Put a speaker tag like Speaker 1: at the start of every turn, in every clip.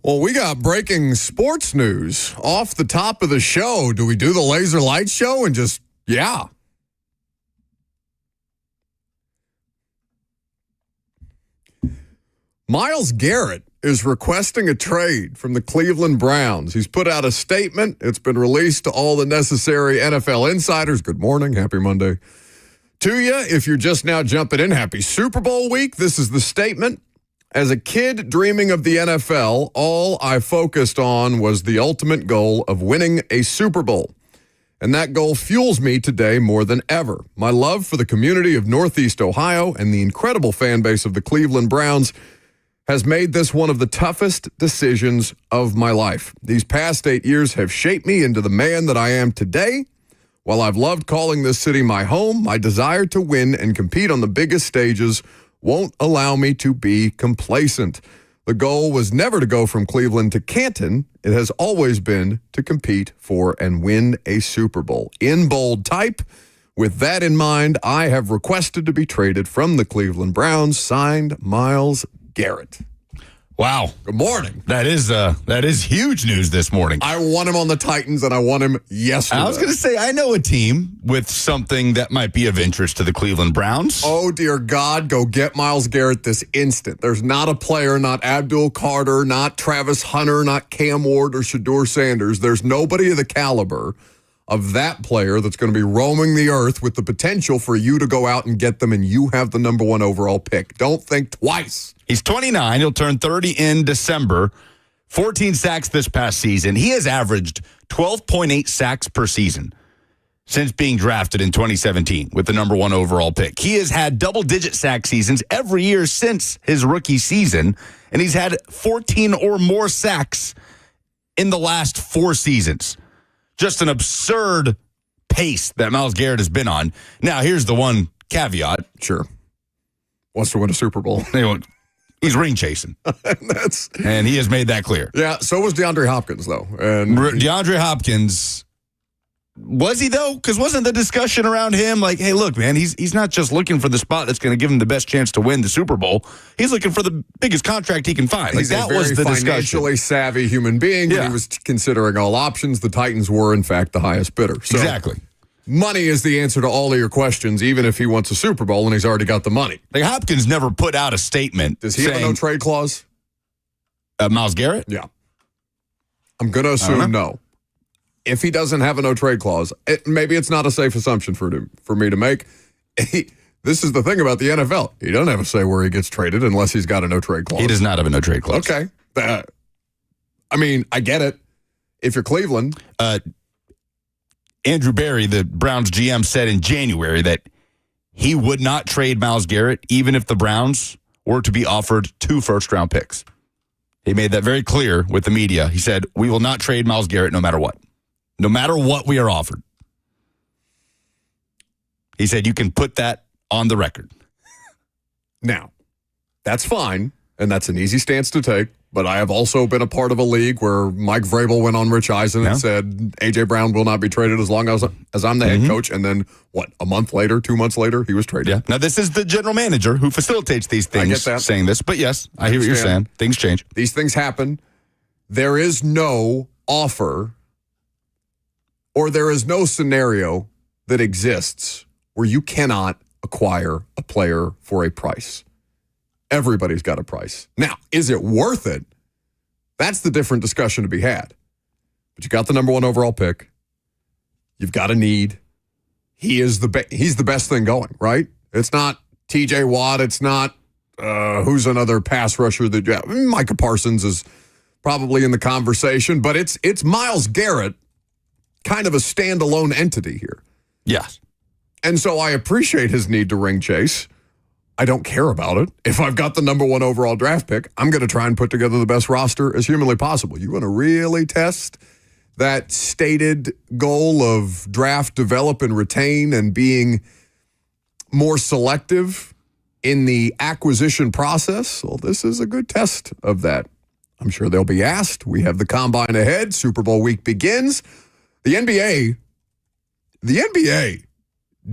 Speaker 1: Well, we got breaking sports news off the top of the show. Do we do the laser light show and just, yeah. Myles Garrett is requesting a trade from the Cleveland Browns. He's put out a statement. It's been released to all the necessary NFL insiders. Good morning. Happy Monday to you. If you're just now jumping in, happy Super Bowl week. This is the statement. As a kid dreaming of the NFL, all I focused on was the ultimate goal of winning a Super Bowl. And that goal fuels me today more than ever. My love for the community of Northeast Ohio and the incredible fan base of the Cleveland Browns has made this one of the toughest decisions of my life. These past 8 years have shaped me into the man that I am today. While I've loved calling this city my home, my desire to win and compete on the biggest stages won't allow me to be complacent. The goal was never to go from Cleveland to Canton. It has always been to compete for and win a Super Bowl. In bold type, with that in mind, I have requested to be traded from the Cleveland Browns, signed Myles Garrett.
Speaker 2: Wow.
Speaker 1: Good morning.
Speaker 2: That is huge news this morning.
Speaker 1: I want him on the Titans, and I want him yesterday.
Speaker 2: I was going to say, I know a team with something that might be of interest to the Cleveland Browns.
Speaker 1: Oh, dear God, go get Myles Garrett this instant. There's not a player, not Abdul Carter, not Travis Hunter, not Cam Ward or Shedeur Sanders. There's nobody of the caliber of that player that's going to be roaming the earth with the potential for you to go out and get them, and you have the number one overall pick. Don't think twice.
Speaker 2: He's 29. He'll turn 30 in December. 14 sacks this past season. He has averaged 12.8 sacks per season since being drafted in 2017 with the number one overall pick. He has had double-digit sack seasons every year since his rookie season, and he's had 14 or more sacks in the last 4 seasons. Just an absurd pace that Myles Garrett has been on. Now, here's the one caveat.
Speaker 1: Sure. Wants to win a Super Bowl.
Speaker 2: He's ring chasing. And he has made that clear.
Speaker 1: Yeah, so was DeAndre Hopkins, though. And
Speaker 2: DeAndre Hopkins, was he, though? Because wasn't the discussion around him like, hey, look, man, he's not just looking for the spot that's going to give him the best chance to win the Super Bowl. He's looking for the biggest contract he can find.
Speaker 1: He's a very financially savvy human being.
Speaker 2: Yeah.
Speaker 1: He was considering all options. The Titans were, in fact, the highest bidder. So
Speaker 2: exactly.
Speaker 1: Money is the answer to all of your questions, even if he wants a Super Bowl and he's already got the money.
Speaker 2: Like, Hopkins never put out a statement.
Speaker 1: Does he have a no-trade clause?
Speaker 2: Myles Garrett?
Speaker 1: Yeah. I'm going to assume no. If he doesn't have a no-trade clause, maybe it's not a safe assumption for me to make. This is the thing about the NFL. He doesn't have a say where he gets traded unless he's got a no-trade clause.
Speaker 2: He does not have a no-trade clause.
Speaker 1: Okay. I mean, I get it. If you're Cleveland.
Speaker 2: Andrew Berry, the Browns GM, said in January that he would not trade Myles Garrett even if the Browns were to be offered 2 first-round picks. He made that very clear with the media. He said, we will not trade Myles Garrett no matter what. No matter what we are offered. He said, you can put that on the record.
Speaker 1: Now, that's fine, and that's an easy stance to take. But I have also been a part of a league where Mike Vrabel went on Rich Eisen and said, A.J. Brown will not be traded as long as I'm the head coach. And then, a month later, 2 months later, he was traded.
Speaker 2: Yeah. Now, this is the general manager who facilitates these things,
Speaker 1: I get that.
Speaker 2: Saying this. But yes, I hear what you're saying. Things change.
Speaker 1: These things happen. There is no offer or there is no scenario that exists where you cannot acquire a player for a price. Everybody's got a price. Now, is it worth it? That's the different discussion to be had. But you got the number one overall pick. You've got a need. He's the best thing going, right? It's not T.J. Watt. It's not who's another pass rusher that you have. Micah Parsons is probably in the conversation, but it's Myles Garrett, kind of a standalone entity here.
Speaker 2: Yes.
Speaker 1: And so I appreciate his need to ring chase. I don't care about it. If I've got the number one overall draft pick, I'm going to try and put together the best roster as humanly possible. You want to really test that stated goal of draft, develop, and retain and being more selective in the acquisition process? Well, this is a good test of that. I'm sure they'll be asked. We have the combine ahead. Super Bowl week begins. The NBA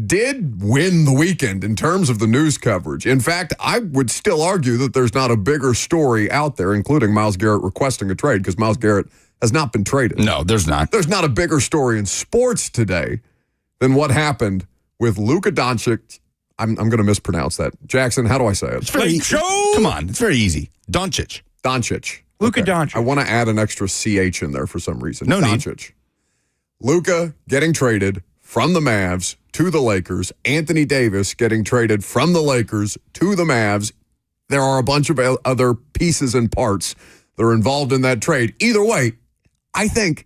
Speaker 1: did win the weekend in terms of the news coverage. In fact, I would still argue that there's not a bigger story out there, including Myles Garrett requesting a trade, because Myles Garrett has not been traded.
Speaker 2: No, there's not.
Speaker 1: There's not a bigger story in sports today than what happened with Luka Doncic. I'm going to mispronounce that. Jackson, how do I say it?
Speaker 2: It's very easy. Come on, it's very easy. Doncic.
Speaker 3: Luka Doncic.
Speaker 1: I want to add an extra CH in there for some reason.
Speaker 2: No
Speaker 1: Doncic.
Speaker 2: need.
Speaker 1: Luka getting traded from the Mavs to the Lakers. Anthony Davis getting traded from the Lakers to the Mavs. There are a bunch of other pieces and parts that are involved in that trade. Either way, I think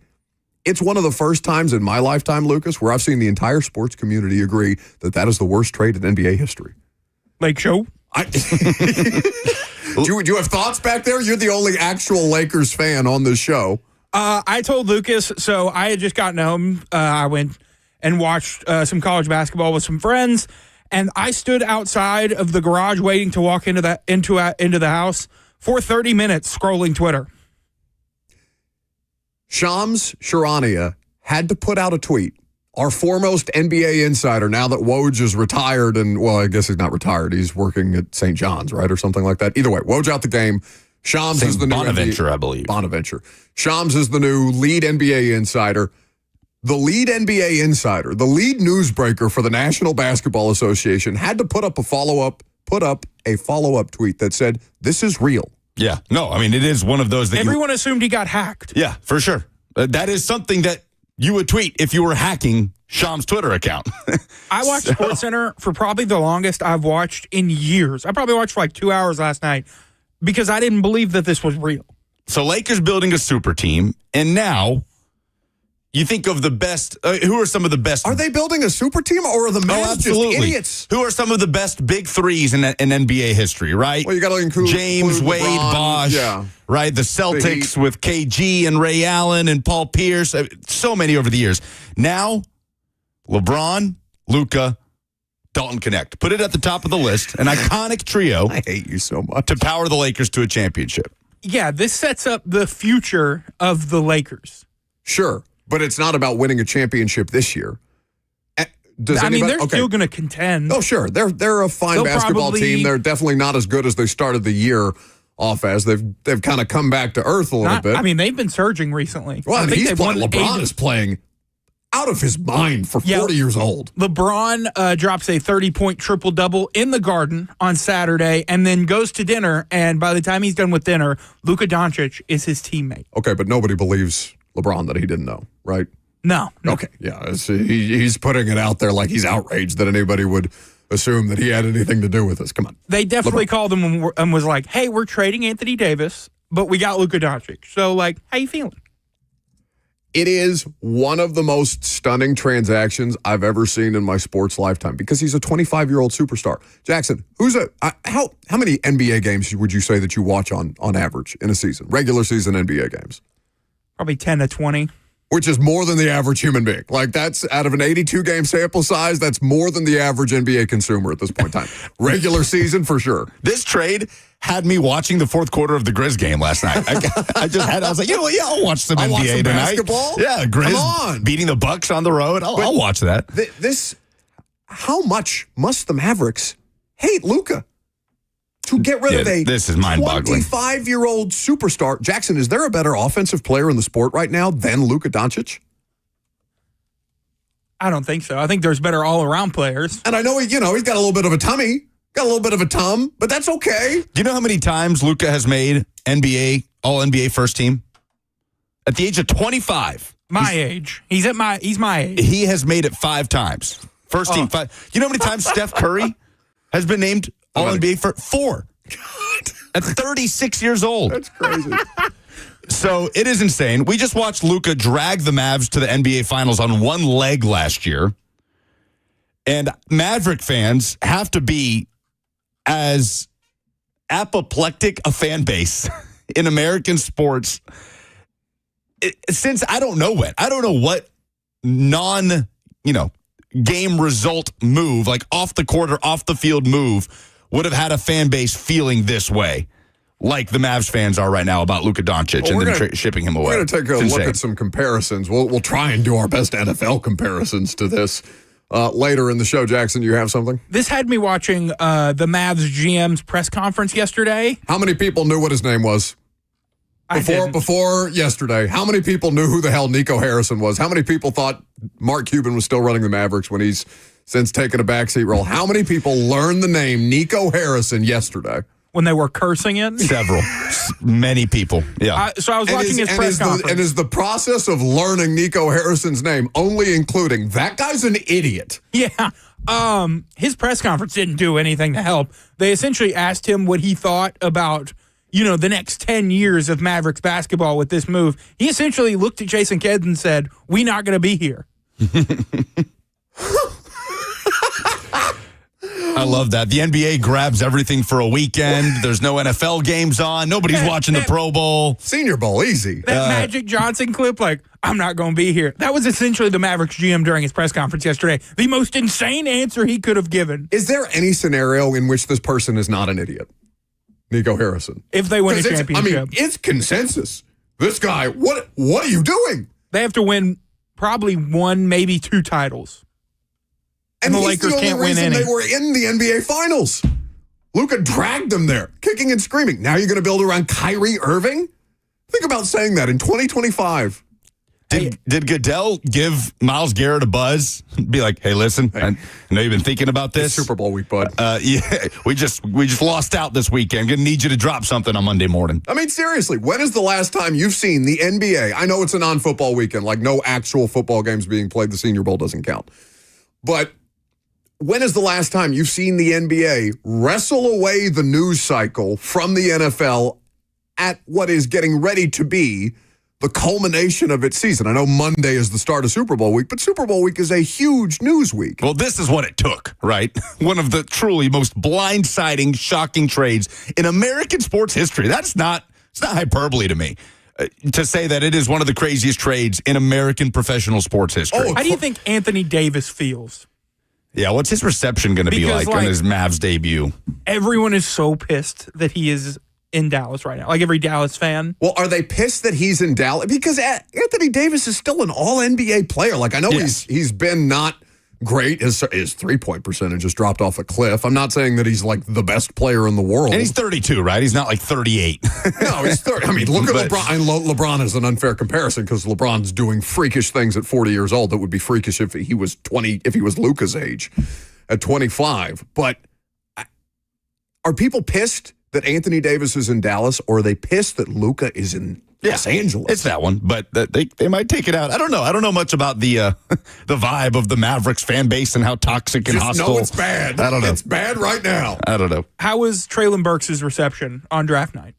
Speaker 1: it's one of the first times in my lifetime, Lucas, where I've seen the entire sports community agree that that is the worst trade in NBA history.
Speaker 3: Lake Show?
Speaker 1: Do you have thoughts back there? You're the only actual Lakers fan on this show.
Speaker 3: I told Lucas, so I had just gotten home. I went and watched some college basketball with some friends, and I stood outside of the garage waiting to walk into the house for 30 minutes scrolling Twitter. Shams
Speaker 1: Charania had to put out a tweet. Our foremost NBA insider, now that Woj is retired, and, well, I guess he's not retired. He's working at St. John's, right, or something like that. Either way, Woj out the game. Shams is the new
Speaker 2: Bonaventure, I believe.
Speaker 1: Bonaventure. Shams is the new lead NBA insider. The lead NBA insider, the lead newsbreaker for the National Basketball Association, had to put up a follow-up tweet that said, "This is real."
Speaker 2: Yeah. No, I mean, it is one of those that
Speaker 3: everyone assumed he got hacked.
Speaker 2: Yeah, for sure. That is something that you would tweet if you were hacking Sham's Twitter account.
Speaker 3: I watched SportsCenter for probably the longest I've watched in years. I probably watched for like 2 hours last night because I didn't believe that this was real.
Speaker 2: So Lakers building a super team, and now you think of the best. Who are some of the best?
Speaker 1: Are they building a super team, or are the Mavs just idiots?
Speaker 2: Who are some of the best big threes in NBA history, right?
Speaker 1: Well, you got to include
Speaker 2: James, Wade,
Speaker 1: LeBron,
Speaker 2: Bosh,
Speaker 1: yeah.
Speaker 2: Right? The Celtics with KG and Ray Allen and Paul Pierce. So many over the years. Now, LeBron, Luka, Dalton Connect. Put it at the top of the list. An iconic trio.
Speaker 1: I hate you so much.
Speaker 2: To power the Lakers to a championship.
Speaker 3: Yeah, this sets up the future of the Lakers.
Speaker 1: Sure. But it's not about winning a championship this year.
Speaker 3: They're still going to contend.
Speaker 1: Oh, sure. They're a fine basketball team. They're definitely not as good as they started the year off as. They've kind of come back to earth a little bit.
Speaker 3: I mean, they've been surging recently.
Speaker 1: Well, LeBron is playing out of his mind for 40 years old.
Speaker 3: LeBron drops a 30-point triple-double in the Garden on Saturday and then goes to dinner, and by the time he's done with dinner, Luka Doncic is his teammate.
Speaker 1: Okay, but nobody believes LeBron that he didn't know, right?
Speaker 3: No.
Speaker 1: Okay, yeah. He's putting it out there like he's outraged that anybody would assume that he had anything to do with this. Come on.
Speaker 3: They definitely called him and was like, hey, we're trading Anthony Davis, but we got Luka Doncic. So, like, how you feeling?
Speaker 1: It is one of the most stunning transactions I've ever seen in my sports lifetime because he's a 25-year-old superstar. Jackson, how many NBA games would you say that you watch on average in a season? Regular season NBA games?
Speaker 3: Probably 10 to 20.
Speaker 1: Which is more than the average human being. Like, that's out of an 82-game sample size, that's more than the average NBA consumer at this point in time. Regular season, for sure.
Speaker 2: This trade had me watching the fourth quarter of the Grizz game last night. I was like, you know what? Yeah, I'll watch some NBA
Speaker 1: watch some
Speaker 2: tonight.
Speaker 1: Basketball?
Speaker 2: Yeah, Grizz beating the Bucks on the road. I'll watch that.
Speaker 1: How much must the Mavericks hate Luka? To get rid of a
Speaker 2: this is mind-boggling
Speaker 1: 25-year-old superstar. Jackson, is there a better offensive player in the sport right now than Luka Doncic?
Speaker 3: I don't think so. I think there's better all-around players.
Speaker 1: And I know he's got a little bit of a tummy, got a little bit of a tum, but that's okay.
Speaker 2: Do you know how many times Luka has made All-NBA first team? At the age of 25.
Speaker 3: My age. He's my age.
Speaker 2: He has made it 5 times. First team 5. You know how many times Steph Curry has been named All-NBA for 4. God. At 36 years old.
Speaker 1: That's crazy.
Speaker 2: So it is insane. We just watched Luka drag the Mavs to the NBA Finals on one leg last year. And Maverick fans have to be as apoplectic a fan base in American sports since I don't know when. I don't know what game result move, like off the court or off the field move, would have had a fan base feeling this way, like the Mavs fans are right now about Luka Doncic and then shipping him away.
Speaker 1: We're going to take a look at some comparisons. We'll try and do our best NFL comparisons to this. later in the show. Jackson, you have something?
Speaker 3: This had me watching the Mavs GM's press conference yesterday.
Speaker 1: How many people knew what his name was? Before yesterday, how many people knew who the hell Nico Harrison was? How many people thought Mark Cuban was still running the Mavericks when he's since taken a backseat role? How many people learned the name Nico Harrison yesterday?
Speaker 3: When they were cursing it?
Speaker 2: Several. Many people. Yeah.
Speaker 3: So I was watching his press conference.
Speaker 1: And is the process of learning Nico Harrison's name only including that guy's an idiot?
Speaker 3: Yeah. His press conference didn't do anything to help. They essentially asked him what he thought about, the next 10 years of Mavericks basketball with this move. He essentially looked at Jason Kidd and said, "We not going to be here."
Speaker 2: I love that. The NBA grabs everything for a weekend. There's no NFL games on. Nobody's watching the Pro Bowl.
Speaker 1: Senior Bowl, easy.
Speaker 3: That Magic Johnson clip, I'm not going to be here. That was essentially the Mavericks GM during his press conference yesterday. The most insane answer he could have given.
Speaker 1: Is there any scenario in which this person is not an idiot? Nico Harrison.
Speaker 3: If they win a championship.
Speaker 1: It's consensus. This guy, what are you doing?
Speaker 3: They have to win probably one, maybe two titles.
Speaker 1: And
Speaker 3: the
Speaker 1: he's
Speaker 3: Lakers
Speaker 1: the only
Speaker 3: can't win
Speaker 1: reason
Speaker 3: any.
Speaker 1: they were in the NBA Finals. Luka dragged them there, kicking and screaming. Now you're going to build around Kyrie Irving? Think about saying that in 2025.
Speaker 2: Did Goodell give Myles Garrett a buzz? Be like, hey, listen, I know you've been thinking about this.
Speaker 1: It's Super Bowl week, bud.
Speaker 2: Yeah, we just lost out this weekend. Gonna need you to drop something on Monday morning.
Speaker 1: I mean, seriously, when is the last time you've seen the NBA? I know it's a non-football weekend, like no actual football games being played. The Senior Bowl doesn't count. But when is the last time you've seen the NBA wrestle away the news cycle from the NFL at what is getting ready to be the culmination of its season? I know Monday is the start of Super Bowl week, but Super Bowl week is a huge news week.
Speaker 2: Well, this is what it took, right? One of the truly most blindsiding, shocking trades in American sports history. It's not hyperbole to me to say that it is one of the craziest trades in American professional sports history.
Speaker 3: How do you think Anthony Davis feels?
Speaker 2: Yeah, what's his reception going to be like on his Mavs debut?
Speaker 3: Everyone is so pissed that he is in Dallas right now. Like every Dallas fan.
Speaker 1: Well, are they pissed that he's in Dallas? Because Anthony Davis is still an all-NBA player. Like, I know he's been not great. His three-point percentage has dropped off a cliff. I'm not saying that he's like the best player in the world.
Speaker 2: And he's 32, right? He's not like 38.
Speaker 1: No, he's 30. I mean, look at LeBron. And LeBron is an unfair comparison because LeBron's doing freakish things at 40 years old that would be freakish if he was 20, if he was Luka's age at 25. But are people pissed that Anthony Davis is in Dallas, or are they pissed that Luka is in Los Angeles?
Speaker 2: It's that one, but they might take it out. I don't know. I don't know much about the the vibe of the Mavericks fan base and how toxic and hostile.
Speaker 1: No, it's bad.
Speaker 2: I don't know.
Speaker 1: It's bad right now.
Speaker 2: I don't know.
Speaker 3: How was Traylon Burks' reception on draft night?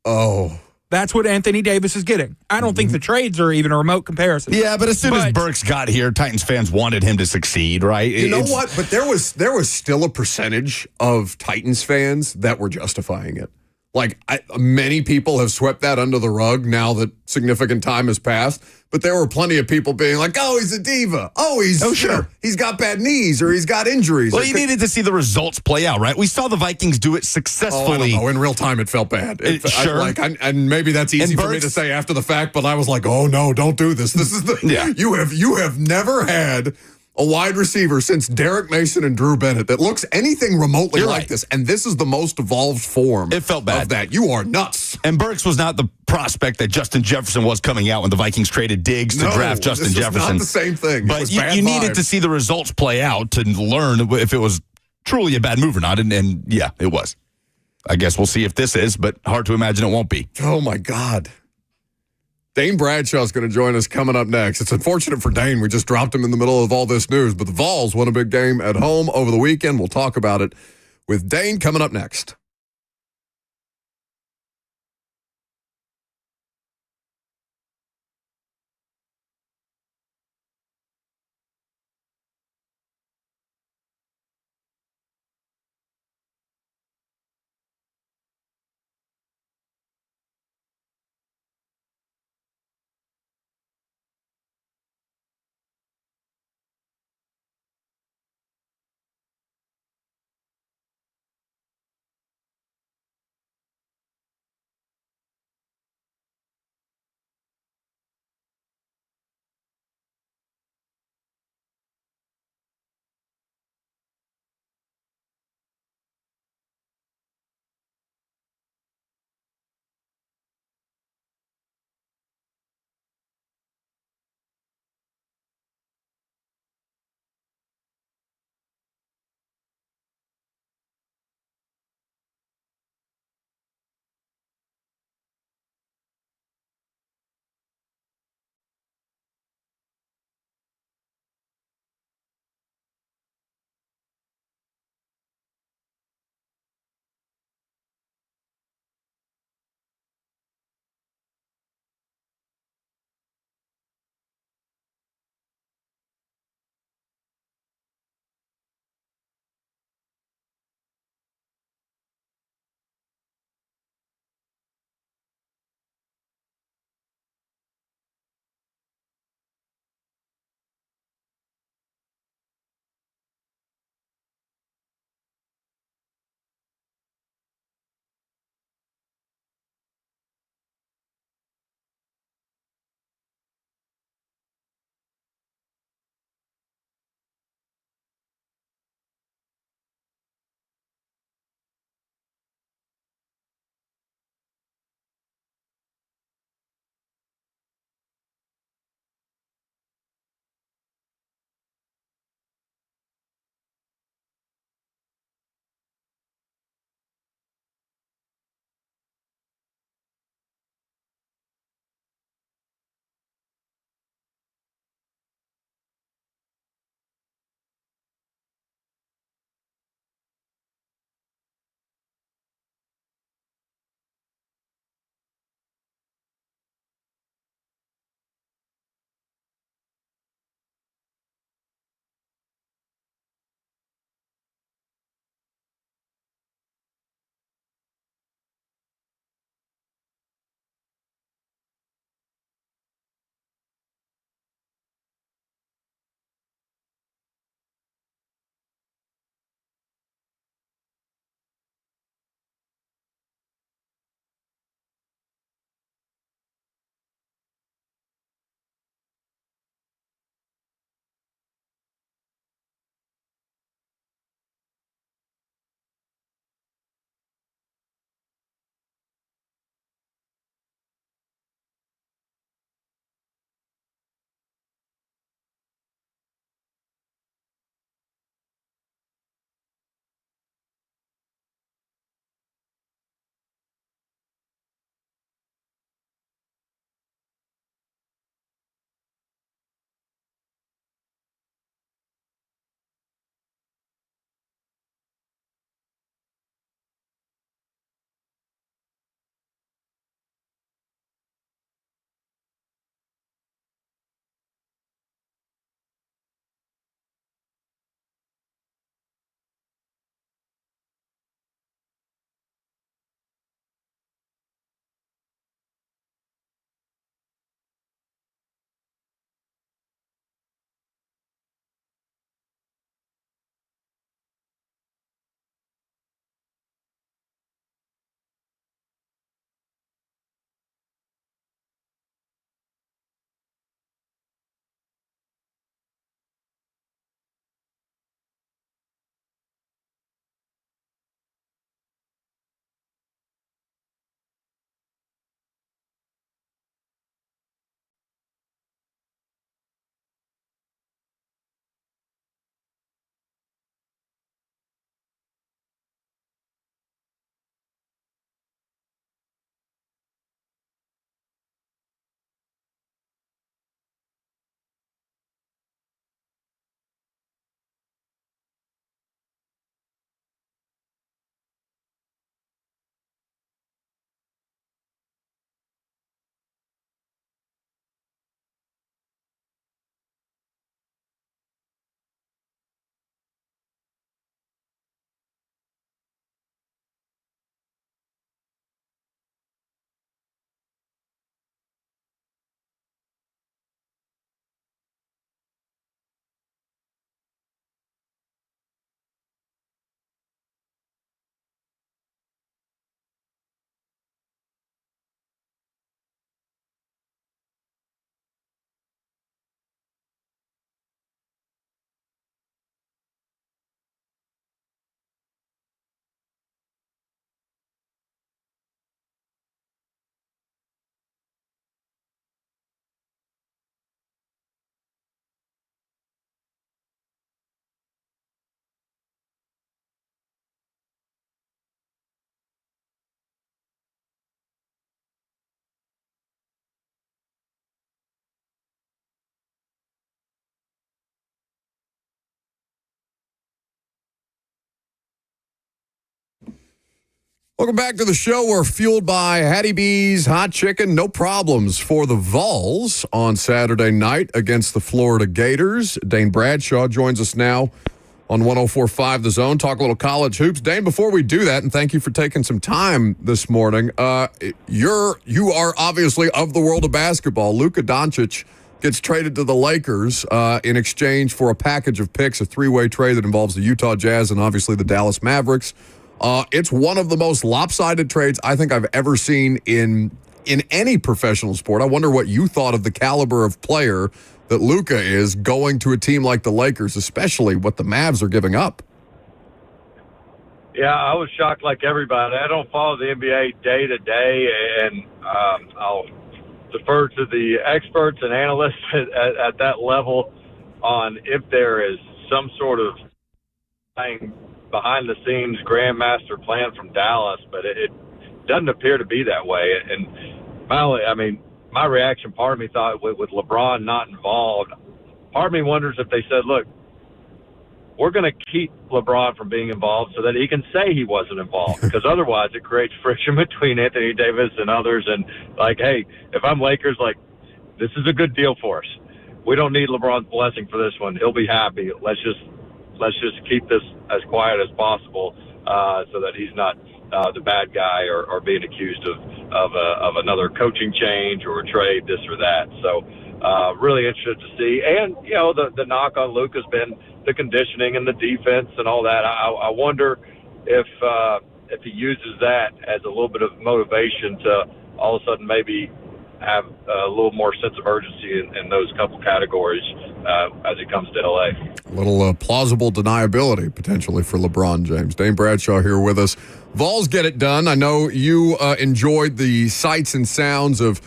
Speaker 1: Oh.
Speaker 3: That's what Anthony Davis is getting. I don't think the trades are even a remote comparison.
Speaker 2: Yeah, but as soon as Burks got here, Titans fans wanted him to succeed, right?
Speaker 1: You know what? But there was still a percentage of Titans fans that were justifying it. Like, many people have swept that under the rug now that significant time has passed. But there were plenty of people being like, "Oh, he's a diva. Oh, sure, he's got bad knees or he's got injuries."
Speaker 2: Well, you needed to see the results play out, right? We saw the Vikings do it successfully.
Speaker 1: I don't know. In real time, it felt bad.
Speaker 2: Sure.
Speaker 1: And maybe that's easy for me to say after the fact, but I was like, "Oh no, don't do this. This is the you have never had a wide receiver since Derek Mason and Drew Bennett that looks anything remotely like this, and this is the most evolved form.
Speaker 2: It felt bad.
Speaker 1: Of that. You are nuts."
Speaker 2: And Burks was not the prospect that Justin Jefferson was coming out when the Vikings traded Diggs to draft Justin Jefferson.
Speaker 1: Not the same thing.
Speaker 2: But you needed to see the results play out to learn if it was truly a bad move or not. And yeah, it was. I guess we'll see if this is, but hard to imagine it won't be.
Speaker 1: Oh my God. Dane Bradshaw is going to join us coming up next. It's unfortunate for Dane. We just dropped him in the middle of all this news, but the Vols won a big game at home over the weekend. We'll talk about it with Dane coming up next. Welcome back to the show. We're fueled by Hattie B's Hot Chicken. No problems for the Vols on Saturday night against the Florida Gators. Dane Bradshaw joins us now on 104.5 The Zone. Talk a little college hoops. Dane, before we do that, and thank you for taking some time this morning, you are obviously of the world of basketball. Luka Doncic gets traded to the Lakers in exchange for a package of picks, a three-way trade that involves the Utah Jazz and obviously the Dallas Mavericks. It's one of the most lopsided trades I think I've ever seen in any professional sport. I wonder what you thought of the caliber of player that Luka is going to a team like the Lakers, especially what the Mavs are giving up.
Speaker 4: Yeah, I was shocked like everybody. I don't follow the NBA day to day, and I'll defer to the experts and analysts at that level on if there is some sort of thing behind-the-scenes grandmaster plan from Dallas, but it doesn't appear to be that way. And my reaction, part of me thought with LeBron not involved, part of me wonders if they said, look, we're going to keep LeBron from being involved so that he can say he wasn't involved, because otherwise it creates friction between Anthony Davis and others. And like, hey, if I'm Lakers, like, this is a good deal for us. We don't need LeBron's blessing for this one. He'll be happy. Let's just keep this as quiet as possible so that he's not the bad guy or being accused of another coaching change or a trade, this or that. So really interested to see. And, the knock on Luke has been the conditioning and the defense and all that. I wonder if he uses that as a little bit of motivation to all of a sudden maybe have a little more sense of urgency in those couple categories as it comes to L.A.
Speaker 1: A little plausible deniability potentially for LeBron James. Dane Bradshaw here with us. Vols get it done. I know you enjoyed the sights and sounds of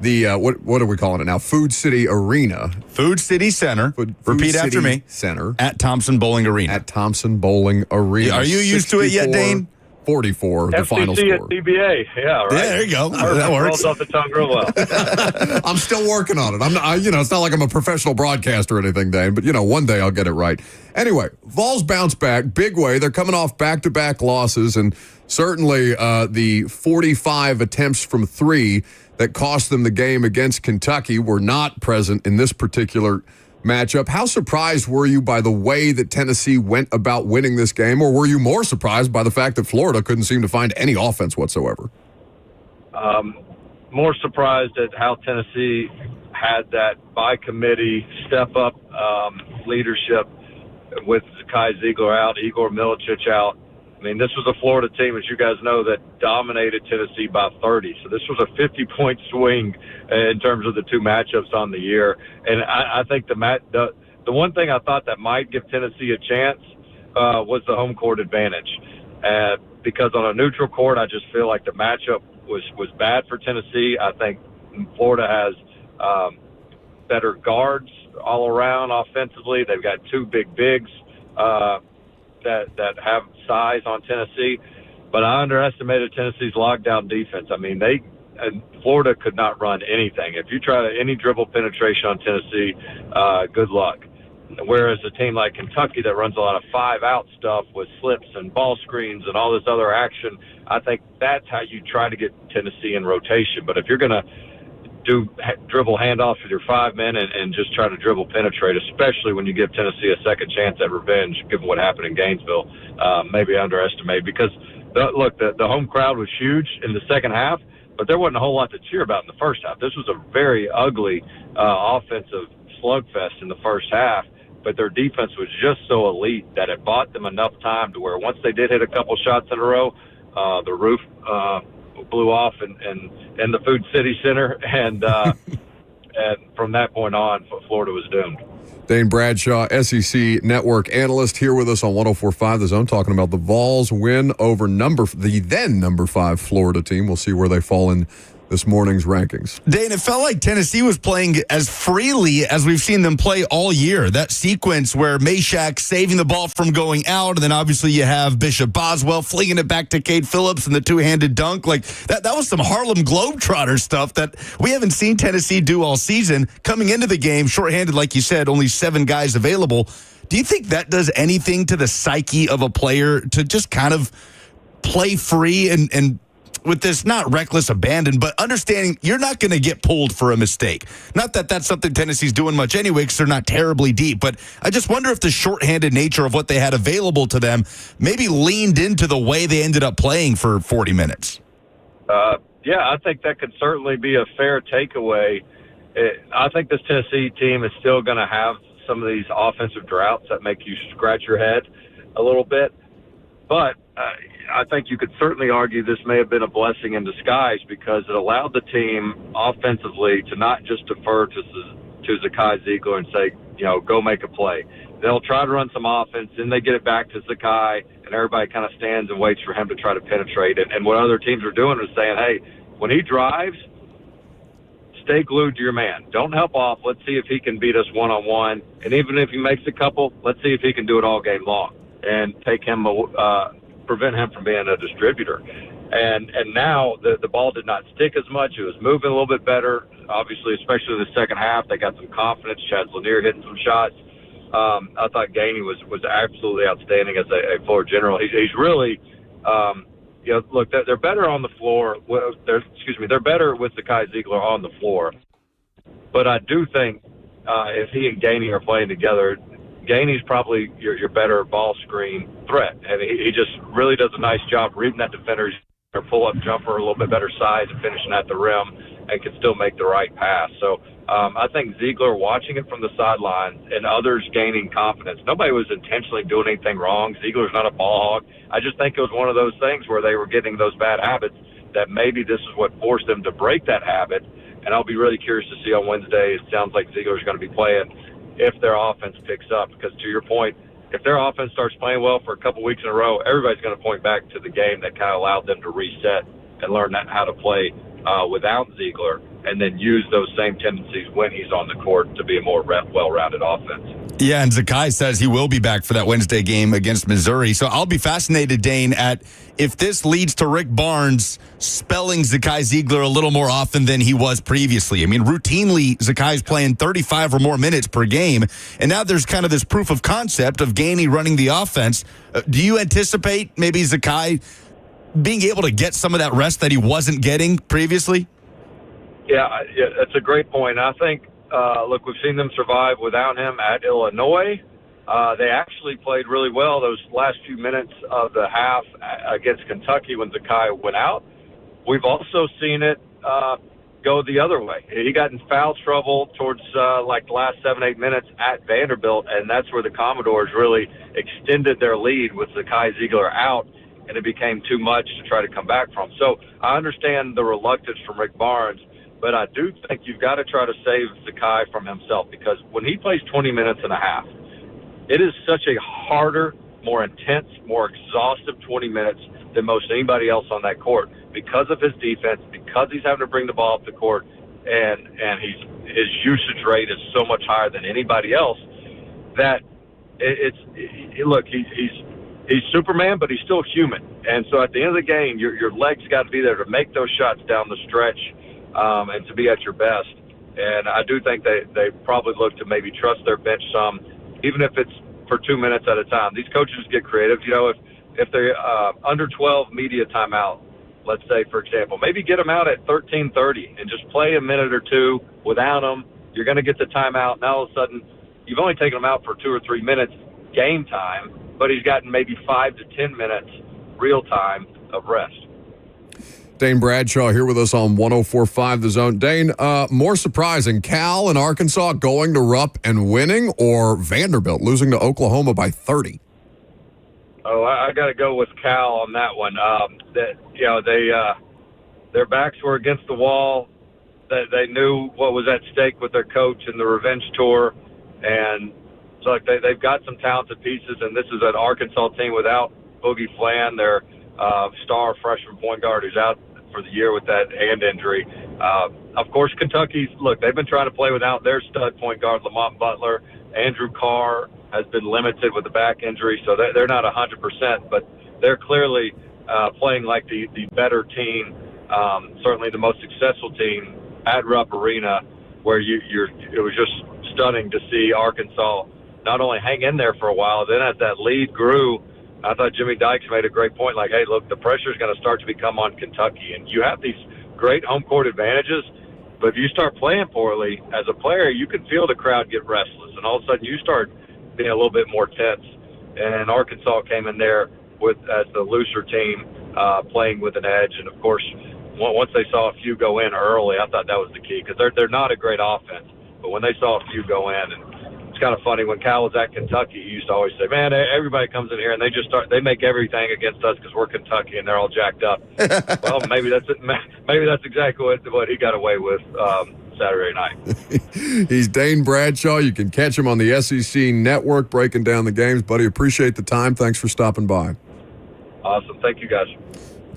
Speaker 1: the, what are we calling it now? Food City Arena.
Speaker 2: Food City Center. Repeat
Speaker 1: City
Speaker 2: after me.
Speaker 1: Center.
Speaker 2: At Thompson Bowling Arena.
Speaker 1: At Thompson Bowling Arena.
Speaker 2: Are you used to it yet, Dane?
Speaker 1: 44, the final
Speaker 4: FCC
Speaker 1: score.
Speaker 4: at TBA, yeah, right.
Speaker 2: Yeah, there you go. That works.
Speaker 4: Rolls off the tongue real well.
Speaker 1: I'm still working on it. I'm not, it's not like I'm a professional broadcaster or anything, Dane, but one day I'll get it right. Anyway, Vols bounce back, big way. They're coming off back-to-back losses, and certainly the 45 attempts from three that cost them the game against Kentucky were not present in this particular matchup. How surprised were you by the way that Tennessee went about winning this game, or were you more surprised by the fact that Florida couldn't seem to find any offense whatsoever?
Speaker 4: More surprised at how Tennessee had that by committee step up leadership with Kai Ziegler out, Igor Milicic out. I mean, this was a Florida team, as you guys know, that dominated Tennessee by 30. So this was a 50-point swing in terms of the two matchups on the year. And I think the one thing I thought that might give Tennessee a chance was the home court advantage. Because on a neutral court, I just feel like the matchup was bad for Tennessee. I think Florida has better guards all around offensively. They've got two big bigs that have size on Tennessee, but I underestimated Tennessee's lockdown defense. I mean, Florida could not run anything. If you try any dribble penetration on Tennessee, good luck. Whereas a team like Kentucky that runs a lot of 5-out stuff with slips and ball screens and all this other action, I think that's how you try to get Tennessee in rotation. But if you're going to do dribble handoffs with your 5 men and just try to dribble penetrate, especially when you give Tennessee a second chance at revenge, given what happened in Gainesville, maybe underestimate. Because, the home crowd was huge in the second half, but there wasn't a whole lot to cheer about in the first half. This was a very ugly offensive slugfest in the first half, but their defense was just so elite that it bought them enough time to where once they did hit a couple shots in a row, the roof blew off in the Food City Center, and from that point on, Florida was doomed.
Speaker 1: Dane Bradshaw, SEC Network analyst, here with us on 104.5 The Zone, talking about the Vols win over the then number 5 Florida team. We'll see where they fall in this morning's rankings.
Speaker 2: Dane, it felt like Tennessee was playing as freely as we've seen them play all year. That sequence where Meshack saving the ball from going out, and then obviously you have Bishop Boswell flinging it back to Cade Phillips and the two-handed dunk. Like that was some Harlem Globetrotter stuff that we haven't seen Tennessee do all season. Coming into the game, shorthanded, like you said, only 7 guys available. Do you think that does anything to the psyche of a player to just kind of play free and with this, not reckless abandon, but understanding you're not going to get pulled for a mistake. Not that that's something Tennessee's doing much anyway, because they're not terribly deep, but I just wonder if the shorthanded nature of what they had available to them maybe leaned into the way they ended up playing for 40 minutes.
Speaker 4: Yeah, I think that could certainly be a fair takeaway. I think this Tennessee team is still going to have some of these offensive droughts that make you scratch your head a little bit. But I think you could certainly argue this may have been a blessing in disguise because it allowed the team offensively to not just defer to Zakai Ziegler and say, go make a play. They'll try to run some offense, then they get it back to Zakai, and everybody kind of stands and waits for him to try to penetrate. And what other teams are doing is saying, hey, when he drives, stay glued to your man. Don't help off. Let's see if he can beat us one-on-one. And even if he makes a couple, let's see if he can do it all game long and prevent him from being a distributor. And now the ball did not stick as much. It was moving a little bit better, obviously, especially in the second half. They got some confidence. Chad Lanier hitting some shots. I thought Gainey was absolutely outstanding as a floor general. He's really, look, they're better on the floor. They're better with Zakai Ziegler on the floor. But I do think if he and Gainey are playing together, Gainey's probably your better ball screen threat. And he just really does a nice job reading that defender's pull-up jumper, a little bit better size and finishing at the rim, and can still make the right pass. So I think Ziegler watching it from the sidelines and others gaining confidence. Nobody was intentionally doing anything wrong. Ziegler's not a ball hog. I just think it was one of those things where they were getting those bad habits that maybe this is what forced them to break that habit. And I'll be really curious to see on Wednesday. It sounds like Ziegler's going to be playing if their offense picks up. Because to your point, if their offense starts playing well for a couple weeks in a row, everybody's going to point back to the game that kind of allowed them to reset and learn how to play without Ziegler, and then use those same tendencies when he's on the court to be a more well-rounded offense.
Speaker 2: Yeah, and Zakai says he will be back for that Wednesday game against Missouri. So I'll be fascinated, Dane, at if this leads to Rick Barnes spelling Zakai Ziegler a little more often than he was previously. I mean, routinely, Zakai's playing 35 or more minutes per game, and now there's kind of this proof of concept of Gainey running the offense. Do you anticipate maybe Zakai being able to get some of that rest that he wasn't getting previously?
Speaker 4: Yeah, that's a great point. I think, look, we've seen them survive without him at Illinois. They actually played really well those last few minutes of the half against Kentucky when Zakai went out. We've also seen it go the other way. He got in foul trouble towards the last 7-8 minutes at Vanderbilt, and that's where the Commodores really extended their lead with Zakai Ziegler out, and it became too much to try to come back from. So I understand the reluctance from Rick Barnes, but I do think you've got to try to save Zakai from himself, because when he plays 20 minutes and a half, it is such a harder, more intense, more exhaustive 20 minutes than most anybody else on that court because of his defense, because he's having to bring the ball up the court, and his usage rate is so much higher than anybody else that he's Superman, but he's still human. And so at the end of the game, your legs got to be there to make those shots down the stretch and to be at your best. And I do think they probably look to maybe trust their bench some, even if it's for 2 minutes at a time. These coaches get creative. If they're under 12 media timeout, let's say, for example, maybe get them out at 13:30 and just play a minute or two without them. You're going to get the timeout. Now all of a sudden, you've only taken them out for 2 or 3 minutes game time, but he's gotten maybe 5 to 10 minutes real time of rest.
Speaker 1: Dane Bradshaw here with us on 104.5 The Zone. Dane, more surprising, Cal and Arkansas going to Rupp and winning, or Vanderbilt losing to Oklahoma by 30?
Speaker 4: Oh, I got to go with Cal on that one. Their backs were against the wall. They knew what was at stake with their coach in the revenge tour, and so they've got some talented pieces. And this is an Arkansas team without Boogie Flan, their star freshman point guard, who's out for the year with that hand injury. Of course, Kentucky's, they've been trying to play without their stud point guard, Lamont Butler. Andrew Carr has been limited with the back injury, so they're not 100%, but they're clearly playing like the better team, certainly the most successful team at Rupp Arena, where it was just stunning to see Arkansas not only hang in there for a while, then as that lead grew, I thought Jimmy Dykes made a great point. Like, hey, look, the pressure is going to start to become on Kentucky, and you have these great home court advantages. But if you start playing poorly as a player, you can feel the crowd get restless, and all of a sudden you start being a little bit more tense. And Arkansas came in there as the looser team, playing with an edge. And of course, once they saw a few go in early, I thought that was the key, because they're not a great offense. But when they saw a few go in, and it's kind of funny, when Cal was at Kentucky, he used to always say, man, everybody comes in here and they make everything against us because we're Kentucky and they're all jacked up. Well, maybe that's it. Maybe that's exactly what he got away with Saturday night.
Speaker 1: He's Dane Bradshaw. You can catch him on the SEC Network breaking down the games. Buddy, appreciate the time. Thanks for stopping by.
Speaker 4: Awesome. Thank you, guys.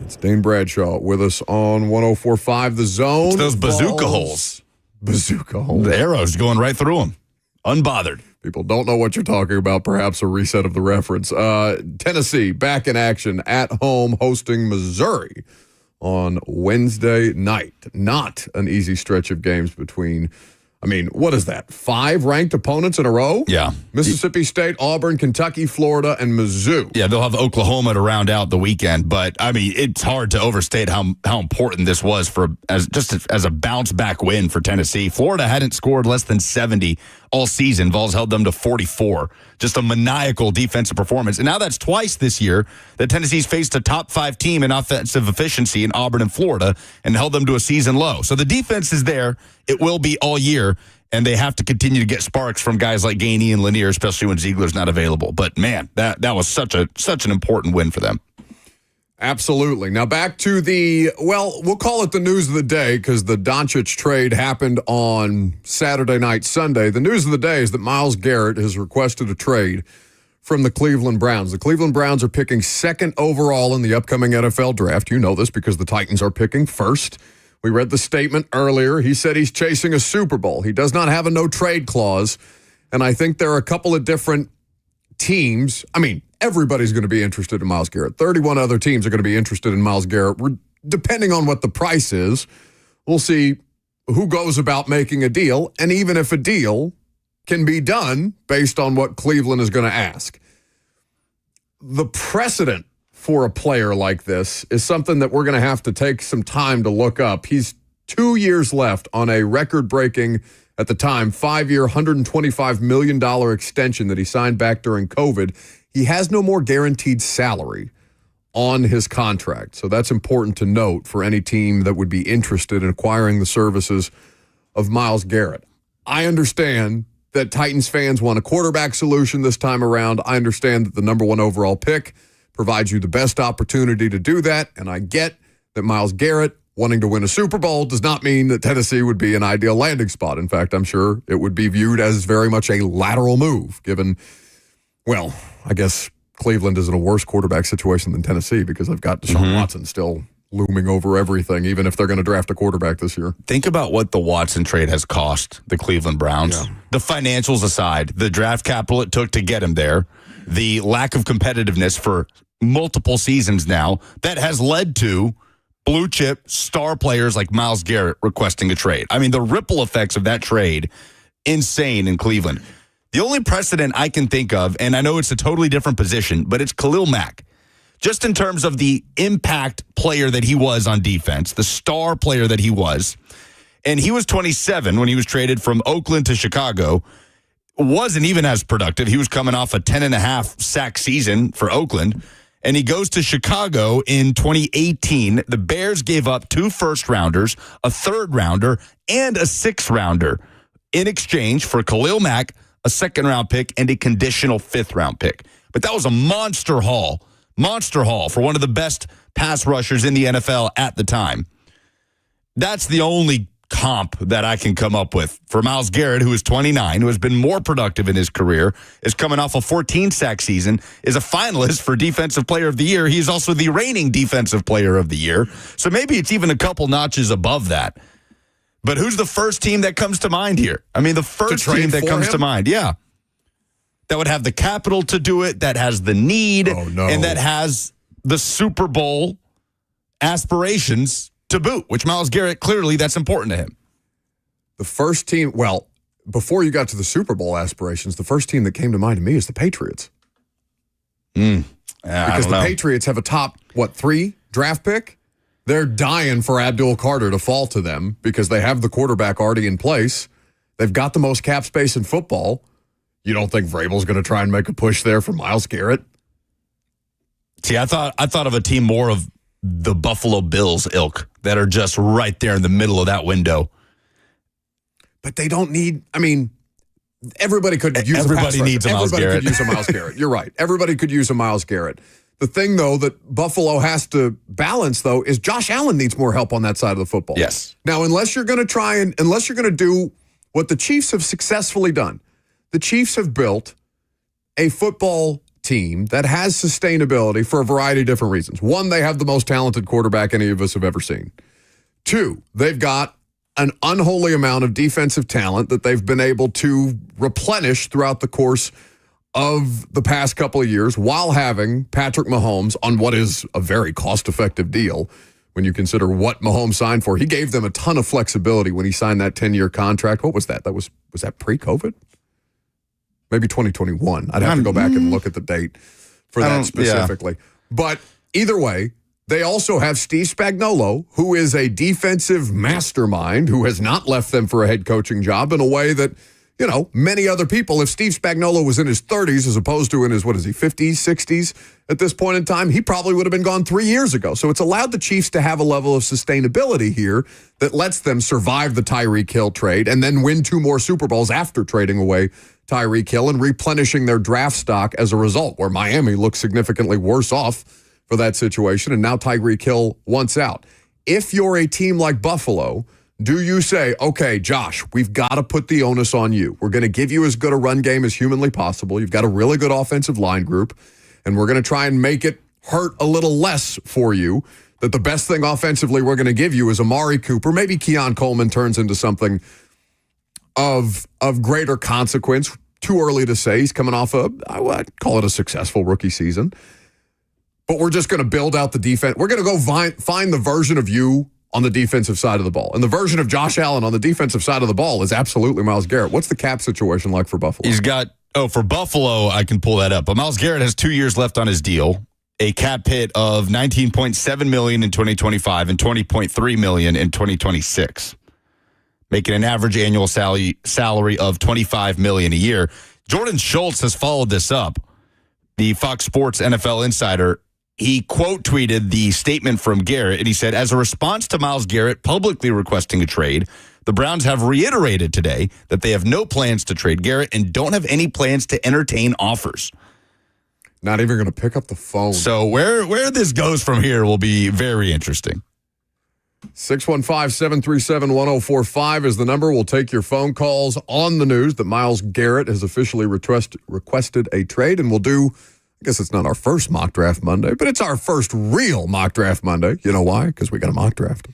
Speaker 1: It's Dane Bradshaw with us on 104.5 The Zone.
Speaker 2: It's those bazooka holes.
Speaker 1: Bazooka holes.
Speaker 2: The arrow's going right through them. Unbothered.
Speaker 1: People don't know what you're talking about. Perhaps a reset of the reference. Tennessee back in action at home hosting Missouri on Wednesday night. Not an easy stretch of games between, what is that? 5 ranked opponents in a row?
Speaker 2: Yeah.
Speaker 1: Mississippi State, Auburn, Kentucky, Florida, and Mizzou.
Speaker 2: Yeah, they'll have Oklahoma to round out the weekend, but it's hard to overstate how important this was as a bounce back win for Tennessee. Florida hadn't scored less than 70 all season. Vols held them to 44. Just a maniacal defensive performance. And now that's twice this year that Tennessee's faced a top 5 team in offensive efficiency in Auburn and Florida and held them to a season low. So the defense is there. It will be all year. And they have to continue to get sparks from guys like Gainey and Lanier, especially when Ziegler's not available. But man, that was such an important win for them.
Speaker 1: Absolutely. Now back to we'll call it the news of the day, because the Doncic trade happened on Saturday night, Sunday. The news of the day is that Myles Garrett has requested a trade from the Cleveland Browns. The Cleveland Browns are picking 2nd overall in the upcoming NFL draft. You know this because the Titans are picking 1st. We read the statement earlier. He said he's chasing a Super Bowl. He does not have a no-trade clause, and I think there are a couple of different teams. Everybody's going to be interested in Myles Garrett. 31 other teams are going to be interested in Myles Garrett. Depending on what the price is, we'll see who goes about making a deal, and even if a deal can be done based on what Cleveland is going to ask. The precedent for a player like this is something that we're going to have to take some time to look up. He's 2 years left on a record-breaking, at the time, 5-year, $125 million extension that he signed back during COVID. He has no more guaranteed salary on his contract. So that's important to note for any team that would be interested in acquiring the services of Myles Garrett. I understand that Titans fans want a quarterback solution this time around. I understand that the number 1 overall pick provides you the best opportunity to do that. And I get that Myles Garrett wanting to win a Super Bowl does not mean that Tennessee would be an ideal landing spot. In fact, I'm sure it would be viewed as very much a lateral move, given, I guess Cleveland is in a worse quarterback situation than Tennessee because they've got Deshaun Watson still looming over everything, even if they're going to draft a quarterback this year.
Speaker 2: Think about what the Watson trade has cost the Cleveland Browns. Yeah. The financials aside, the draft capital it took to get him there, the lack of competitiveness for multiple seasons now, that has led to blue chip star players like Myles Garrett requesting a trade. The ripple effects of that trade, insane in Cleveland. The only precedent I can think of, and I know it's a totally different position, but it's Khalil Mack. Just in terms of the impact player that he was on defense, the star player that he was. And he was 27 when he was traded from Oakland to Chicago. Wasn't even as productive. He was coming off a 10.5 sack season for Oakland. And he goes to Chicago in 2018. The Bears gave up 2 first-rounders, a third-rounder, and a 6th-rounder in exchange for Khalil Mack, a 2nd-round pick, and a conditional 5th-round pick. But that was a monster haul for one of the best pass rushers in the NFL at the time. That's the only comp that I can come up with for Myles Garrett, who is 29, who has been more productive in his career, is coming off a 14-sack season, is a finalist for Defensive Player of the Year. He's also the reigning Defensive Player of the Year. So maybe it's even a couple notches above that. But who's the first team that comes to mind here? The first team that comes to mind, yeah. That would have the capital to do it, that has the need, and that has the Super Bowl aspirations to boot, which Myles Garrett, clearly that's important to him.
Speaker 1: The first team, before you got to the Super Bowl aspirations, the first team that came to mind to me is the Patriots. Because the Patriots have a top, 3 draft pick? They're dying for Abdul Carter to fall to them because they have the quarterback already in place. They've got the most cap space in football. You don't think Vrabel's going to try and make a push there for Myles Garrett?
Speaker 2: See, I thought of a team more of the Buffalo Bills ilk that are just right there in the middle of that window.
Speaker 1: But they don't need, everybody could use
Speaker 2: Everybody needs a Myles Garrett.
Speaker 1: Everybody could use a Myles Garrett. You're right. Everybody could use a Myles Garrett. The thing, though, that Buffalo has to balance, though, is Josh Allen needs more help on that side of the football.
Speaker 2: Yes.
Speaker 1: Now, unless you're going to do what the Chiefs have successfully done, the Chiefs have built a football team that has sustainability for a variety of different reasons. One, they have the most talented quarterback any of us have ever seen. Two, they've got an unholy amount of defensive talent that they've been able to replenish throughout the course of the past couple of years while having Patrick Mahomes on what is a very cost-effective deal when you consider what Mahomes signed for. He gave them a ton of flexibility when he signed that 10-year contract. What was that? Was that pre-COVID? Maybe 2021. I'd have to go back and look at the date for that specifically. Yeah. But either way, they also have Steve Spagnuolo, who is a defensive mastermind who has not left them for a head coaching job in a way that, many other people, if Steve Spagnuolo was in his 30s as opposed to in his, 50s, 60s at this point in time, he probably would have been gone 3 years ago. So it's allowed the Chiefs to have a level of sustainability here that lets them survive the Tyreek Hill trade and then win 2 more Super Bowls after trading away Tyreek Hill and replenishing their draft stock as a result, where Miami looks significantly worse off for that situation, and now Tyreek Hill wants out. If you're a team like Buffalo, do you say, okay, Josh, we've got to put the onus on you. We're going to give you as good a run game as humanly possible. You've got a really good offensive line group, and we're going to try and make it hurt a little less for you, that the best thing offensively we're going to give you is Amari Cooper. Maybe Keon Coleman turns into something of greater consequence. Too early to say. He's coming off I'd call it a successful rookie season. But we're just going to build out the defense. We're going to go find the version of you on the defensive side of the ball. And the version of Josh Allen on the defensive side of the ball is absolutely Myles Garrett. What's the cap situation like for Buffalo?
Speaker 2: He's got, for Buffalo, I can pull that up. But Myles Garrett has 2 years left on his deal, a cap hit of $19.7 million in 2025 and $20.3 million in 2026. Making an average annual salary of $25 million a year. Jordan Schultz has followed this up. The Fox Sports NFL insider, he quote tweeted the statement from Garrett, and he said, as a response to Myles Garrett publicly requesting a trade, the Browns have reiterated today that they have no plans to trade Garrett and don't have any plans to entertain offers.
Speaker 1: Not even going to pick up the phone.
Speaker 2: So where this goes from here will be very interesting.
Speaker 1: 615-737-1045 is the number. We'll take your phone calls on the news that Myles Garrett has officially requested a trade, and we'll do, I guess it's not our first mock draft Monday, but it's our first real mock draft Monday. You know why? Because we got a mock draft.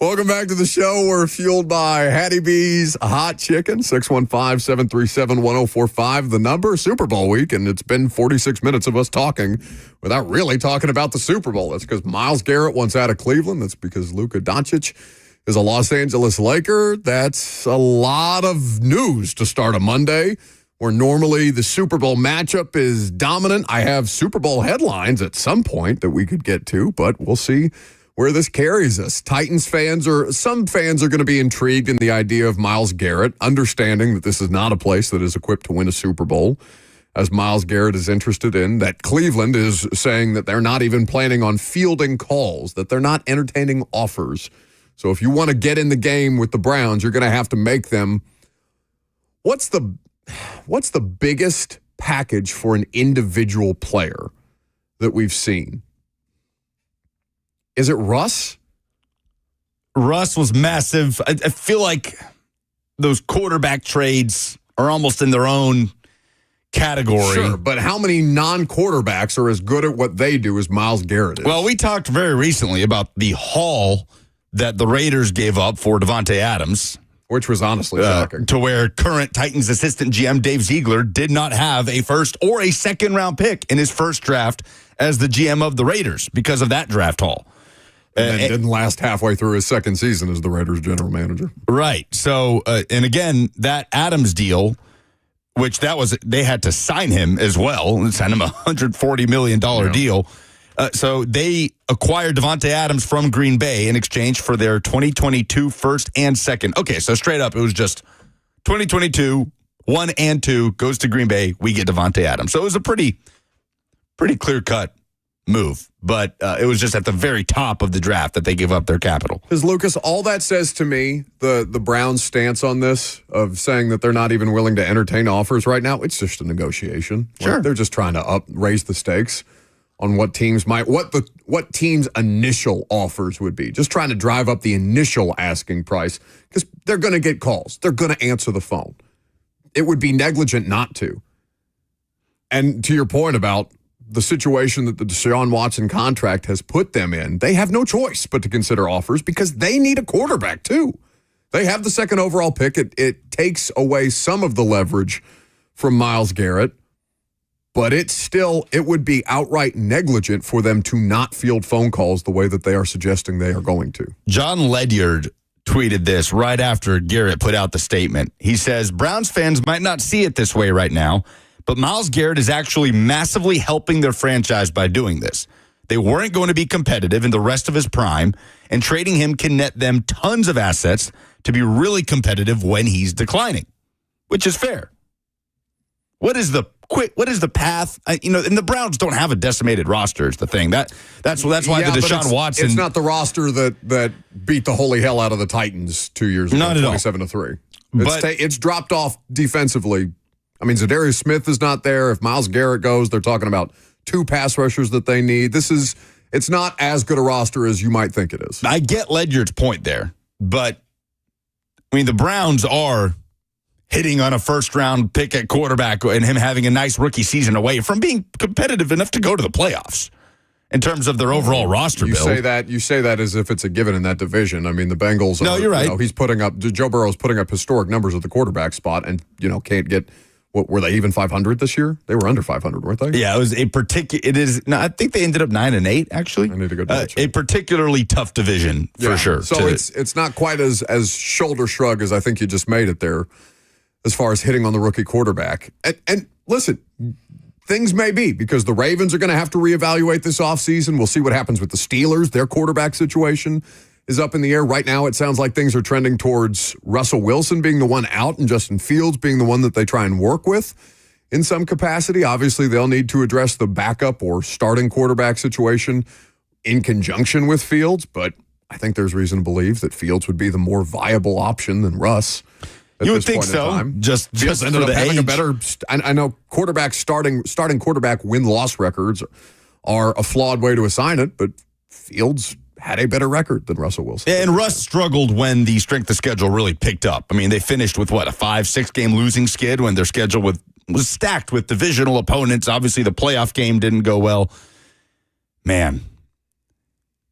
Speaker 1: Welcome back to the show. We're fueled by Hattie B's Hot Chicken, 615-737-1045. The number, Super Bowl week, and it's been 46 minutes of us talking without really talking about the Super Bowl. That's because Myles Garrett wants out of Cleveland. That's because Luka Doncic is a Los Angeles Laker. That's a lot of news to start a Monday, where normally the Super Bowl matchup is dominant. I have Super Bowl headlines at some point that we could get to, but we'll see where this carries us. Titans fans, or some fans, are going to be intrigued in the idea of Myles Garrett, understanding that this is not a place that is equipped to win a Super Bowl, as Myles Garrett is interested in, that Cleveland is saying that they're not even planning on fielding calls, that they're not entertaining offers. So if you want to get in the game with the Browns, you're going to have to make them. What's the biggest package for an individual player that we've seen? Is it Russ?
Speaker 2: Russ was massive. I feel like those quarterback trades are almost in their own category.
Speaker 1: Sure, but how many non-quarterbacks are as good at what they do as Myles Garrett is?
Speaker 2: Well, we talked very recently about the haul that the Raiders gave up for Davante Adams,
Speaker 1: which was honestly shocking.
Speaker 2: To where current Titans assistant GM Dave Ziegler did not have a first or a second round pick in his first draft as the GM of the Raiders because of that draft haul.
Speaker 1: And didn't last halfway through his second season as the Raiders general manager.
Speaker 2: Right. So, and again, that Adams deal, which they had to sign him as well and sign him a $140 million deal. So they acquired Davante Adams from Green Bay in exchange for their 2022 first and second. Okay, so straight up, it was just 2022, 1 and 2 goes to Green Bay. We get Davante Adams. So it was a pretty clear-cut move. But it was just at the very top of the draft that they give up their capital.
Speaker 1: Because, Lucas, all that says to me, the Browns' stance on this of saying that they're not even willing to entertain offers right now, it's just a negotiation.
Speaker 2: Sure.
Speaker 1: Like, they're just trying to raise the stakes on what teams what teams' initial offers would be. Just trying to drive up the initial asking price because they're going to get calls. They're going to answer the phone. It would be negligent not to. And to your point about the situation that the Deshaun Watson contract has put them in, they have no choice but to consider offers because they need a quarterback too. They have the second overall pick. It takes away some of the leverage from Myles Garrett, but it would be outright negligent for them to not field phone calls the way that they are suggesting they are going to.
Speaker 2: John Ledyard tweeted this right after Garrett put out the statement. He says, Browns fans might not see it this way right now, but Myles Garrett is actually massively helping their franchise by doing this. They weren't going to be competitive in the rest of his prime, and trading him can net them tons of assets to be really competitive when he's declining, which is fair. What is the path? And the Browns don't have a decimated roster is the thing. That's why the Deshaun Watson.
Speaker 1: It's not the roster that beat the holy hell out of the Titans 2 years ago,
Speaker 2: not at all.
Speaker 1: 27-3. It's dropped off defensively. I mean, Zadarius Smith is not there. If Myles Garrett goes, they're talking about 2 pass rushers that they need. It's not as good a roster as you might think it is.
Speaker 2: I get Ledyard's point there, but I mean, the Browns are hitting on a first-round pick at quarterback and him having a nice rookie season away from being competitive enough to go to the playoffs in terms of their overall roster build.
Speaker 1: You say that as if it's a given in that division. I mean, the Bengals.
Speaker 2: No, you're right.
Speaker 1: Joe Burrow's putting up historic numbers at the quarterback spot, and can't get. What were they, even 500 this year? They were under 500, weren't they?
Speaker 2: Yeah, it was I think they ended up 9-8 actually.
Speaker 1: I need to go double check.
Speaker 2: A particularly tough division for sure.
Speaker 1: So it's not quite as shoulder shrug as I think you just made it there, as far as hitting on the rookie quarterback. And listen, things may be because the Ravens are going to have to reevaluate this offseason. We'll see what happens with the Steelers. Their quarterback situation is up in the air. Right now, it sounds like things are trending towards Russell Wilson being the one out and Justin Fields being the one that they try and work with in some capacity. Obviously, they'll need to address the backup or starting quarterback situation in conjunction with Fields, but I think there's reason to believe that Fields would be the more viable option than Russ.
Speaker 2: You would think so. Just
Speaker 1: ended up having a better. I know starting quarterback win-loss records are a flawed way to assign it, but Fields had a better record than Russell Wilson.
Speaker 2: And Russ struggled when the strength of schedule really picked up. I mean, they finished with, a 5-6 game losing skid when their schedule was stacked with divisional opponents. Obviously, the playoff game didn't go well. Man,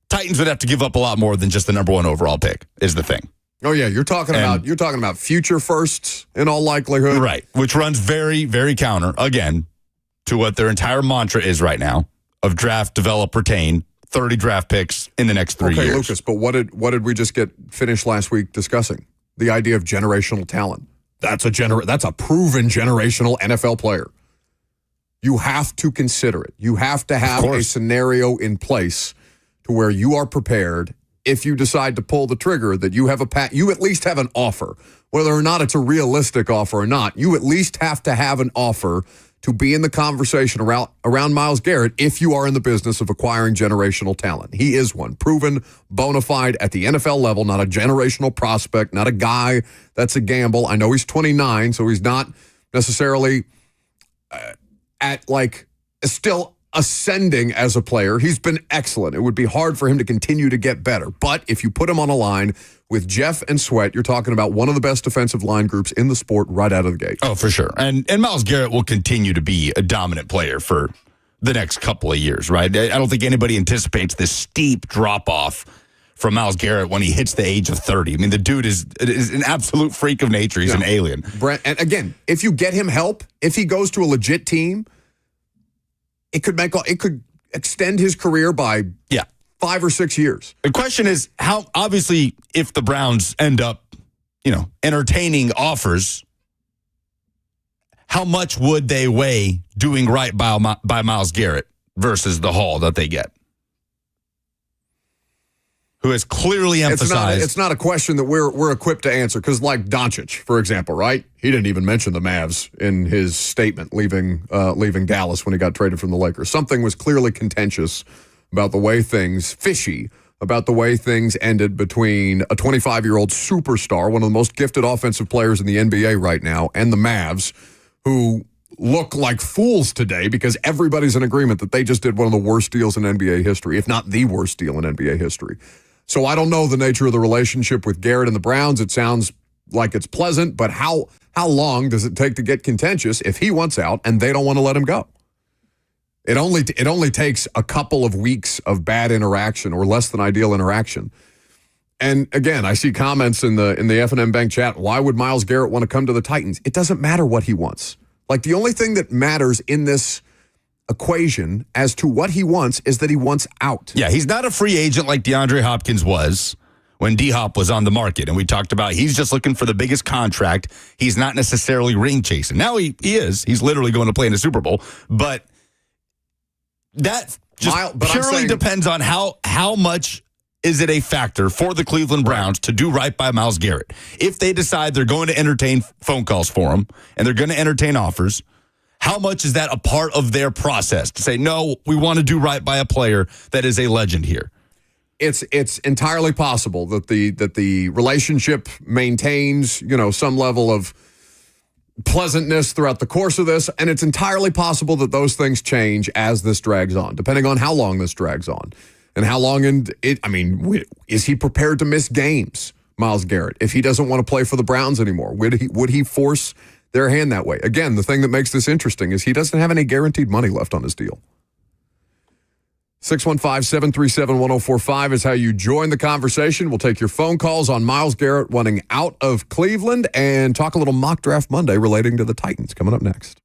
Speaker 2: Titans would have to give up a lot more than just the number 1 overall pick, is the thing.
Speaker 1: Oh yeah, you're talking about future firsts in all likelihood.
Speaker 2: Right, which runs very, very counter, again, to what their entire mantra is right now of draft, develop, retain, 30 draft picks in the next 3 years.
Speaker 1: Okay, Lucas, but what did we just get finished last week discussing? The idea of generational talent. That's a proven generational NFL player. You have to consider it. You have to have a scenario in place to where you are prepared if you decide to pull the trigger that you have you at least have an offer. Whether or not it's a realistic offer or not, you at least have to have an offer to be in the conversation around Myles Garrett if you are in the business of acquiring generational talent. He is one. Proven, bona fide at the NFL level, not a generational prospect, not a guy that's a gamble. I know he's 29, so he's not necessarily still ascending as a player. He's been excellent. It would be hard for him to continue to get better. But if you put him on a line with Jeff and Sweat, you're talking about one of the best defensive line groups in the sport right out of the gate.
Speaker 2: Oh, for sure. And Myles Garrett will continue to be a dominant player for the next couple of years, right? I don't think anybody anticipates this steep drop-off from Myles Garrett when he hits the age of 30. I mean, the dude is an absolute freak of nature. He's an alien.
Speaker 1: Brent, and again, if you get him help, if he goes to a legit team, it could extend his career by 5 or 6 years.
Speaker 2: The question is how, obviously, if the Browns end up, entertaining offers, how much would they weigh doing right by Myles Garrett versus the haul that they get? Who has clearly emphasized.
Speaker 1: It's not a question that we're equipped to answer because, like Doncic, for example, right? He didn't even mention the Mavs in his statement leaving Dallas when he got traded from the Lakers. Something was clearly contentious about the way fishy about the way things ended between a 25-year-old superstar, one of the most gifted offensive players in the NBA right now, and the Mavs, who look like fools today because everybody's in agreement that they just did one of the worst deals in NBA history, if not the worst deal in NBA history. So I don't know the nature of the relationship with Garrett and the Browns. It sounds like it's pleasant, but how long does it take to get contentious if he wants out and they don't want to let him go? It only takes a couple of weeks of bad interaction or less than ideal interaction. And again, I see comments in the F&M Bank chat. Why would Myles Garrett want to come to the Titans? It doesn't matter what he wants. Like, the only thing that matters in this equation as to what he wants is that he wants out.
Speaker 2: Yeah, he's not a free agent like DeAndre Hopkins was when D-Hop was on the market. And we talked about he's just looking for the biggest contract. He's not necessarily ring chasing. Now he is. He's literally going to play in the Super Bowl. But that just purely depends on how much is it a factor for the Cleveland Browns to do right by Myles Garrett. If they decide they're going to entertain phone calls for him and they're going to entertain offers, how much is that a part of their process to say, no, we want to do right by a player that is a legend here?
Speaker 1: It's entirely possible that the relationship maintains, some level of pleasantness throughout the course of this, and it's entirely possible that those things change as this drags on, depending on how long this drags on. And how long is he prepared to miss games, Myles Garrett, if he doesn't want to play for the Browns anymore? Would he force their hand that way? Again, the thing that makes this interesting is he doesn't have any guaranteed money left on his deal. 615-737-1045 is how you join the conversation. We'll take your phone calls on Myles Garrett wanting out of Cleveland and talk a little mock draft Monday relating to the Titans coming up next.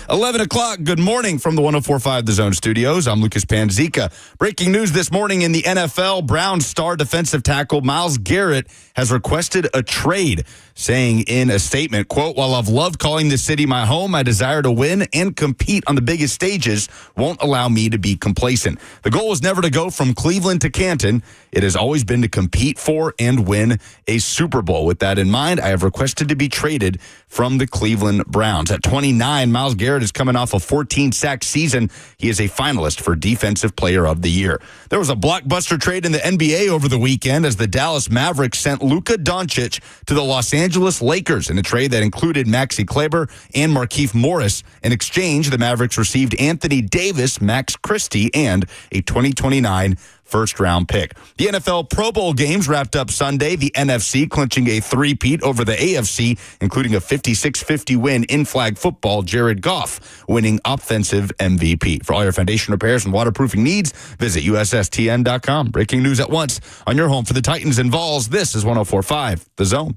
Speaker 2: 11 o'clock, good morning from the 104.5 The Zone Studios. I'm Lucas Panzica. Breaking news this morning in the NFL, Browns star defensive tackle Myles Garrett has requested a trade, saying in a statement, quote, "While I've loved calling this city my home, my desire to win and compete on the biggest stages won't allow me to be complacent. The goal was never to go from Cleveland to Canton. It has always been to compete for and win a Super Bowl. With that in mind, I have requested to be traded from the Cleveland Browns." At 29, Myles Garrett is coming off a 14-sack season. He is a finalist for Defensive Player of the Year. There was a blockbuster trade in the NBA over the weekend as the Dallas Mavericks sent Luka Doncic to the Los Angeles Lakers in a trade that included Maxi Kleber and Markieff Morris. In exchange, the Mavericks received Anthony Davis, Max Christie, and a 2029 first-round pick. The NFL Pro Bowl games wrapped up Sunday, the NFC clinching a three-peat over the AFC, including a 56-50 win in flag football, Jared Goff winning offensive MVP. For all your foundation repairs and waterproofing needs, visit USSTN.com. Breaking news at once on your home for the Titans and Vols. This is 104.5 The Zone.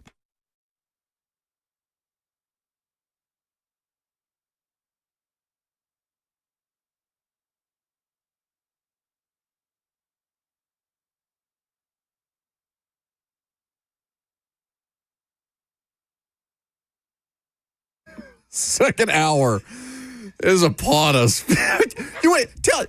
Speaker 1: Second hour is upon us.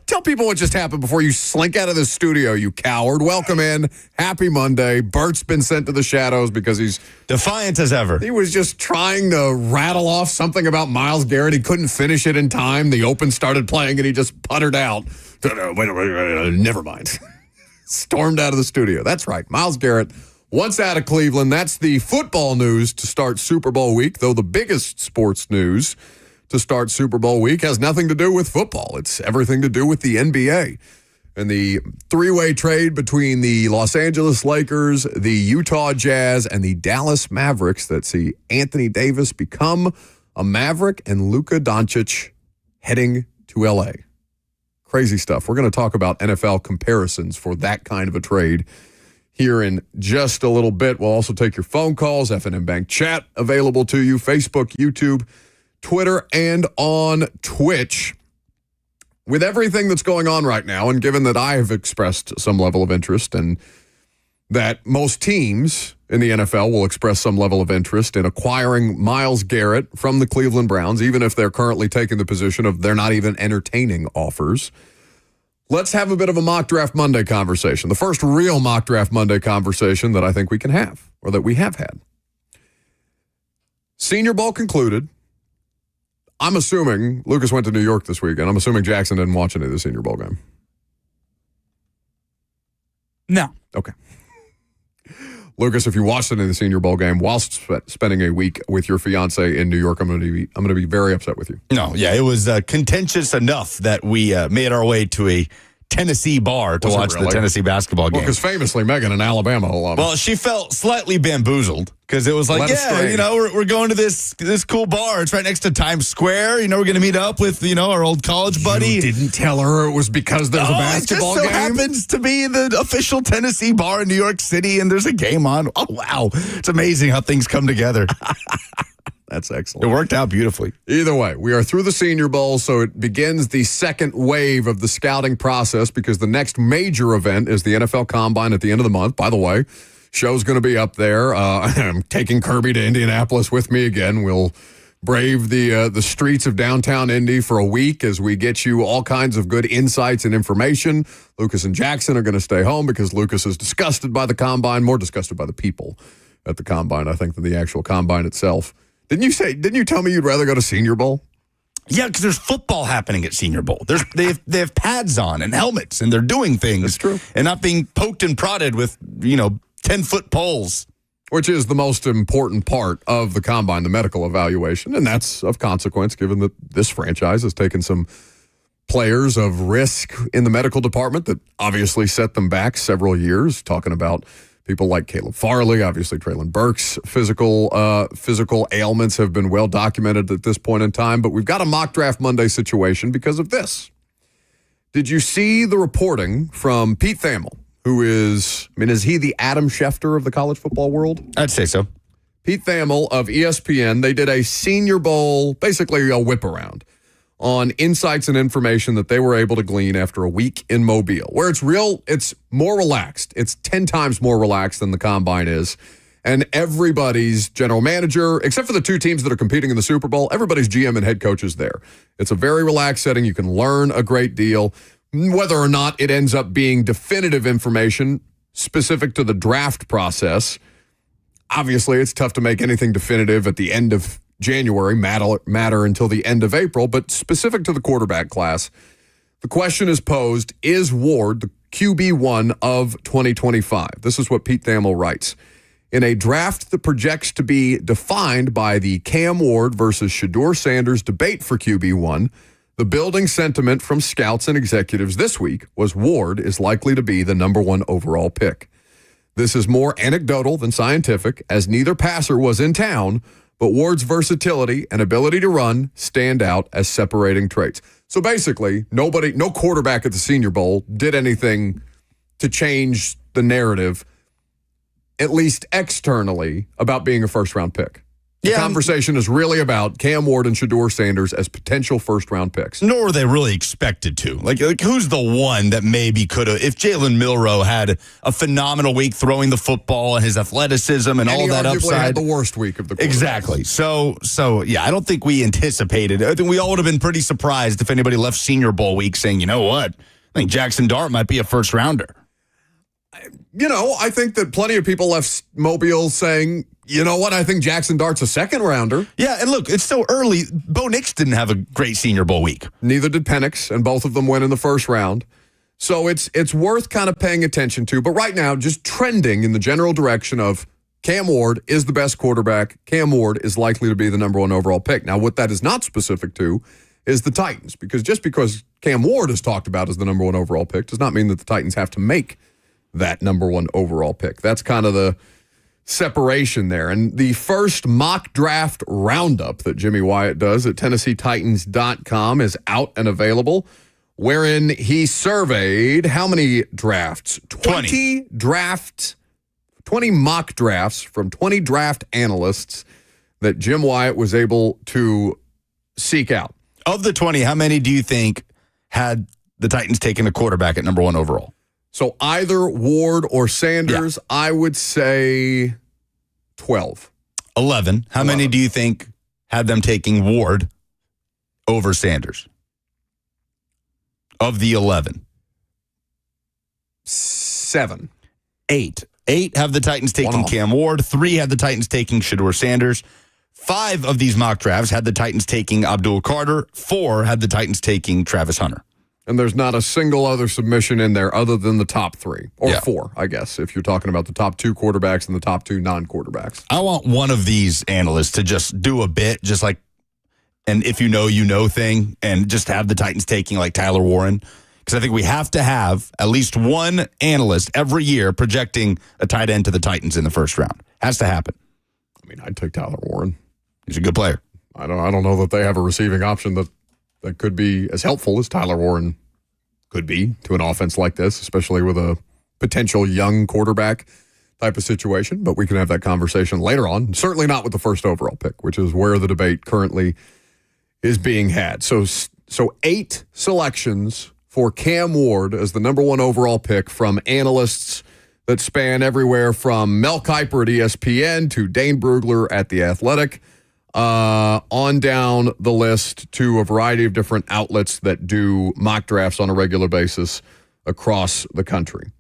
Speaker 1: Tell people what just happened before you slink out of the studio, you coward. Welcome in. Happy Monday. Bert's been sent to the shadows because he's
Speaker 2: Defiant as ever.
Speaker 1: he was just trying to rattle off something about Myles Garrett. He couldn't finish it in time. The Open started playing and he just puttered out. Wait, never mind. Stormed out of the studio. That's right. Myles Garrett, once out of Cleveland. That's the football news to start Super Bowl week, though the biggest sports news to start Super Bowl week has nothing to do with football. It's everything to do with the NBA and the three-way trade between the Los Angeles Lakers, the Utah Jazz, and the Dallas Mavericks that see Anthony Davis become a Maverick and Luka Doncic heading to L.A. Crazy stuff. We're going to talk about NFL comparisons for that kind of a trade here in just a little bit. We'll also take your phone calls, FNM Bank chat available to you, Facebook, YouTube, Twitter, and on Twitch. With everything that's going on right now, and given that I have expressed some level of interest and that most teams in the NFL will express some level of interest in acquiring Myles Garrett from the Cleveland Browns, even if they're currently taking the position of they're not even entertaining offers, let's have a bit of a Mock Draft Monday conversation. The first real Mock Draft Monday conversation that I think we can have, or that we have had. Senior Bowl concluded. I'm assuming Lucas went to New York this weekend. I'm assuming Jackson didn't watch any of the Senior Bowl game.
Speaker 3: No.
Speaker 1: Okay. Lucas, if you watched any of the Senior Bowl game whilst spending a week with your fiance in New York, I'm going to be very upset with you.
Speaker 2: No, yeah, it was contentious enough that we made our way to a Tennessee bar to watch the Tennessee basketball game.
Speaker 1: Well, because famously, Megan, an Alabama alum.
Speaker 2: Well, she felt slightly bamboozled because it was like, we're going to this cool bar. It's right next to Times Square. We're going to meet up with, our old college buddy.
Speaker 1: You didn't tell her it was because there's a basketball game?
Speaker 2: It just so happens to be the official Tennessee bar in New York City, and there's a game on. Oh, wow. It's amazing how things come together.
Speaker 1: That's excellent.
Speaker 2: It worked out beautifully.
Speaker 1: Either way, we are through the Senior Bowl, so it begins the second wave of the scouting process because the next major event is the NFL Combine at the end of the month. By the way, show's going to be up there. I'm taking Kirby to Indianapolis with me again. We'll brave the streets of downtown Indy for a week as we get you all kinds of good insights and information. Lucas and Jackson are going to stay home because Lucas is disgusted by the Combine, more disgusted by the people at the Combine, I think, than the actual Combine itself. Didn't you tell me you'd rather go to Senior Bowl?
Speaker 2: Yeah, because there's football happening at Senior Bowl. They have pads on and helmets, and they're doing things.
Speaker 1: That's true.
Speaker 2: And not being poked and prodded with, 10-foot poles.
Speaker 1: Which is the most important part of the Combine, the medical evaluation. And that's of consequence, given that this franchise has taken some players of risk in the medical department that obviously set them back several years, talking about people like Caleb Farley, obviously Traylon Burks' physical ailments have been well documented at this point in time. But we've got a Mock Draft Monday situation because of this. Did you see the reporting from Pete Thamel, who is he the Adam Schefter of the college football world?
Speaker 2: I'd say so.
Speaker 1: Pete Thamel of ESPN, they did a Senior Bowl, basically a whip around on insights and information that they were able to glean after a week in Mobile, where it's more relaxed. It's 10 times more relaxed than the Combine is. And everybody's general manager, except for the two teams that are competing in the Super Bowl, everybody's GM and head coach is there. It's a very relaxed setting. You can learn a great deal. Whether or not it ends up being definitive information specific to the draft process, obviously it's tough to make anything definitive at the end of January, matter until the end of April, but specific to the quarterback class, the question is posed, is Ward the QB1 of 2025? This is what Pete Thamel writes. In a draft that projects to be defined by the Cam Ward versus Shedeur Sanders debate for QB1, the building sentiment from scouts and executives this week was Ward is likely to be the number 1 overall pick. This is more anecdotal than scientific, as neither passer was in town, but Ward's versatility and ability to run stand out as separating traits. So basically, no quarterback at the Senior Bowl did anything to change the narrative, at least externally, about being a first-round pick. The conversation is really about Cam Ward and Shedeur Sanders as potential first-round picks.
Speaker 2: Nor were they really expected to. Like who's the one that maybe could have, if Jalen Milroe had a phenomenal week throwing the football and his athleticism and all that upside.
Speaker 1: Had the worst week of the quarterback.
Speaker 2: Exactly. So yeah, I don't think we anticipated. I think we all would have been pretty surprised if anybody left Senior Bowl week saying, you know what, I think Jackson Dart might be a first-rounder.
Speaker 1: I think that plenty of people left Mobile saying, you know what, I think Jackson Dart's a second-rounder.
Speaker 2: Yeah, and look, it's so early. Bo Nix didn't have a great Senior Bowl week.
Speaker 1: Neither did Penix, and both of them went in the first round. So it's worth kind of paying attention to. But right now, just trending in the general direction of Cam Ward is the best quarterback. Cam Ward is likely to be the number 1 overall pick. Now, what that is not specific to is the Titans, because just because Cam Ward is talked about as the number 1 overall pick does not mean that the Titans have to make that number 1 overall pick. That's kind of the separation there. And the first mock draft roundup that Jimmy Wyatt does at TennesseeTitans.com is out and available, wherein he surveyed how many drafts? 20 mock drafts from 20 draft analysts that Jim Wyatt was able to seek out.
Speaker 2: Of the 20, how many do you think had the Titans taken a quarterback at number 1 overall?
Speaker 1: So either Ward or Sanders, yeah. I would say 12.
Speaker 2: 11. How many do you think had them taking Ward over Sanders? Of the 11.
Speaker 1: 7.
Speaker 2: 8. 8 have the Titans taking Cam Ward. 3 had the Titans taking Shedeur Sanders. 5 of these mock drafts had the Titans taking Abdul Carter. 4 had the Titans taking Travis Hunter.
Speaker 1: And there's not a single other submission in there other than the top 3 or 4, I guess, if you're talking about the top 2 quarterbacks and the top 2 non-quarterbacks.
Speaker 2: I want one of these analysts to just do a bit, just like an if you know thing, and just have the Titans taking like Tyler Warren. Because I think we have to have at least one analyst every year projecting a tight end to the Titans in the first round. Has to happen.
Speaker 1: I mean, I'd take Tyler Warren.
Speaker 2: He's a good player.
Speaker 1: I don't know that they have a receiving option that could be as helpful as Tyler Warren could be to an offense like this, especially with a potential young quarterback type of situation. But we can have that conversation later on. Certainly not with the first overall pick, which is where the debate currently is being had. So 8 selections for Cam Ward as the number 1 overall pick from analysts that span everywhere from Mel Kiper at ESPN to Dane Brugler at The Athletic, on down the list to a variety of different outlets that do mock drafts on a regular basis across the country.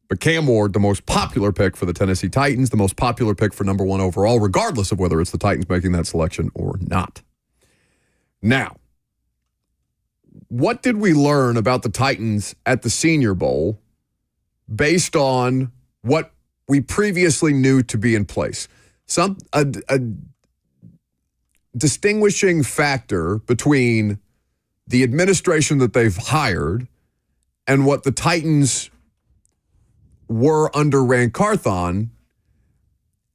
Speaker 1: But Cam Ward, the most popular pick for the Tennessee Titans, the most popular pick for number 1 overall, regardless of whether it's the Titans making that selection or not. Now, what did we learn about the Titans at the Senior Bowl based on what we previously knew to be in place? A distinguishing factor between the administration that they've hired and what the Titans were under Ran Carthon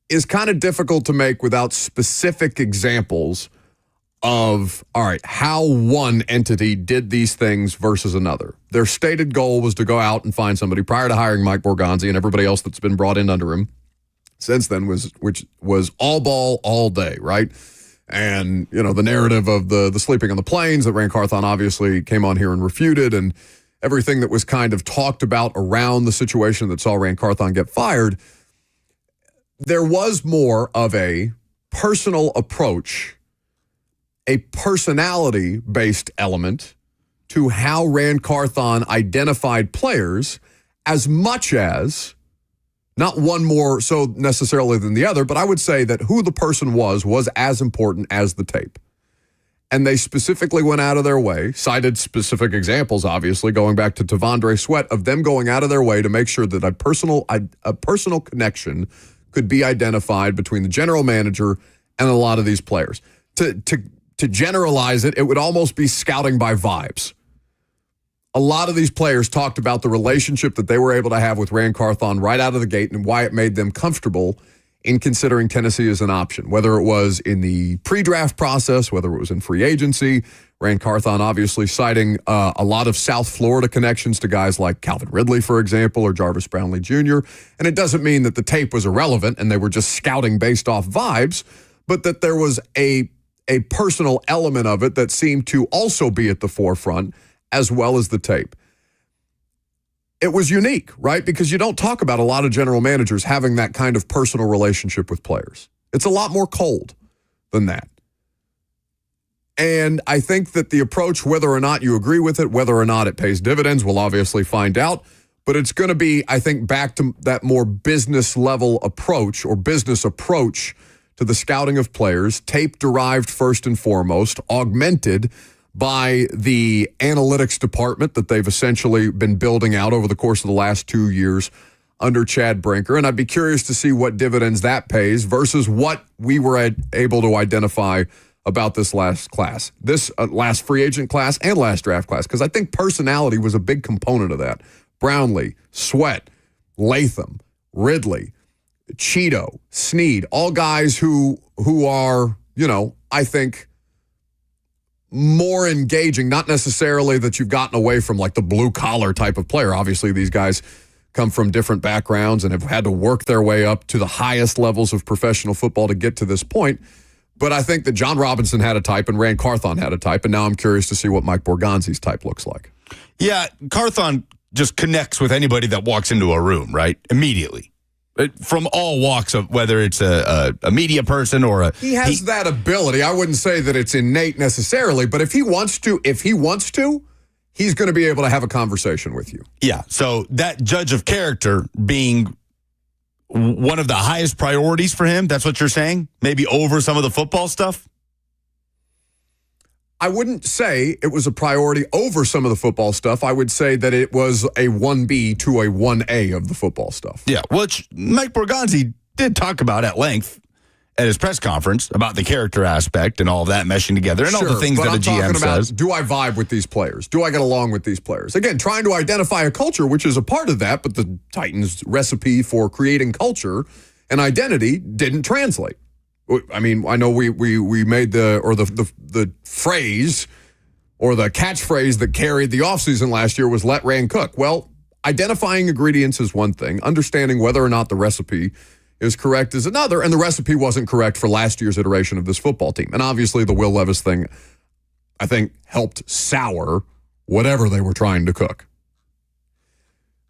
Speaker 1: is kind of difficult to make without specific examples of, all right, how one entity did these things versus another. Their stated goal was to go out and find somebody prior to hiring Mike Borgonzi and everybody else that's been brought in under him since then, which was all ball all day, right? And, the narrative of the sleeping on the planes that Rand Carthon obviously came on here and refuted, and everything that was kind of talked about around the situation that saw Rand Carthon get fired, there was more of a personal approach, a personality-based element to how Rand Carthon identified players, as much as, not one more so necessarily than the other, but I would say that who the person was as important as the tape. And they specifically went out of their way, cited specific examples, obviously, going back to Tavondre Sweat, of them going out of their way to make sure that a personal connection could be identified between the general manager and a lot of these players. To generalize it, it would almost be scouting by vibes. A lot of these players talked about the relationship that they were able to have with Rand Carthon right out of the gate and why it made them comfortable in considering Tennessee as an option, whether it was in the pre-draft process, whether it was in free agency. Rand Carthon obviously citing a lot of South Florida connections to guys like Calvin Ridley, for example, or Jarvis Brownlee Jr. And it doesn't mean that the tape was irrelevant and they were just scouting based off vibes, but that there was a personal element of it that seemed to also be at the forefront, as well as the tape. It was unique, right? Because you don't talk about a lot of general managers having that kind of personal relationship with players. It's a lot more cold than that. And I think that the approach, whether or not you agree with it, whether or not it pays dividends, we'll obviously find out. But it's going to be, I think, back to that more business level approach or business approach to the scouting of players, tape derived first and foremost, augmented by the analytics department that they've essentially been building out over the course of the last 2 years under Chad Brinker. And I'd be curious to see what dividends that pays versus what we were able to identify about this last class, this last free agent class and last draft class, because I think personality was a big component of that. Brownlee, Sweat, Latham, Ridley, Cheeto, Snead, all guys who are, I think, more engaging, not necessarily that you've gotten away from like the blue collar type of player. Obviously, these guys come from different backgrounds and have had to work their way up to the highest levels of professional football to get to this point. But I think that John Robinson had a type and Rand Carthon had a type, and now I'm curious to see what Mike Borgonzi's type looks like.
Speaker 2: Yeah, Carthon just connects with anybody that walks into a room, right? Immediately. From all walks of, whether it's a media person or a...
Speaker 1: He has that ability. I wouldn't say that it's innate necessarily, but if he wants to, he's going to be able to have a conversation with you.
Speaker 2: Yeah, so that judge of character being one of the highest priorities for him, that's what you're saying? Maybe over some of the football stuff?
Speaker 1: I wouldn't say it was a priority over some of the football stuff. I would say that it was a 1B to a 1A of the football stuff.
Speaker 2: Yeah, which Mike Borgonzi did talk about at length at his press conference about the character aspect and all of that meshing together and all the things that a GM says.
Speaker 1: Do I vibe with these players? Do I get along with these players? Again, trying to identify a culture, which is a part of that, but the Titans' recipe for creating culture and identity didn't translate. I mean, I know we made the phrase or the catchphrase that carried the offseason last year was let Rand cook. Well, identifying ingredients is one thing. Understanding whether or not the recipe is correct is another. And the recipe wasn't correct for last year's iteration of this football team. And obviously the Will Levis thing, I think, helped sour whatever they were trying to cook.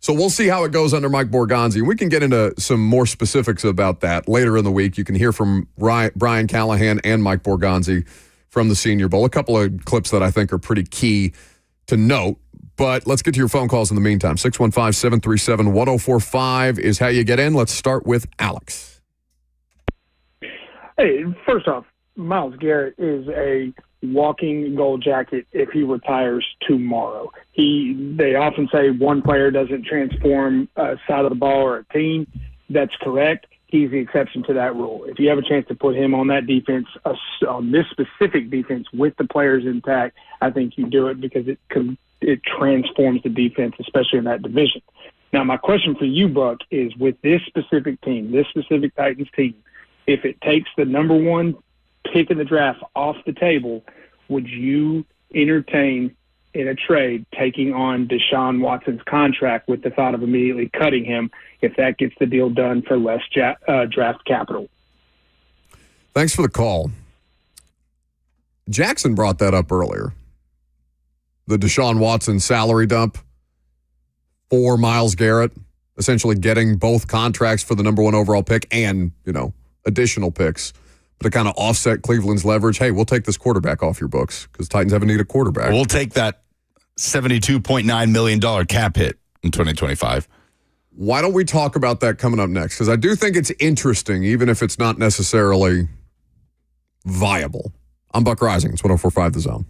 Speaker 1: So we'll see how it goes under Mike Borgonzi. We can get into some more specifics about that later in the week. You can hear from Brian Callahan and Mike Borgonzi from the Senior Bowl. A couple of clips that I think are pretty key to note. But let's get to your phone calls in the meantime. 615-737-1045 is how you get in. Let's start with Alex.
Speaker 5: Hey, first off, Myles Garrett is a walking gold jacket if he retires tomorrow. They often say one player doesn't transform a side of the ball or a team. That's correct. He's the exception to that rule. If you have a chance to put him on that defense, on this specific defense with the players intact, I think you do it because it transforms the defense, especially in that division. Now, my question for you, Buck, is with this specific team, this specific Titans team, if it takes the number one pick in the draft off the table, would you entertain in a trade taking on Deshaun Watson's contract with the thought of immediately cutting him if that gets the deal done for less draft capital?
Speaker 1: Thanks for the call. Jackson brought that up earlier. The Deshaun Watson salary dump for Myles Garrett, essentially getting both contracts for the number 1 overall pick and, additional picks. But to kind of offset Cleveland's leverage, hey, we'll take this quarterback off your books because Titans haven't needed a quarterback.
Speaker 2: We'll take that $72.9 million cap hit in 2025.
Speaker 1: Why don't we talk about that coming up next? Because I do think it's interesting, even if it's not necessarily viable. I'm Buck Rising. It's 104.5 The Zone.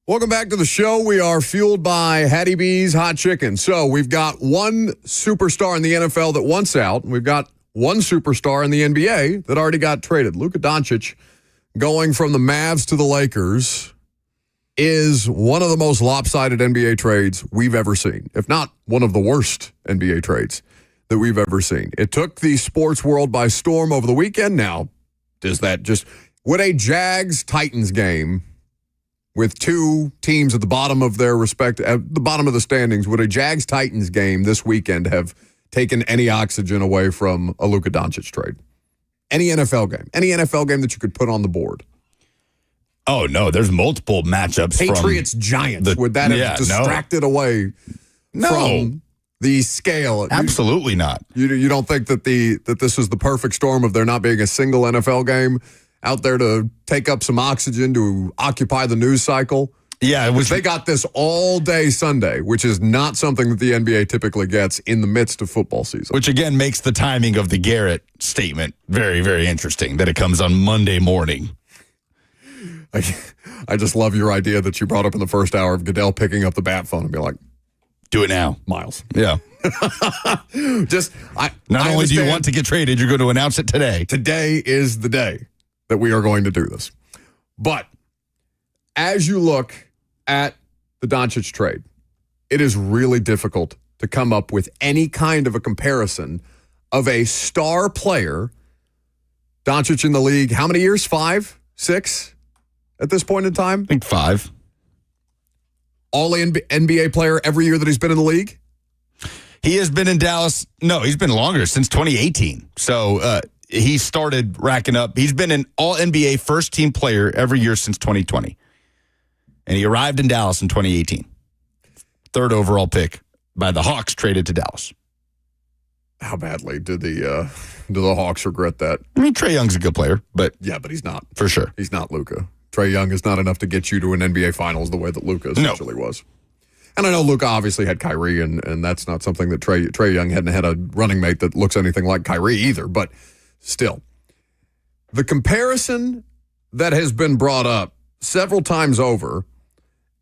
Speaker 1: Welcome back to the show. We are fueled by Hattie B's Hot Chicken. So we've got one superstar in the NFL that wants out. And we've got one superstar in the NBA that already got traded. Luka Doncic going from the Mavs to the Lakers is one of the most lopsided NBA trades we've ever seen, if not one of the worst NBA trades that we've ever seen. It took the sports world by storm over the weekend. Now, does that just, would a Jags-Titans game with two teams at the bottom of their at the bottom of the standings, would a Jags-Titans game this weekend have taken any oxygen away from a Luka Doncic trade? Any NFL game that you could put on the board?
Speaker 2: Oh, no, there's multiple matchups.
Speaker 1: Patriots-Giants, would that have distracted away from the scale?
Speaker 2: Absolutely not.
Speaker 1: You don't think that this is the perfect storm of there not being a single NFL game out there to take up some oxygen, to occupy the news cycle?
Speaker 2: Yeah,
Speaker 1: they got this all day Sunday, which is not something that the NBA typically gets in the midst of football season.
Speaker 2: Which, again, makes the timing of the Garrett statement very, very interesting, that it comes on Monday morning.
Speaker 1: I just love your idea that you brought up in the first hour of Goodell picking up the bat phone and be like,
Speaker 2: do it now.
Speaker 1: Myles.
Speaker 2: Yeah. Not only do you want to get traded, you're going to announce it today.
Speaker 1: Today is the day that we are going to do this. But as you look at the Doncic trade, it is really difficult to come up with any kind of a comparison of a star player. Doncic in the league, how many years? 5, 6 at this point in time?
Speaker 2: I think 5.
Speaker 1: All NBA player every year that he's been in the league?
Speaker 2: He has been in Dallas. No, he's been longer, since 2018. So he started racking up. He's been an all-NBA first-team player every year since 2020. And he arrived in Dallas in 2018. 3rd overall pick by the Hawks, traded to Dallas.
Speaker 1: How badly do the Hawks regret that?
Speaker 2: I mean, Trae Young's a good player, but...
Speaker 1: Yeah, but he's not.
Speaker 2: For sure.
Speaker 1: He's not Luka. Trae Young is not enough to get you to an NBA Finals the way that Luka essentially was. And I know Luka obviously had Kyrie, and that's not something that Trae Young hadn't had a running mate that looks anything like Kyrie either, but still. The comparison that has been brought up several times over,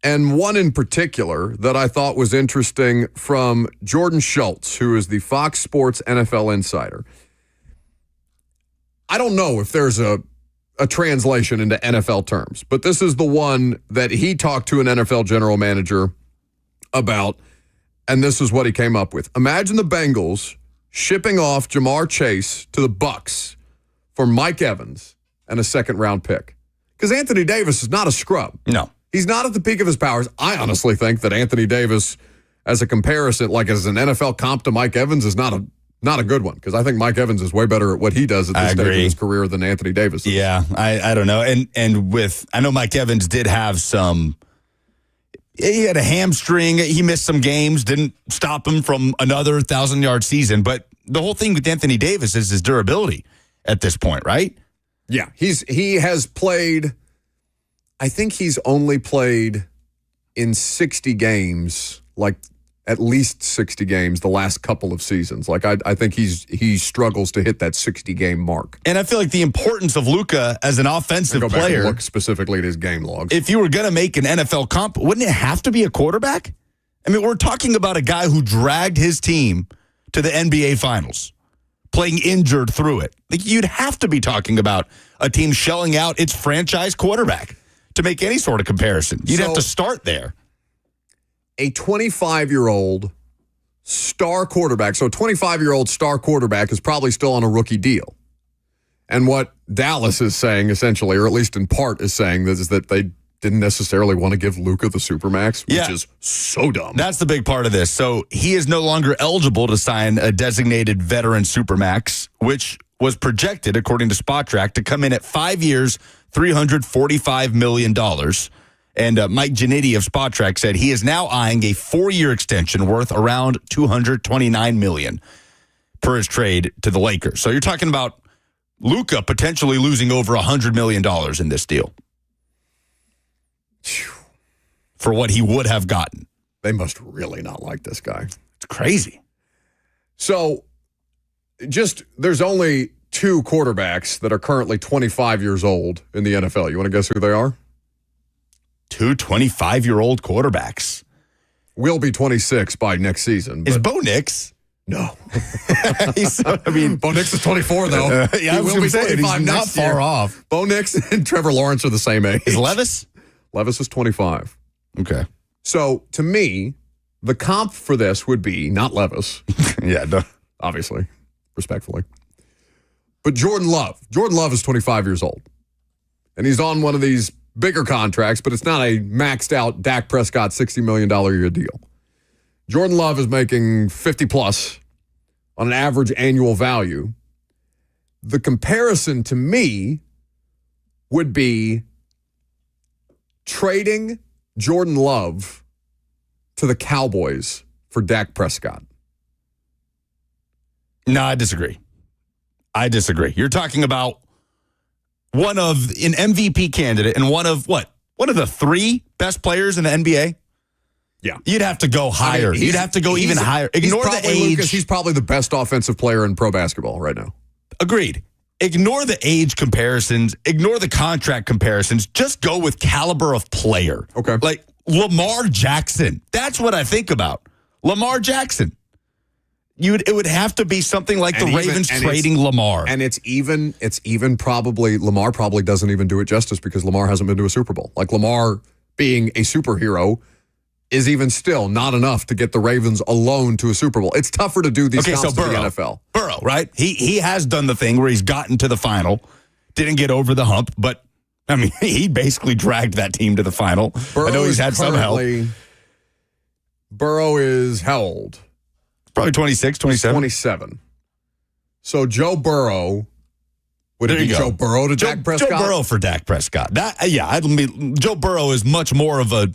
Speaker 1: and one in particular that I thought was interesting from Jordan Schultz, who is the Fox Sports NFL insider. I don't know if there's a translation into NFL terms, but this is the one that he talked to an NFL general manager about, and this is what he came up with. Imagine the Bengals shipping off Jamar Chase to the Bucks for Mike Evans and a second-round pick. Because Anthony Davis is not a scrub.
Speaker 2: No.
Speaker 1: He's not at the peak of his powers. I honestly think that Anthony Davis, as a comparison, like as an NFL comp to Mike Evans, is not a good one, because I think Mike Evans is way better at what he does at this stage of his career than Anthony Davis is.
Speaker 2: Yeah, I don't know. And with, I know Mike Evans did have some, he had a hamstring. He missed some games, didn't stop him from another 1,000-yard season. But the whole thing with Anthony Davis is his durability at this point, right?
Speaker 1: Yeah, he has played, I think he's only played in 60 games, like at least 60 games the last couple of seasons. Like I think he struggles to hit that 60-game mark.
Speaker 2: And I feel like the importance of Luka as an offensive
Speaker 1: go back
Speaker 2: player.
Speaker 1: And look specifically at his game logs.
Speaker 2: If you were going to make an NFL comp, wouldn't it have to be a quarterback? I mean, we're talking about a guy who dragged his team to the NBA Finals, playing injured through it. Like, you'd have to be talking about a team shelling out its franchise quarterback to make any sort of comparison. You'd have to start there.
Speaker 1: A 25-year-old star quarterback, so a 25-year-old star quarterback is probably still on a rookie deal. And what Dallas is saying, essentially, or at least in part is saying, is that they didn't necessarily want to give Luka the Supermax, which is so dumb.
Speaker 2: That's the big part of this. So he is no longer eligible to sign a designated veteran Supermax, which was projected, according to SpotTrack, to come in at 5 years, $345 million. And Mike Giannitti of SpotTrack said he is now eyeing a 4-year extension worth around $229 million per his trade to the Lakers. So you're talking about Luka potentially losing over $100 million in this deal for what he would have gotten.
Speaker 1: They must really not like this guy.
Speaker 2: It's crazy.
Speaker 1: So there's only 2 quarterbacks that are currently 25 years old in the NFL. You want to guess who they are?
Speaker 2: 2? two 25-year-old quarterbacks.
Speaker 1: Will be 26 by next season.
Speaker 2: Is Bo Nix?
Speaker 1: No.
Speaker 2: Bo
Speaker 1: Nix is 24, though.
Speaker 2: I
Speaker 1: He
Speaker 2: was
Speaker 1: will be
Speaker 2: going to say,
Speaker 1: 25
Speaker 2: he's not
Speaker 1: next year.
Speaker 2: far off.
Speaker 1: Bo Nix and Trevor Lawrence are the same age.
Speaker 2: Is Levis?
Speaker 1: Levis is 25.
Speaker 2: Okay.
Speaker 1: So, to me, the comp for this would be not Levis.
Speaker 2: Yeah, no.
Speaker 1: Obviously, respectfully. But Jordan Love. Jordan Love is 25 years old. And he's on one of these bigger contracts, but it's not a maxed out Dak Prescott $60 million a year deal. Jordan Love is making 50 plus on an average annual value. The comparison to me would be trading Jordan Love to the Cowboys for Dak Prescott.
Speaker 2: No, I disagree. You're talking about one of an MVP candidate and one of what? One of the three best players in the NBA?
Speaker 1: Yeah.
Speaker 2: You'd have to go higher. You'd have to go even higher. Ignore the age.
Speaker 1: Lucas, he's probably the best offensive player in pro basketball right now.
Speaker 2: Agreed. Ignore the age comparisons. Ignore the contract comparisons. Just go with caliber of player.
Speaker 1: Okay.
Speaker 2: Like Lamar Jackson. That's what I think about. Lamar Jackson. It would have to be something like the Ravens trading Lamar.
Speaker 1: And it's even probably, Lamar probably doesn't even do it justice because Lamar hasn't been to a Super Bowl. Like Lamar being a superhero is even still not enough to get the Ravens alone to a Super Bowl. It's tougher to do these comps to the NFL.
Speaker 2: Burrow, right? He has done the thing where he's gotten to the final, didn't get over the hump, but I mean, he basically dragged that team to the final. I know he's had some help.
Speaker 1: Burrow is how old?
Speaker 2: Probably 26, 27.
Speaker 1: 27. So Joe Burrow, would it be Joe Burrow to Dak Prescott?
Speaker 2: Joe Burrow for Dak Prescott. Joe Burrow is much more of a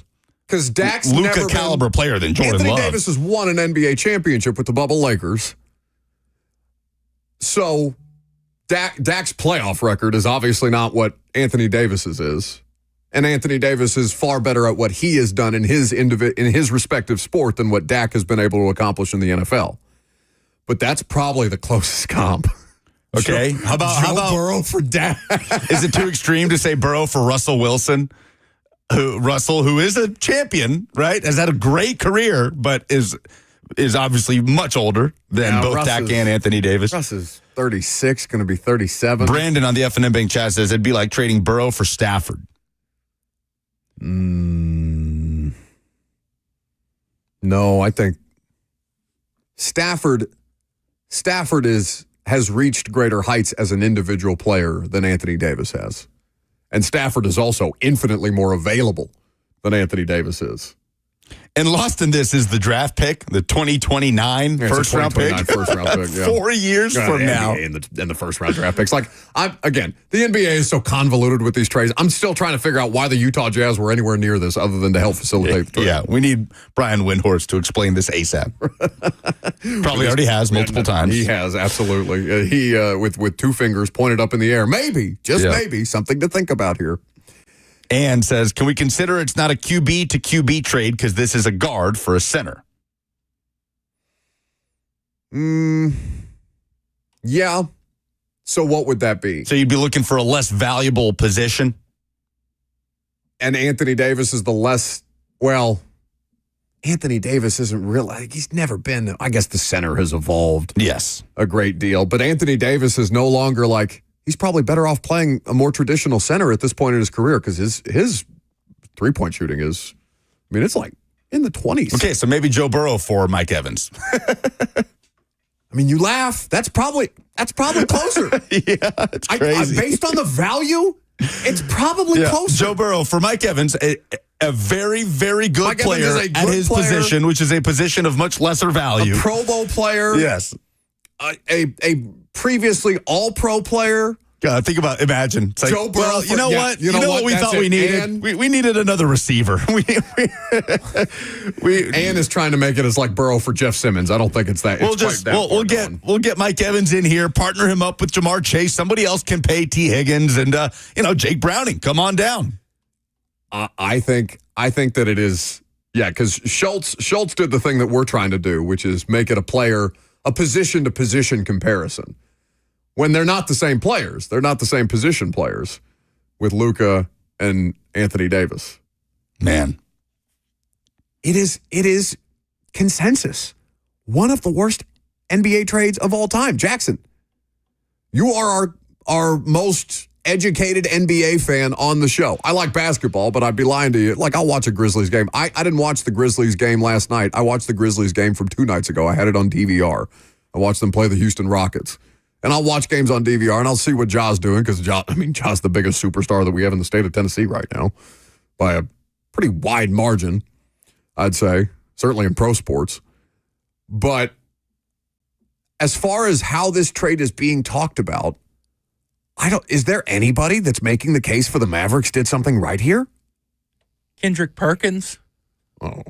Speaker 2: Luka caliber player than Jordan
Speaker 1: Anthony
Speaker 2: Love.
Speaker 1: Davis has won an NBA championship with the Bubble Lakers. So Dak's playoff record is obviously not what Anthony Davis's is. And Anthony Davis is far better at what he has done in his respective sport than what Dak has been able to accomplish in the NFL. But that's probably the closest comp.
Speaker 2: Okay. How about
Speaker 1: Burrow for Dak?
Speaker 2: Is it too extreme to say Burrow for Russell Wilson? Who is a champion, right? Has had a great career, but is obviously much older than both Dak and Anthony Davis.
Speaker 1: Russ is 36, going to be 37.
Speaker 2: Brandon on the F&M Bank chat says it'd be like trading Burrow for Stafford.
Speaker 1: No, I think Stafford has reached greater heights as an individual player than Anthony Davis has. And Stafford is also infinitely more available than Anthony Davis is.
Speaker 2: And lost in this is the draft pick, the 2029 first-round pick.
Speaker 1: Yeah.
Speaker 2: 4 years from now.
Speaker 1: And the first-round draft picks. Like, the NBA is so convoluted with these trades. I'm still trying to figure out why the Utah Jazz were anywhere near this other than to help facilitate the trade.
Speaker 2: Yeah, we need Brian Windhorst to explain this ASAP. Probably already has multiple times.
Speaker 1: He has, absolutely. He, with two fingers pointed up in the air. Maybe, maybe, something to think about here.
Speaker 2: And says, can we consider it's not a QB to QB trade because this is a guard for a center?
Speaker 1: Yeah. So what would that be?
Speaker 2: So you'd be looking for a less valuable position?
Speaker 1: And Anthony Davis is Anthony Davis isn't real. He's never been, I guess the center has evolved.
Speaker 2: Yes.
Speaker 1: A great deal. But Anthony Davis is no longer he's probably better off playing a more traditional center at this point in his career because his three-point shooting is, it's like in the 20s.
Speaker 2: Okay, so maybe Joe Burrow for Mike Evans.
Speaker 1: You laugh. That's probably closer.
Speaker 2: Yeah, it's crazy.
Speaker 1: Based on the value, it's probably closer.
Speaker 2: Joe Burrow for Mike Evans, a very, very good player at his position, which is a position of much lesser value.
Speaker 1: A Pro Bowl player.
Speaker 2: Yes.
Speaker 1: A previously All-Pro player.
Speaker 2: Imagine. It's like,
Speaker 1: Joe Burrow.
Speaker 2: You know what we thought we needed? We needed another receiver. Ann
Speaker 1: is trying to make it as like Burrow for Jeff Simmons. I don't think it's that.
Speaker 2: We'll get Mike Evans in here, partner him up with Jamar Chase. Somebody else can pay T. Higgins and Jake Browning. Come on down.
Speaker 1: I think that it is because Schultz did the thing that we're trying to do, which is make it a position to position comparison. When they're not the same players, they're not the same position players with Luka and Anthony Davis.
Speaker 2: Man.
Speaker 1: It is consensus. One of the worst NBA trades of all time. Jackson, you are our most educated NBA fan on the show. I like basketball, but I'd be lying to you. Like, I'll watch a Grizzlies game. I didn't watch the Grizzlies game last night. I watched the Grizzlies game from 2 nights ago. I had it on DVR. I watched them play the Houston Rockets. And I'll watch games on DVR, and I'll see what Ja's doing, because Ja's the biggest superstar that we have in the state of Tennessee right now by a pretty wide margin, I'd say, certainly in pro sports. But as far as how this trade is being talked about, is there anybody that's making the case for the Mavericks did something right here?
Speaker 3: Kendrick Perkins.
Speaker 1: Oh.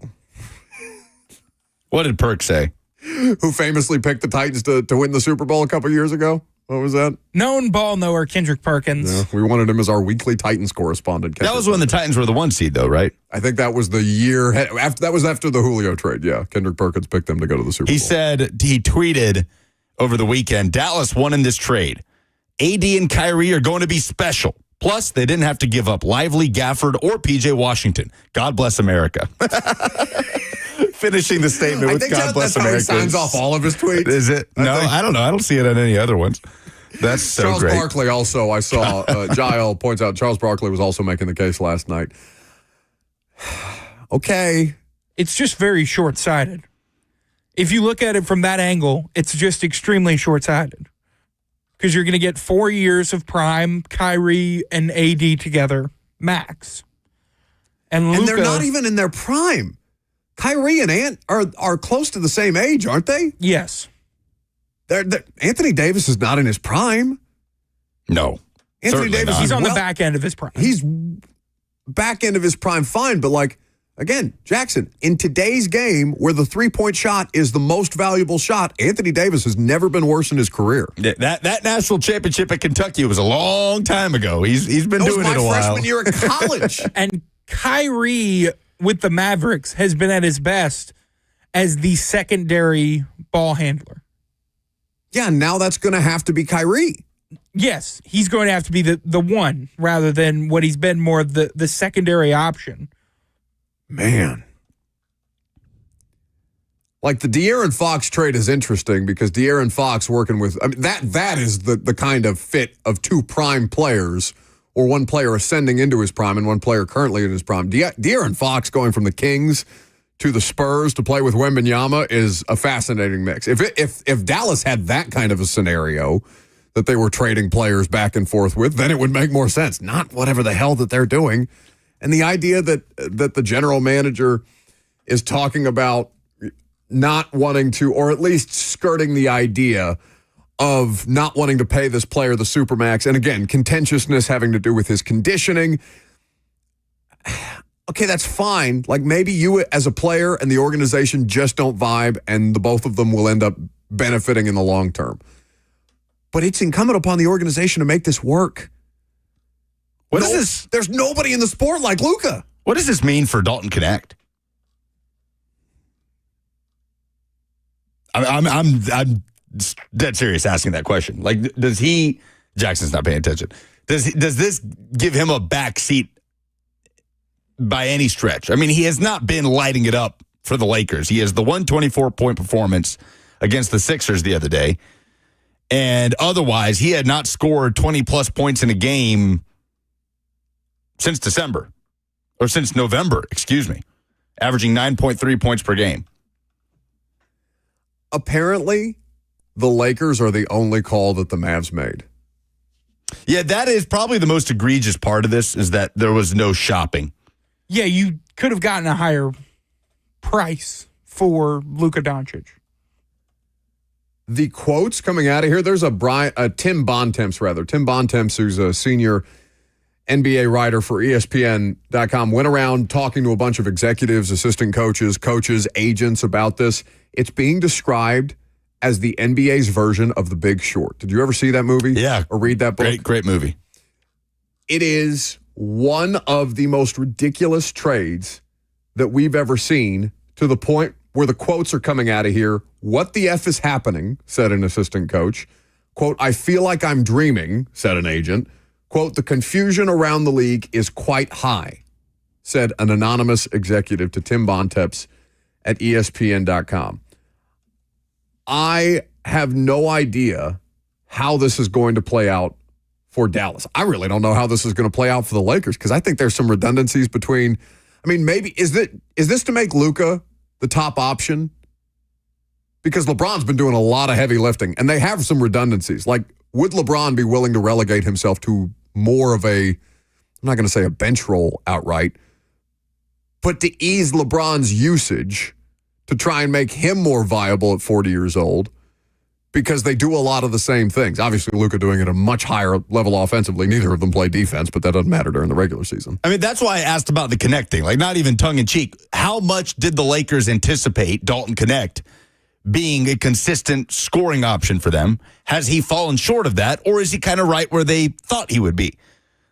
Speaker 2: What did Perk say?
Speaker 1: Who famously picked the Titans to win the Super Bowl a couple years ago? What was that?
Speaker 3: Known ball knower Kendrick Perkins.
Speaker 1: Yeah, we wanted him as our weekly Titans correspondent.
Speaker 2: That was when the Titans were the 1 seed, though, right?
Speaker 1: I think that was the year after. That was after the Julio trade. Yeah, Kendrick Perkins picked them to go to the Super Bowl.
Speaker 2: He tweeted over the weekend, Dallas won in this trade. AD and Kyrie are going to be special. Plus, they didn't have to give up Lively, Gafford, or PJ Washington. God bless America. Finishing the statement with God bless America.
Speaker 1: That's how he signs off all of his tweets.
Speaker 2: Is it? I don't know. I don't see it on any other ones. That's so
Speaker 1: Charles
Speaker 2: great.
Speaker 1: Barkley also, I saw, Jael points out, Charles Barkley was also making the case last night. Okay.
Speaker 3: It's just very short-sighted. If you look at it from that angle, it's just extremely short-sighted. Because you're going to get 4 years of prime Kyrie and AD together, max. And Luka,
Speaker 1: they're not even in their prime. Kyrie and Ant are close to the same age, aren't they?
Speaker 3: Yes.
Speaker 1: Anthony Davis is not in his prime.
Speaker 2: No.
Speaker 1: Anthony Davis
Speaker 3: He's on the back end of his prime.
Speaker 1: He's back end of his prime, fine. But, like, again, Jackson, in today's game where the three-point shot is the most valuable shot, Anthony Davis has never been worse in his career.
Speaker 2: That national championship at Kentucky was a long time ago. He's been doing it a while.
Speaker 1: That was my freshman year at college.
Speaker 3: And Kyrie with the Mavericks has been at his best as the secondary ball handler.
Speaker 1: Yeah, now that's going to have to be Kyrie.
Speaker 3: Yes, he's going to have to be the one rather than what he's been more the secondary option.
Speaker 1: Man. Like, the De'Aaron Fox trade is interesting because De'Aaron Fox working with, that is the kind of fit of two prime players, or one player ascending into his prime and one player currently in his prime. De'Aaron Fox going from the Kings to the Spurs to play with Wembanyama is a fascinating mix. If Dallas had that kind of a scenario that they were trading players back and forth with, then it would make more sense. Not whatever the hell that they're doing. And the idea that the general manager is talking about not wanting to, or at least skirting the idea of not wanting to pay this player the supermax. And again, contentiousness having to do with his conditioning. Okay, that's fine. Like, maybe you as a player and the organization just don't vibe, and the both of them will end up benefiting in the long term. But it's incumbent upon the organization to make this work.
Speaker 2: What is this?
Speaker 1: There's nobody in the sport like Luka.
Speaker 2: What does this mean for Dalton Connect? I'm dead serious asking that question. Like, does he? Jackson's not paying attention. Does this give him a back seat by any stretch? I mean, he has not been lighting it up for the Lakers. He has the 124-point performance against the Sixers the other day, and otherwise, he had not scored 20-plus points in a game since December, or since November, excuse me, averaging 9.3 points per game.
Speaker 1: Apparently, the Lakers are the only call that the Mavs made.
Speaker 2: Yeah, that is probably the most egregious part of this, is that there was no shopping.
Speaker 3: Yeah, you could have gotten a higher price for Luka Doncic.
Speaker 1: The quotes coming out of here, there's Tim Bontemps, who's a senior NBA writer for ESPN.com, went around talking to a bunch of executives, assistant coaches, agents about this. It's being described as the NBA's version of The Big Short. Did you ever see that movie?
Speaker 2: Yeah.
Speaker 1: Or read that book?
Speaker 2: Great movie.
Speaker 1: It is one of the most ridiculous trades that we've ever seen, to the point where the quotes are coming out of here. What the F is happening, said an assistant coach. Quote, I feel like I'm dreaming, said an agent. Quote, the confusion around the league is quite high, said an anonymous executive to Tim Bontemps at ESPN.com. I have no idea how this is going to play out for Dallas. I really don't know how this is going to play out for the Lakers because I think there's some redundancies between. I mean, maybe is this to make Luka the top option? Because LeBron's been doing a lot of heavy lifting, and they have some redundancies. Like, would LeBron be willing to relegate himself to more of a, I'm not going to say a bench role outright, but to ease LeBron's usage to try and make him more viable at 40 years old? Because they do a lot of the same things. Obviously, Luka doing it at a much higher level offensively. Neither of them play defense, but that doesn't matter during the regular season.
Speaker 2: I mean, that's why I asked about the connecting, like not even tongue-in-cheek. How much did the Lakers anticipate Dalton Connect being a consistent scoring option for them? Has he fallen short of that, or is he kind of right where they thought he would be?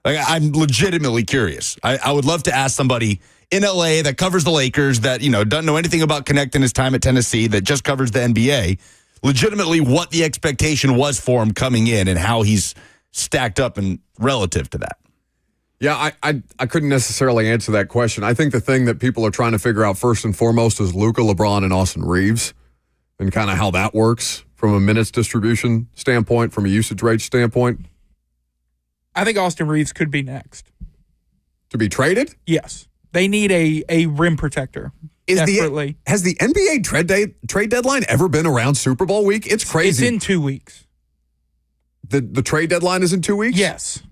Speaker 2: Like, I'm legitimately curious. I would love to ask somebody in LA that covers the Lakers that, doesn't know anything about Connect in his time at Tennessee, that just covers the NBA, legitimately what the expectation was for him coming in and how he's stacked up and relative to that.
Speaker 1: Yeah, I couldn't necessarily answer that question. I think the thing that people are trying to figure out first and foremost is Luka, LeBron, and Austin Reeves, and kind of how that works from a minutes distribution standpoint, from a usage rate standpoint.
Speaker 3: I think Austin Reeves could be next.
Speaker 1: To be traded?
Speaker 3: Yes. They need a rim protector. Desperately.
Speaker 1: Has the NBA trade deadline ever been around Super Bowl week? It's crazy.
Speaker 3: It's in 2 weeks.
Speaker 1: The trade deadline is in 2 weeks?
Speaker 3: Yes.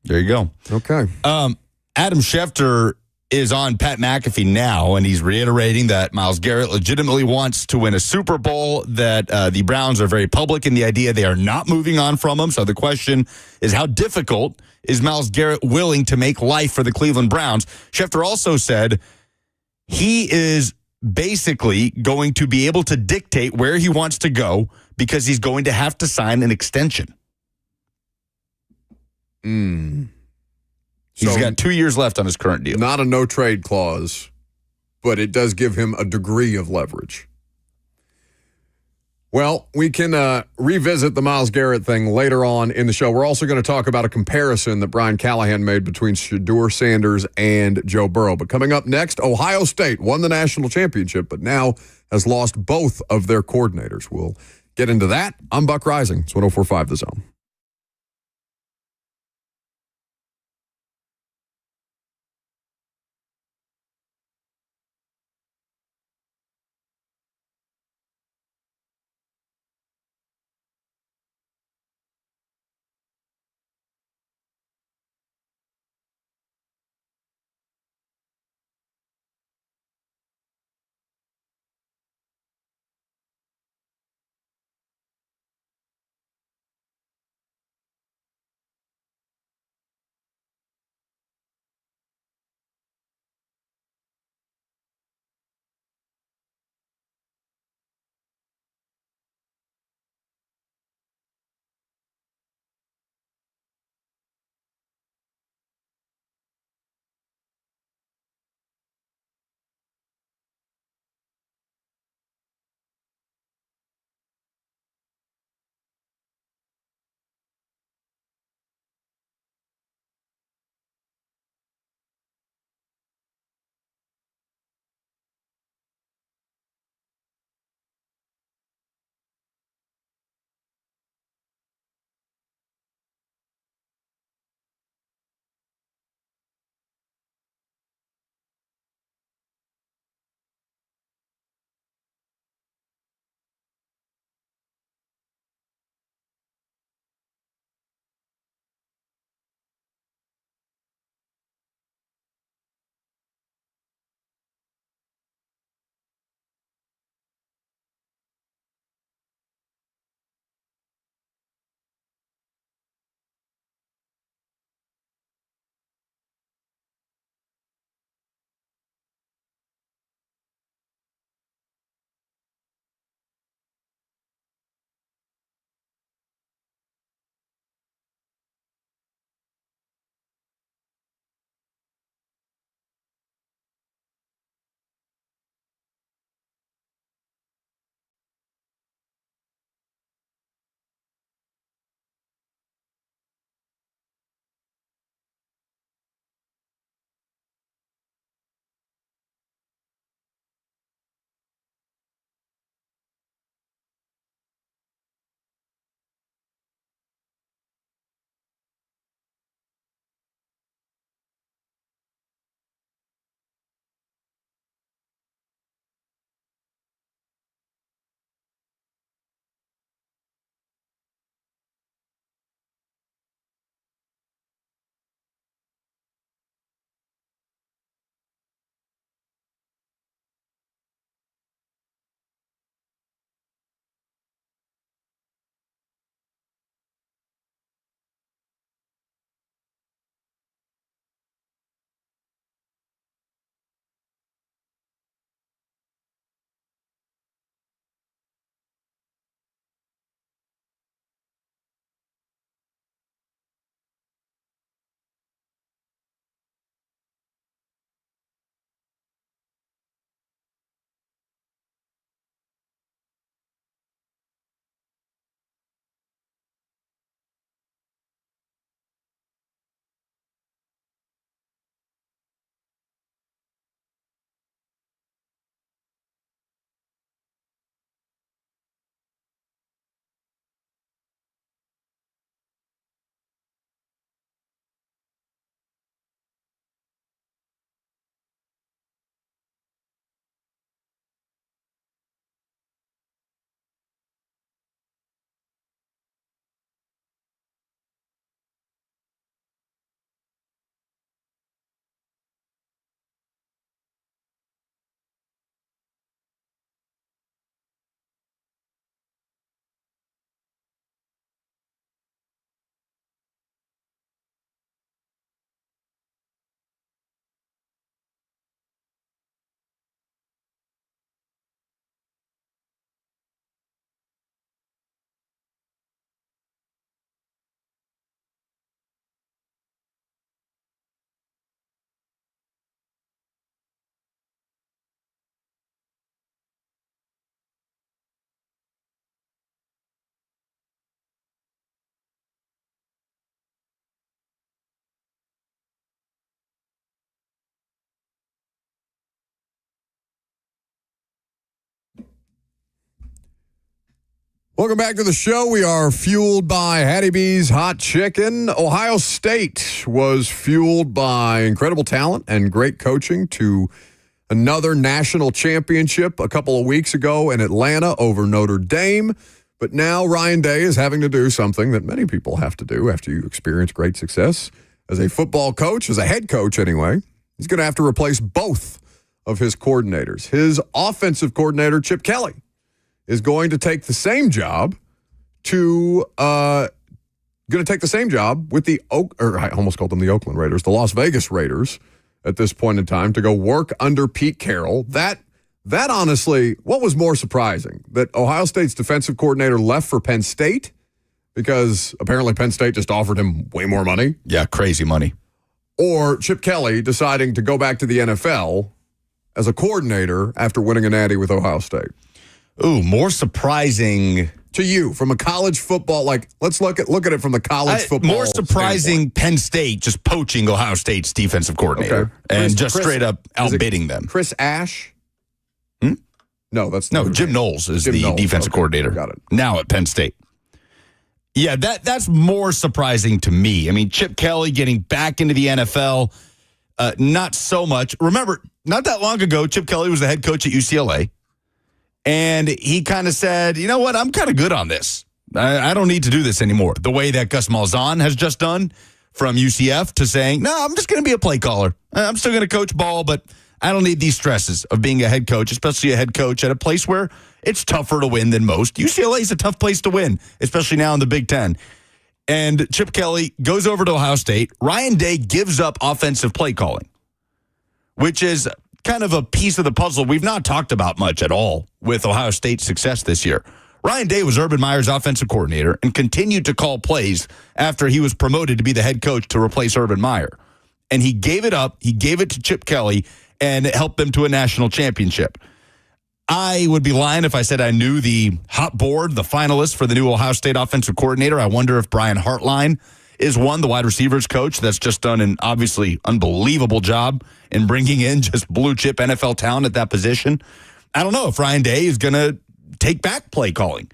Speaker 2: There you go.
Speaker 1: Okay.
Speaker 2: Adam Schefter is on Pat McAfee now, and he's reiterating that Myles Garrett legitimately wants to win a Super Bowl, that the Browns are very public in the idea they are not moving on from him. So the question is, how difficult is Myles Garrett willing to make life for the Cleveland Browns? Schefter also said he is basically going to be able to dictate where he wants to go because he's going to have to sign an extension. He's got 2 years left on his current deal.
Speaker 1: Not a no-trade clause, but it does give him a degree of leverage. Well, we can revisit the Myles Garrett thing later on in the show. We're also going to talk about a comparison that Brian Callahan made between Shedeur Sanders and Joe Burrow. But coming up next, Ohio State won the national championship, but now has lost both of their coordinators. We'll get into that. I'm Buck Rising. It's 104.5 The Zone. Welcome back to the show. We are fueled by Hattie B's Hot Chicken. Ohio State was fueled by incredible talent and great coaching to another national championship a couple of weeks ago in Atlanta over Notre Dame. But now Ryan Day is having to do something that many people have to do after you experience great success as a football coach, as a head coach anyway. He's going to have to replace both of his coordinators. His offensive coordinator, Chip Kelly, is going to take the same job with I almost called them the Oakland Raiders, the Las Vegas Raiders at this point in time, to go work under Pete Carroll. That honestly, what was more surprising? That Ohio State's defensive coordinator left for Penn State because apparently Penn State just offered him way more money?
Speaker 2: Yeah, crazy money.
Speaker 1: Or Chip Kelly deciding to go back to the NFL as a coordinator after winning a natty with Ohio State?
Speaker 2: Ooh, more surprising
Speaker 1: to you from a college football, like let's look at it from the college football.
Speaker 2: More surprising standpoint. Penn State just poaching Ohio State's defensive coordinator and straight up outbidding them.
Speaker 1: Chris Ash? No, that's
Speaker 2: Jim Knowles is the defensive coordinator.
Speaker 1: Got it.
Speaker 2: Now at Penn State. Yeah, that's more surprising to me. I mean, Chip Kelly getting back into the NFL, not so much. Remember, not that long ago, Chip Kelly was the head coach at UCLA. And he kind of said, you know what, I'm kind of good on this. I don't need to do this anymore. The way that Gus Malzahn has just done from UCF to saying, no, I'm just going to be a play caller. I'm still going to coach ball, but I don't need these stresses of being a head coach, especially a head coach at a place where it's tougher to win than most. UCLA is a tough place to win, especially now in the Big Ten. And Chip Kelly goes over to Ohio State. Ryan Day gives up offensive play calling, which is kind of a piece of the puzzle we've not talked about much at all with Ohio State's success this year. Ryan Day was Urban Meyer's offensive coordinator and continued to call plays after he was promoted to be the head coach to replace Urban Meyer. And he gave it up. He gave it to Chip Kelly, and it helped them to a national championship. I would be lying if I said I knew the hot board, the finalists for the new Ohio State offensive coordinator. I wonder if Brian Hartline is one, the wide receivers coach that's just done an obviously unbelievable job in bringing in just blue chip NFL talent at that position. I don't know if Ryan Day is going to take back play calling.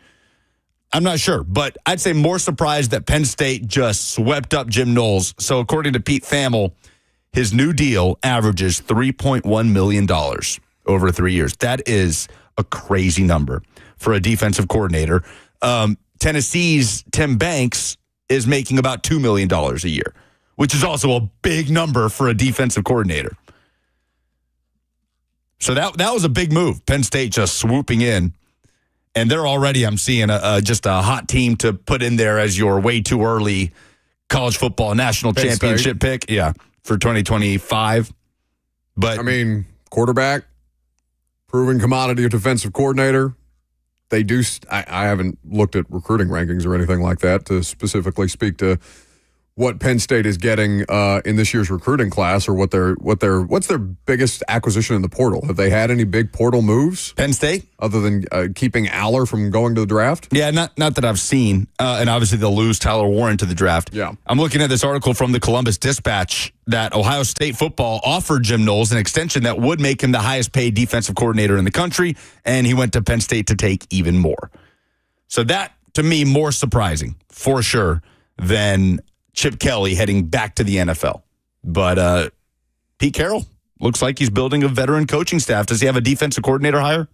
Speaker 2: I'm not sure, but I'd say more surprised that Penn State just swept up Jim Knowles. So according to Pete Thamel, his new deal averages $3.1 million over 3 years. That is a crazy number for a defensive coordinator. Tennessee's Tim Banks is making about $2 million a year, which is also a big number for a defensive coordinator. So that was a big move. Penn State just swooping in, and they're already, I'm seeing, just a hot team to put in there as your way too early college football national
Speaker 1: Penn
Speaker 2: championship
Speaker 1: State
Speaker 2: pick. Yeah, for 2025. But
Speaker 1: I mean, quarterback, proven commodity of defensive coordinator. They do. I haven't looked at recruiting rankings or anything like that to specifically speak to what Penn State is getting in this year's recruiting class, or what's their biggest acquisition in the portal. Have they had any big portal moves?
Speaker 2: Penn State,
Speaker 1: other than keeping Aller from going to the draft?
Speaker 2: Yeah, not that I've seen. And obviously they'll lose Tyler Warren to the draft.
Speaker 1: Yeah,
Speaker 2: I'm looking at this article from the Columbus Dispatch that Ohio State football offered Jim Knowles an extension that would make him the highest paid defensive coordinator in the country, and he went to Penn State to take even more. So that, to me, more surprising for sure than Chip Kelly heading back to the NFL. But Pete Carroll looks like he's building a veteran coaching staff. Does he have a defensive coordinator hire?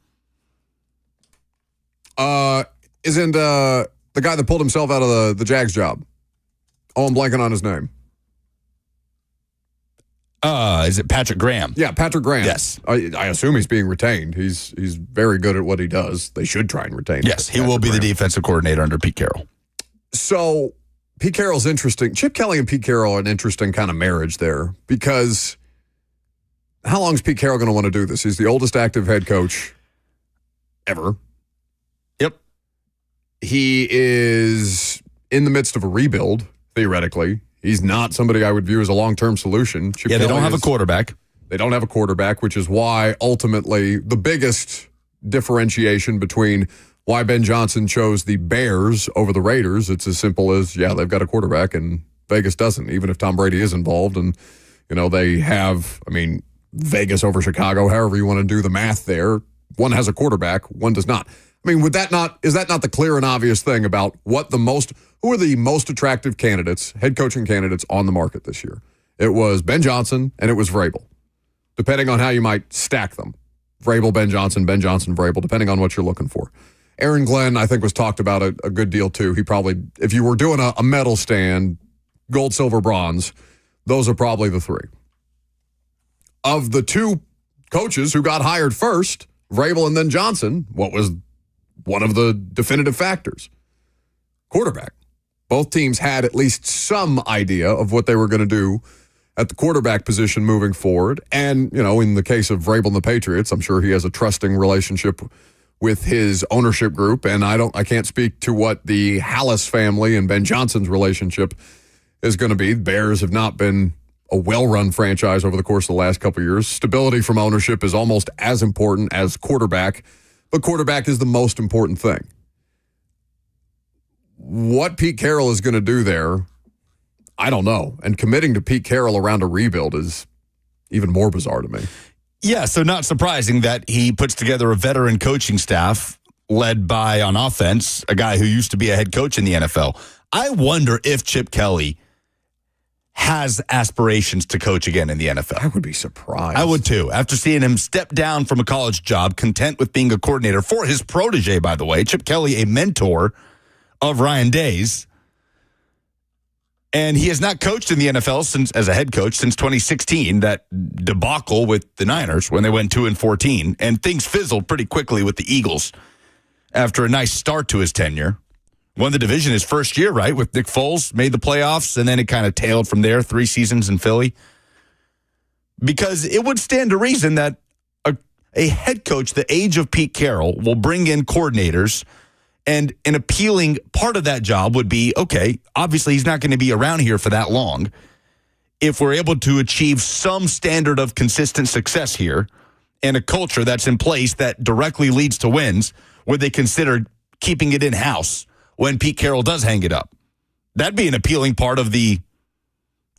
Speaker 1: Isn't the guy that pulled himself out of the Jags job? Oh, I'm blanking on his name.
Speaker 2: Is it Patrick Graham?
Speaker 1: Yeah, Patrick Graham.
Speaker 2: Yes.
Speaker 1: I assume he's being retained. He's very good at what he does. They should try and retain him.
Speaker 2: Yes, he will be the defensive coordinator under Pete Carroll.
Speaker 1: So Pete Carroll's interesting. Chip Kelly and Pete Carroll are an interesting kind of marriage there, because how long is Pete Carroll going to want to do this? He's the oldest active head coach ever.
Speaker 2: Yep.
Speaker 1: He is in the midst of a rebuild, theoretically. He's not somebody I would view as a long-term solution.
Speaker 2: Chip Kelly don't have a quarterback.
Speaker 1: They don't have a quarterback, which is why ultimately the biggest differentiation between why Ben Johnson chose the Bears over the Raiders, it's as simple as, yeah, they've got a quarterback and Vegas doesn't, even if Tom Brady is involved. And, they have, Vegas over Chicago, however you want to do the math there. One has a quarterback, one does not. I mean, is that not the clear and obvious thing about who are the most attractive candidates, head coaching candidates on the market this year? It was Ben Johnson and it was Vrabel, depending on how you might stack them. Vrabel, Ben Johnson, Vrabel, depending on what you're looking for. Aaron Glenn, I think, was talked about a good deal too. He probably, if you were doing a medal stand, gold, silver, bronze, those are probably the three. Of the two coaches who got hired first, Vrabel and then Johnson, what was one of the definitive factors? Quarterback. Both teams had at least some idea of what they were going to do at the quarterback position moving forward. And, in the case of Vrabel and the Patriots, I'm sure he has a trusting relationship with his ownership group. And I can't speak to what the Hallis family and Ben Johnson's relationship is going to be. The Bears have not been a well-run franchise over the course of the last couple of years. Stability from ownership is almost as important as quarterback, but quarterback is the most important thing. What Pete Carroll is going to do there, I don't know. And committing to Pete Carroll around a rebuild is even more bizarre to me.
Speaker 2: Yeah, so not surprising that he puts together a veteran coaching staff led by, on offense, a guy who used to be a head coach in the NFL. I wonder if Chip Kelly has aspirations to coach again in the NFL.
Speaker 1: I would be surprised.
Speaker 2: I would too. After seeing him step down from a college job, content with being a coordinator for his protege, by the way, Chip Kelly, a mentor of Ryan Day's. And he has not coached in the NFL as a head coach since 2016, that debacle with the Niners when they went 2-14. And things fizzled pretty quickly with the Eagles after a nice start to his tenure. Won the division his first year, right, with Nick Foles, made the playoffs, and then it kind of tailed from there, 3 seasons in Philly. Because it would stand to reason that a head coach the age of Pete Carroll will bring in coordinators, and an appealing part of that job would be, okay, obviously he's not going to be around here for that long. If we're able to achieve some standard of consistent success here and a culture that's in place that directly leads to wins, would they consider keeping it in-house when Pete Carroll does hang it up? That'd be an appealing part of the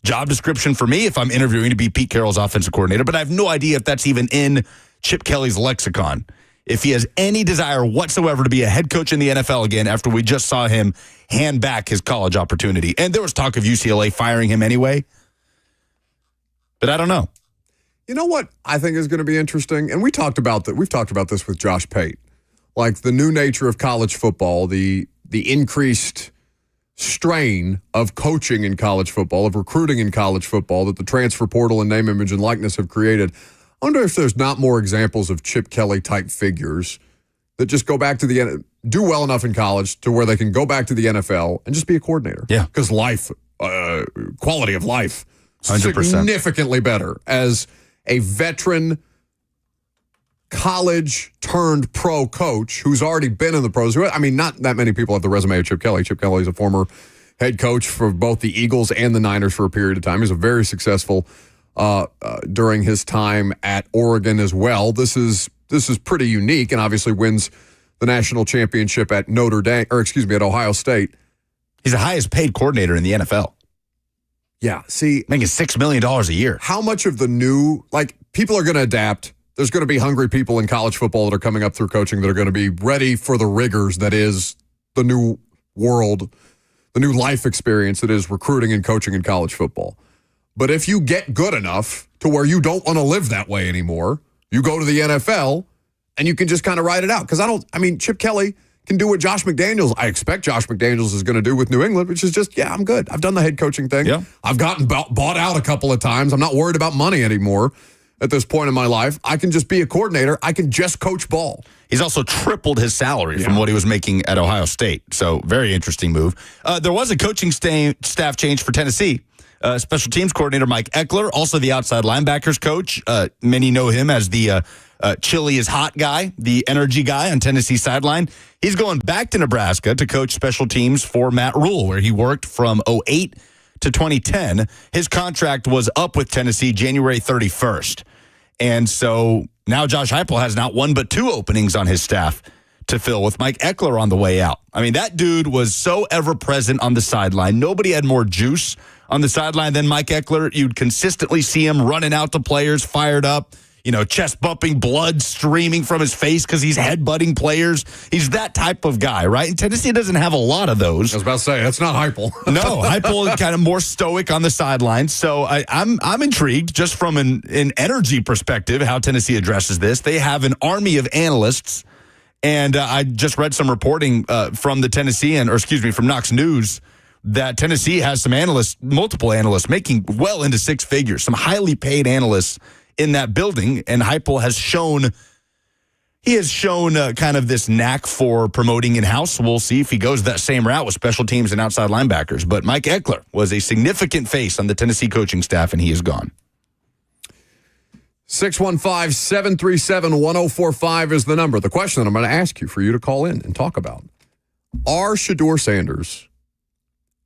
Speaker 2: job description for me if I'm interviewing to be Pete Carroll's offensive coordinator, but I have no idea if that's even in Chip Kelly's lexicon. If he has any desire whatsoever to be a head coach in the NFL again after we just saw him hand back his college opportunity. And there was talk of UCLA firing him anyway. But I don't know.
Speaker 1: You know what I think is going to be interesting? And we've talked about this with Josh Pate. Like the new nature of college football, the increased strain of coaching in college football, of recruiting in college football that the transfer portal and name, image, and likeness have created. I wonder if there's not more examples of Chip Kelly-type figures that just go back to do well enough in college to where they can go back to the NFL and just be a coordinator.
Speaker 2: Yeah.
Speaker 1: Because quality of life,
Speaker 2: 100%.
Speaker 1: Significantly better as a veteran college-turned-pro coach who's already been in the pros. I mean, not that many people have the resume of Chip Kelly. Chip Kelly is a former head coach for both the Eagles and the Niners for a period of time. He was a very successful during his time at Oregon as well. This is pretty unique, and obviously wins the national championship at at Ohio State.
Speaker 2: He's the highest paid coordinator in the NFL.
Speaker 1: Yeah, see,
Speaker 2: making $6 million a year.
Speaker 1: How much of the new, people are going to adapt. There's going to be hungry people in college football that are coming up through coaching that are going to be ready for the rigors that is the new world, the new life experience that is recruiting and coaching in college football. But if you get good enough to where you don't want to live that way anymore, you go to the NFL and you can just kind of ride it out. Because Chip Kelly can do what Josh McDaniels, I expect Josh McDaniels is going to do with New England, which is just, I'm good. I've done the head coaching thing.
Speaker 2: Yeah.
Speaker 1: I've gotten bought out a couple of times. I'm not worried about money anymore at this point in my life. I can just be a coordinator. I can just coach ball.
Speaker 2: He's also tripled his salary from what he was making at Ohio State. So very interesting move. There was a coaching staff change for Tennessee. Special teams coordinator Mike Eckler, also the outside linebackers coach. Many know him as the chili is hot guy, the energy guy on Tennessee sideline. He's going back to Nebraska to coach special teams for Matt Rule, where he worked from 2008 to 2010. His contract was up with Tennessee January 31st. And so now Josh Heupel has not one but 2 openings on his staff to fill with Mike Eckler on the way out. I mean, that dude was so ever present on the sideline. Nobody had more juice on the sideline than Mike Eckler. You'd consistently see him running out to players, fired up. chest bumping, blood streaming from his face because he's headbutting players. He's that type of guy, right? And Tennessee doesn't have a lot of those.
Speaker 1: I was about to say, that's not Heupel.
Speaker 2: No, Heupel is kind of more stoic on the sidelines. So I'm intrigued just from an energy perspective how Tennessee addresses this. They have an army of analysts, and I just read some reporting from from Knox News that Tennessee has some analysts, multiple analysts, making well into six figures, some highly paid analysts in that building, and Heupel has shown kind of this knack for promoting in-house. We'll see if he goes that same route with special teams and outside linebackers. But Mike Eckler was a significant face on the Tennessee coaching staff, and he is gone.
Speaker 1: 615-737-1045 is the number. The question that I'm going to ask you for you to call in and talk about. Are Shedeur Sanders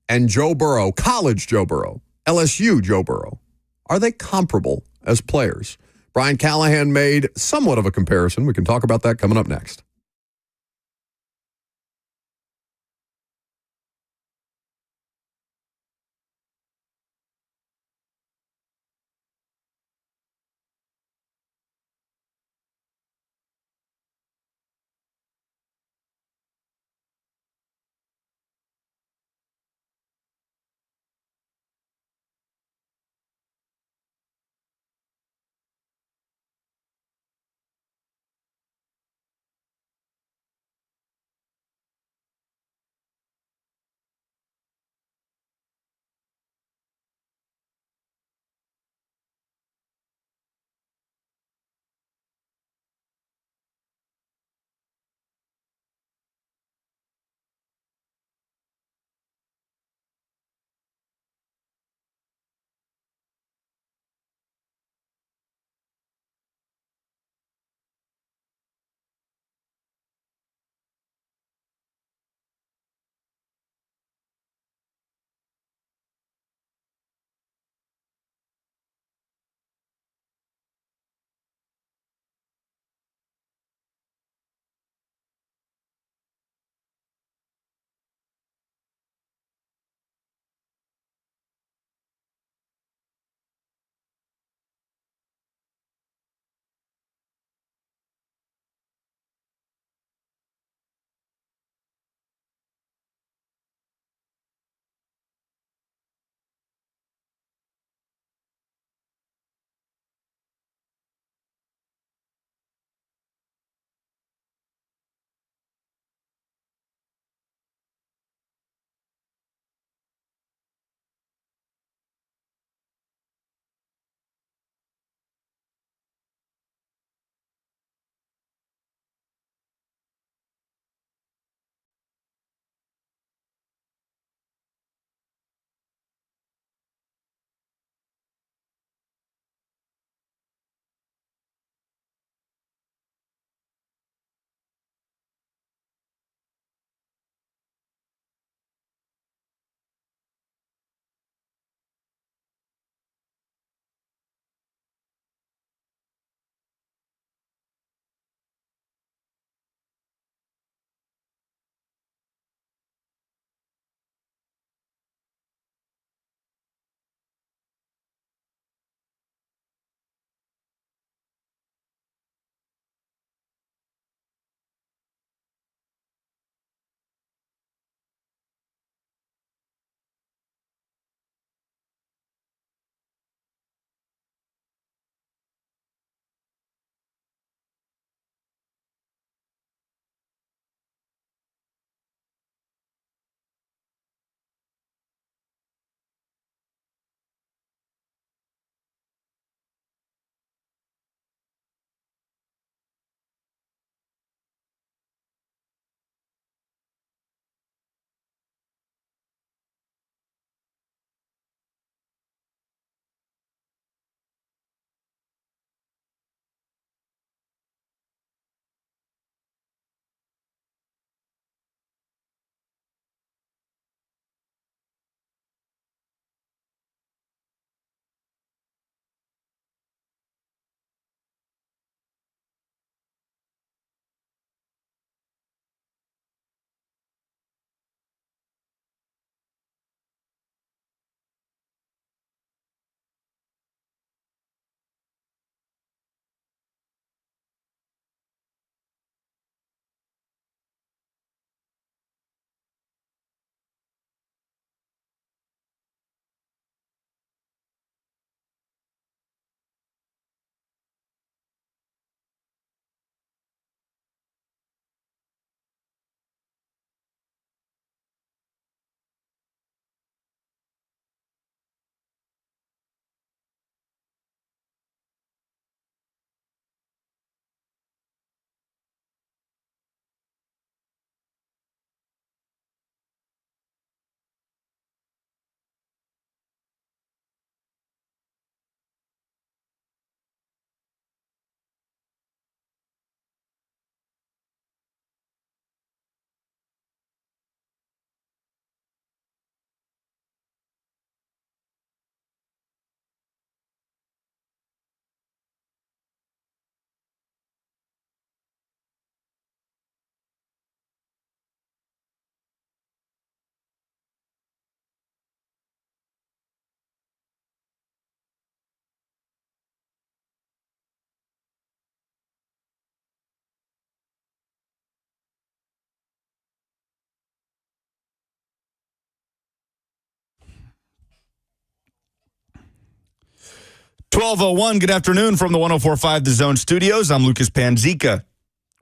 Speaker 1: and Joe Burrow, college Joe Burrow, LSU Joe Burrow, are they comparable as players? Brian Callahan made somewhat of a comparison. We can talk about that coming up next.
Speaker 2: 12:01, good afternoon from the 104.5 The Zone studios. I'm Lucas Panzica.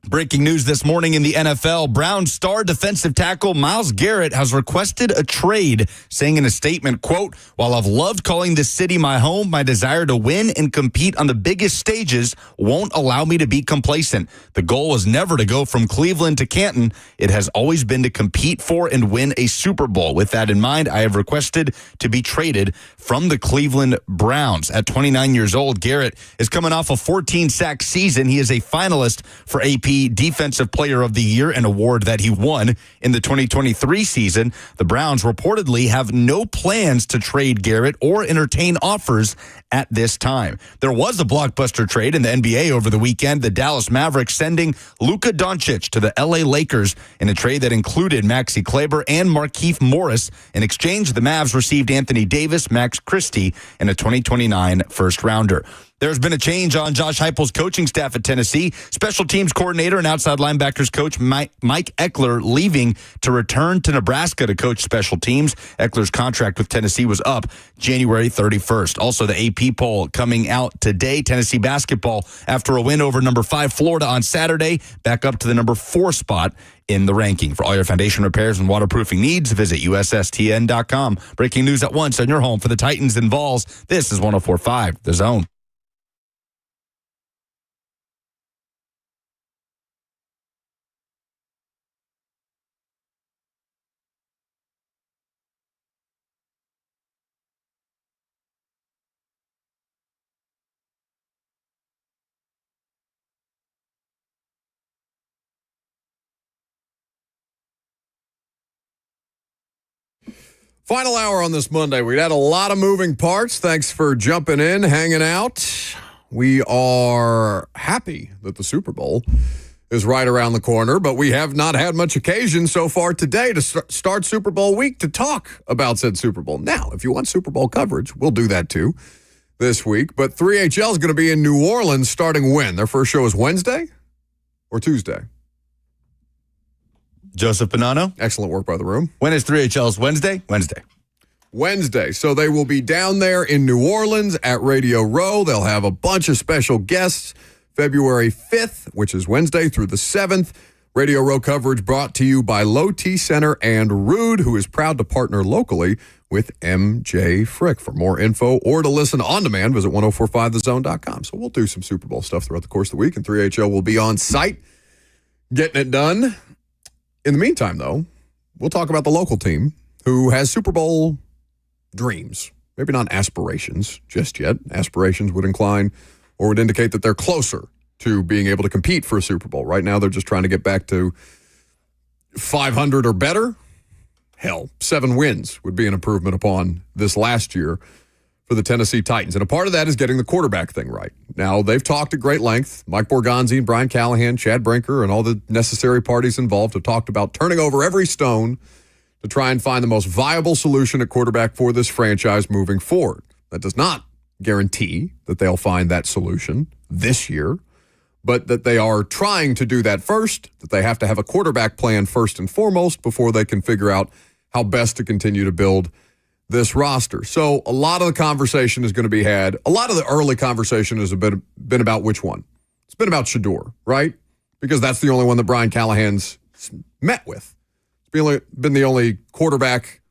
Speaker 2: Breaking news this morning in the NFL, Browns star defensive tackle Myles Garrett has requested a trade, saying in a statement, quote, "While I've loved calling this city my home, my desire to win and compete on the biggest stages won't allow me to be complacent. The goal was never to go from Cleveland to Canton. It has always been to compete for and win a Super Bowl. With that in mind, I have requested to be traded from the Cleveland Browns." At 29 years old, Garrett is coming off a 14-sack season. He is a finalist for AP Defensive Player of the Year, an award that he won in the 2023 season. The Browns reportedly have no plans to trade Garrett or entertain offers at this time. There was a blockbuster trade in the NBA over the weekend. The Dallas Mavericks sending Luka Doncic to the LA Lakers in a trade that included Maxi Kleber and Markieff Morris. In exchange, the Mavs received Anthony Davis, Max Christie, and a 2029 first-rounder. There's been a change on Josh Heupel's coaching staff at Tennessee. Special teams coordinator and outside linebackers coach Mike Eckler leaving to return to Nebraska to coach special teams. Eckler's contract with Tennessee was up January 31st. Also, the AP poll coming out today. Tennessee basketball, after a win over number 5 Florida on Saturday, back up to the number 4 spot in the ranking. For all your foundation repairs and waterproofing needs, visit USSTN.com. Breaking news at once on your home for the Titans and Vols. This is 104.5 The Zone.
Speaker 1: Final hour on this Monday. We had a lot of moving parts. Thanks for jumping in, hanging out. We are happy that the Super Bowl is right around the corner, but we have not had much occasion so far today to start Super Bowl week to talk about said Super Bowl. Now, if you want Super Bowl coverage, we'll do that too this week. But 3HL is going to be in New Orleans starting when? Their first show is Wednesday or Tuesday?
Speaker 2: Joseph Bonanno.
Speaker 1: Excellent work by the room.
Speaker 2: When is 3HL's Wednesday? Wednesday.
Speaker 1: So they will be down there in New Orleans at Radio Row. They'll have a bunch of special guests February 5th, which is Wednesday, through the 7th. Radio Row coverage brought to you by Low T Center and Rude, who is proud to partner locally with MJ Frick. For more info or to listen on demand, visit 1045thezone.com. So we'll do some Super Bowl stuff throughout the course of the week, and 3HL will be on site getting it done. In the meantime, though, we'll talk about the local team who has Super Bowl dreams. Maybe not aspirations just yet. Aspirations would incline or would indicate that they're closer to being able to compete for a Super Bowl. Right now, they're just trying to get back to 500 or better. Hell, 7 wins would be an improvement upon this last year for the Tennessee Titans. And a part of that is getting the quarterback thing right. Now, they've talked at great length. Mike Borgonzi and Brian Callahan, Chad Brinker, and all the necessary parties involved have talked about turning over every stone to try and find the most viable solution at quarterback for this franchise moving forward. That does not guarantee that they'll find that solution this year, but that they are trying to do that first, that they have to have a quarterback plan first and foremost before they can figure out how best to continue to build this roster. So a lot of the conversation is going to be had. A lot of the early conversation has been about which one? It's been about Shedeur, right? Because that's the only one that Brian Callahan's met with. It's been the only quarterback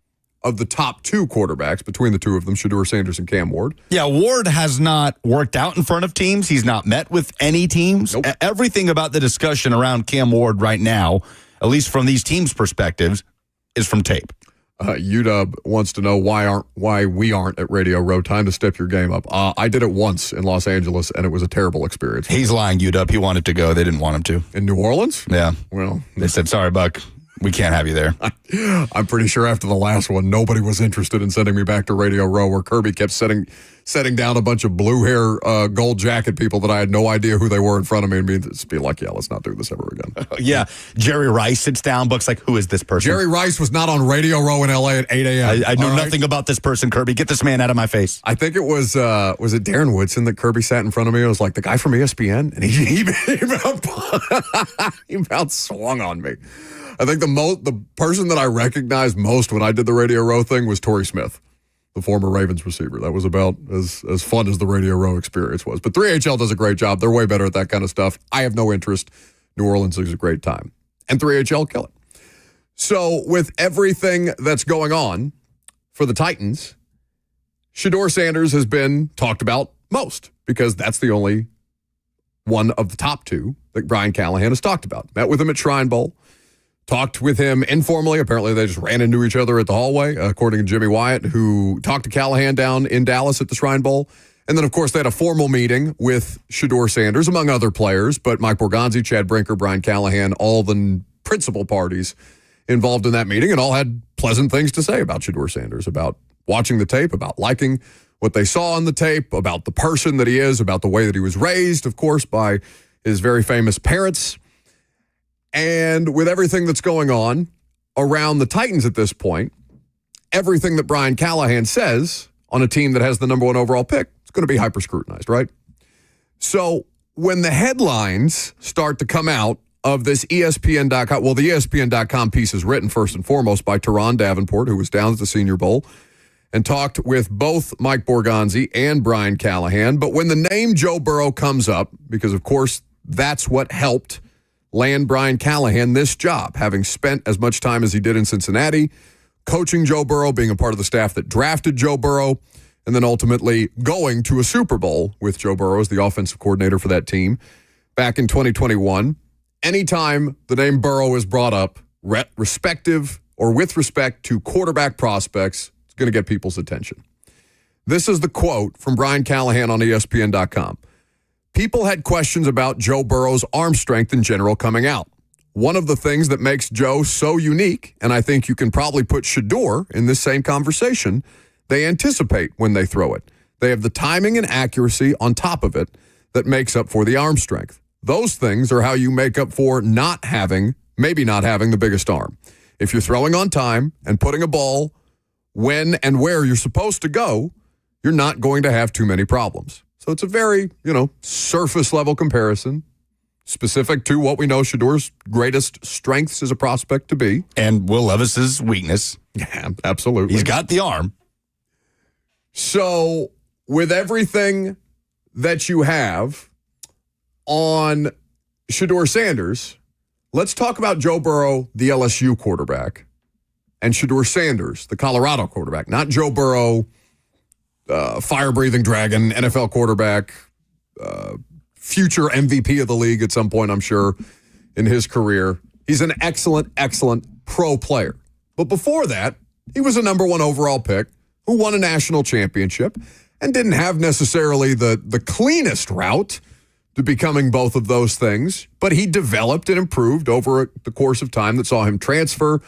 Speaker 1: of the top 2 quarterbacks between the two of them, Shedeur Sanders and Cam Ward.
Speaker 2: Yeah, Ward has not worked out in front of teams. He's not met with any teams.
Speaker 1: Nope.
Speaker 2: Everything about the discussion around Cam Ward right now, at least from these teams' perspectives, is from tape.
Speaker 1: UW wants to know why we aren't at Radio Row. Time to step your game up. I did it once in Los Angeles, and it was a terrible experience.
Speaker 2: He's lying, UW. He wanted to go. They didn't want him to.
Speaker 1: In New Orleans?
Speaker 2: Yeah.
Speaker 1: Well,
Speaker 2: they said, sorry, Buck. We can't have you there.
Speaker 1: I'm pretty sure after the last one, nobody was interested in sending me back to Radio Row, where Kirby kept setting down a bunch of blue hair, gold jacket people that I had no idea who they were in front of me, and just be like, yeah, let's not do this ever again.
Speaker 2: Yeah. Jerry Rice sits down. Buck's like, who is this person?
Speaker 1: Jerry Rice was not on Radio Row in L.A. at 8 a.m.
Speaker 2: I know nothing about this person, Kirby. Get this man out of my face.
Speaker 1: I think it was it Darren Woodson that Kirby sat in front of me? It was like the guy from ESPN, and he about swung on me. I think the person that I recognized most when I did the Radio Row thing was Torrey Smith. the former Ravens receiver. That was about as fun as the Radio Row experience was. But 3HL does a great job. They're way better at that kind of stuff. I have no interest. New Orleans is a great time. And 3HL kill it. So with everything that's going on for the Titans, Shedeur Sanders has been talked about most because that's the only one of the top two that Brian Callahan has talked about. Met with him at Shrine Bowl. Talked with him informally. Apparently, they just ran into each other at the hallway, according to Jimmy Wyatt, who talked to Callahan down in Dallas at the Shrine Bowl. And then, of course, they had a formal meeting with Shedeur Sanders, among other players, but Mike Borgonzi, Chad Brinker, Brian Callahan, all the principal parties involved in that meeting, and all had pleasant things to say about Shedeur Sanders, about watching the tape, about liking what they saw on the tape, about the person that he is, about the way that he was raised, of course, by his very famous parents. And with everything that's going on around the Titans at this point, everything that Brian Callahan says on a team that has the number one overall pick, it's going to be hyper-scrutinized, right? So when the headlines start to come out of this ESPN.com, well, the ESPN.com piece is written first and foremost by Teron Davenport, who was down at the Senior Bowl, and talked with both Mike Borgonzi and Brian Callahan. But when the name Joe Burrow comes up, because, of course, that's what helped land Brian Callahan this job, having spent as much time as he did in Cincinnati, coaching Joe Burrow, being a part of the staff that drafted Joe Burrow, and then ultimately going to a Super Bowl with Joe Burrow as the offensive coordinator for that team back in 2021. Anytime the name Burrow is brought up, respective or with respect to quarterback prospects, it's going to get people's attention. This is the quote from Brian Callahan on ESPN.com. People had questions about Joe Burrow's arm strength in general coming out. One of the things that makes Joe so unique, and I think you can probably put Shedeur in this same conversation, they anticipate when they throw it. They have the timing and accuracy on top of it that makes up for the arm strength. Those things are how you make up for maybe not having the biggest arm. If you're throwing on time and putting a ball when and where you're supposed to go, you're not going to have too many problems. So it's a very, surface level comparison, specific to what we know Shedeur's greatest strengths as a prospect to be.
Speaker 2: And Will Levis's weakness.
Speaker 1: Yeah, absolutely.
Speaker 2: He's got the arm.
Speaker 1: So with everything that you have on Shedeur Sanders, let's talk about Joe Burrow, the LSU quarterback, and Shedeur Sanders, the Colorado quarterback, not Joe Burrow, fire-breathing dragon, NFL quarterback, future MVP of the league at some point, I'm sure, in his career. He's an excellent, excellent pro player. But before that, he was a number one overall pick who won a national championship and didn't have necessarily the cleanest route to becoming both of those things, but he developed and improved over the course of time that saw him transfer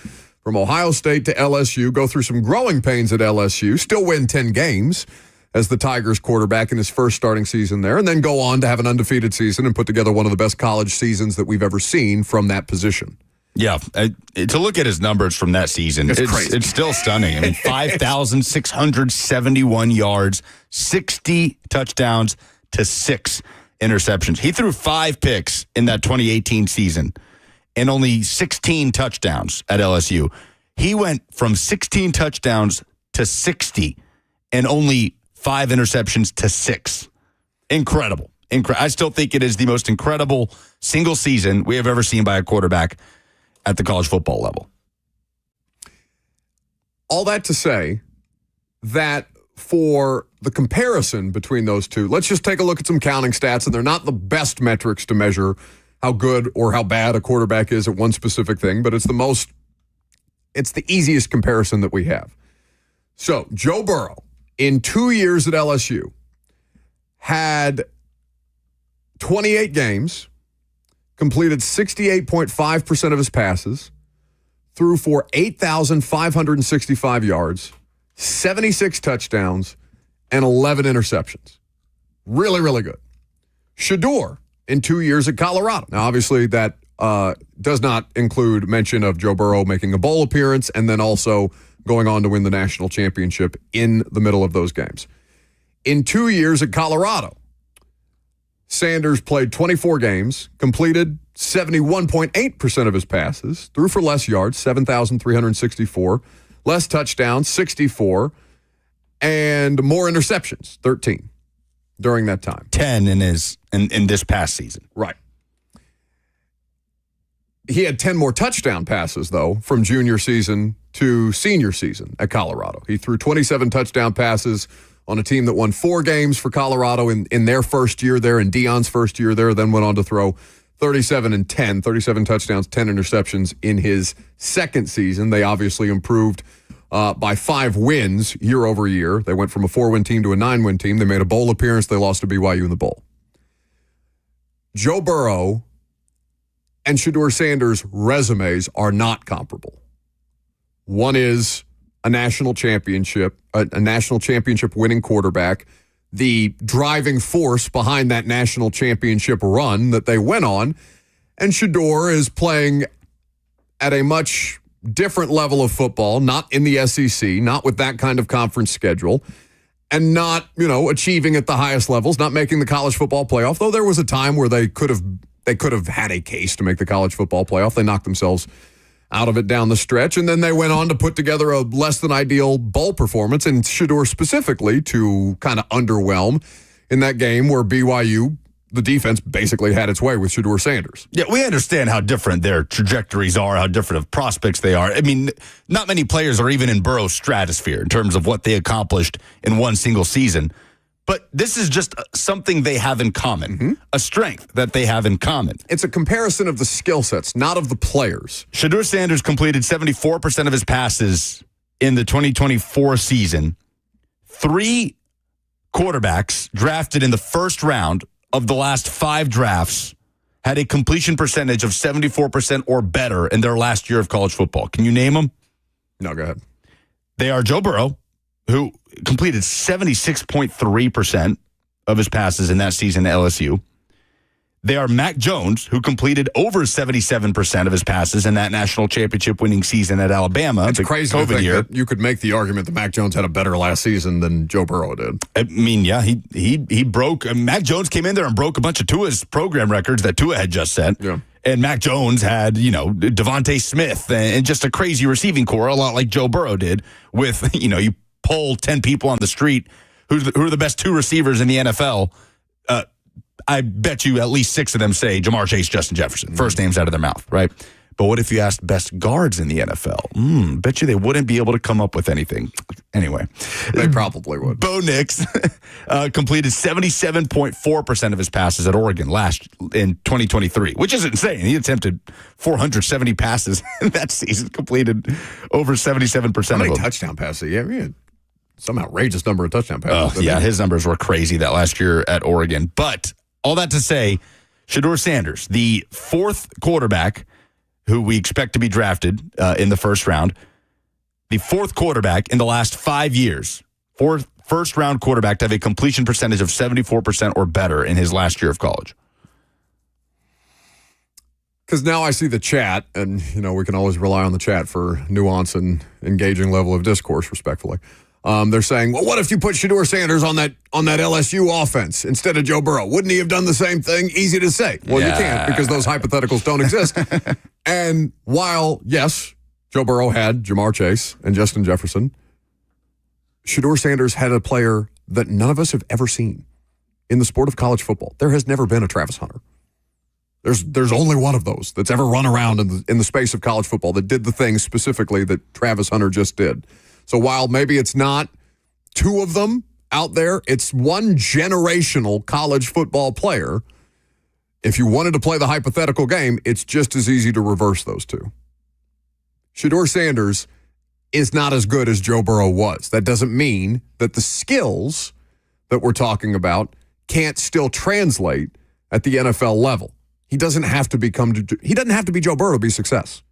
Speaker 1: from Ohio State to LSU, go through some growing pains at LSU, still win 10 games as the Tigers quarterback in his first starting season there, and then go on to have an undefeated season and put together one of the best college seasons that we've ever seen from that position.
Speaker 2: Yeah, to look at his numbers from that season,
Speaker 1: it's crazy.
Speaker 2: It's still stunning. I mean, 5,671 yards, 60 touchdowns to 6 interceptions. He threw 5 picks in that 2018 season and only 16 touchdowns at LSU. He went from 16 touchdowns to 60 and only 5 interceptions to 6. Incredible. I still think it is the most incredible single season we have ever seen by a quarterback at the college football level.
Speaker 1: All that to say that for the comparison between those two, let's just take a look at some counting stats, and they're not the best metrics to measure how good or how bad a quarterback is at one specific thing, but it's the easiest comparison that we have. So Joe Burrow, in 2 years at LSU, had 28 games, completed 68.5% of his passes, threw for 8,565 yards, 76 touchdowns, and 11 interceptions. Really, really good. Shedeur, in 2 years at Colorado. Now, obviously, that does not include mention of Joe Burrow making a bowl appearance and then also going on to win the national championship in the middle of those games. In 2 years at Colorado, Sanders played 24 games, completed 71.8% of his passes, threw for less yards, 7,364, less touchdowns, 64, and more interceptions, 13 during that time.
Speaker 2: 10 in this past season.
Speaker 1: Right. He had 10 more touchdown passes, though, from junior season to senior season at Colorado. He threw 27 touchdown passes on a team that won 4 games for Colorado in their first year there, in Deion's first year there, then went on to throw 37 touchdowns, 10 interceptions in his second season. They obviously improved by 5 wins year over year. They went from a 4-win team to a 9-win team. They made a bowl appearance. They lost to BYU in the bowl. Joe Burrow and Shedeur Sanders' resumes are not comparable. One is a national championship winning quarterback, the driving force behind that national championship run that they went on, and Shedeur is playing at a much different level of football, not in the SEC, not with that kind of conference schedule, and not, achieving at the highest levels, not making the college football playoff, though there was a time where they could have had a case to make the college football playoff. They knocked themselves out of it down the stretch, and then they went on to put together a less than ideal bowl performance, and Shedeur specifically to kind of underwhelm in that game where BYU, the defense, basically had its way with Shedeur Sanders.
Speaker 2: Yeah, we understand how different their trajectories are, how different of prospects they are. I mean, not many players are even in Burrow's stratosphere in terms of what they accomplished in one single season. But this is just something they have in common, a strength that they have in common.
Speaker 1: It's a comparison of the skill sets, not of the players.
Speaker 2: Shedeur Sanders completed 74% of his passes in the 2024 season. 3 quarterbacks drafted in the first round of the last 5 drafts had a completion percentage of 74% or better in their last year of college football. Can you name them?
Speaker 1: No, go ahead.
Speaker 2: They are Joe Burrow, who completed 76.3% of his passes in that season at LSU. They are Mac Jones, who completed over 77% of his passes in that national championship winning season at Alabama.
Speaker 1: It's crazy to think that you could make the argument that Mac Jones had a better last season than Joe Burrow did.
Speaker 2: I mean, yeah, he broke. Mac Jones came in there and broke a bunch of Tua's program records that Tua had just set.
Speaker 1: Yeah.
Speaker 2: And Mac Jones had, Devontae Smith and just a crazy receiving core, a lot like Joe Burrow did with, you poll 10 people on the street who are the best 2 receivers in the NFL. I bet you at least 6 of them say Jamar Chase, Justin Jefferson. First names out of their mouth, right? But what if you asked best guards in the NFL? Bet you they wouldn't be able to come up with anything. Anyway.
Speaker 1: They probably would.
Speaker 2: Bo Nix completed 77.4% of his passes at Oregon in 2023, which is insane. He attempted 470 passes in that season, completed over 77% of them.
Speaker 1: How many touchdown passes? Yeah, he had some outrageous number of touchdown passes.
Speaker 2: Yeah, his numbers were crazy that last year at Oregon. But all that to say, Shedeur Sanders, the 4th quarterback who we expect to be drafted in the first round, the 4th quarterback in the last 5 years, first-round quarterback to have a completion percentage of 74% or better in his last year of college.
Speaker 1: Because now I see the chat, and, we can always rely on the chat for nuance and engaging level of discourse, respectfully. They're saying, well, what if you put Shedeur Sanders on that LSU offense instead of Joe Burrow? Wouldn't he have done the same thing? Easy to say. Well, You can't because those hypotheticals don't exist. And while, yes, Joe Burrow had Jamar Chase and Justin Jefferson, Shedeur Sanders had a player that none of us have ever seen in the sport of college football. There has never been a Travis Hunter. There's only one of those that's ever run around in the space of college football that did the things specifically that Travis Hunter just did. So while maybe it's not 2 of them out there, it's one generational college football player. If you wanted to play the hypothetical game, it's just as easy to reverse those 2. Shedeur Sanders is not as good as Joe Burrow was. That doesn't mean that the skills that we're talking about can't still translate at the NFL level. He doesn't have to be Joe Burrow to be success,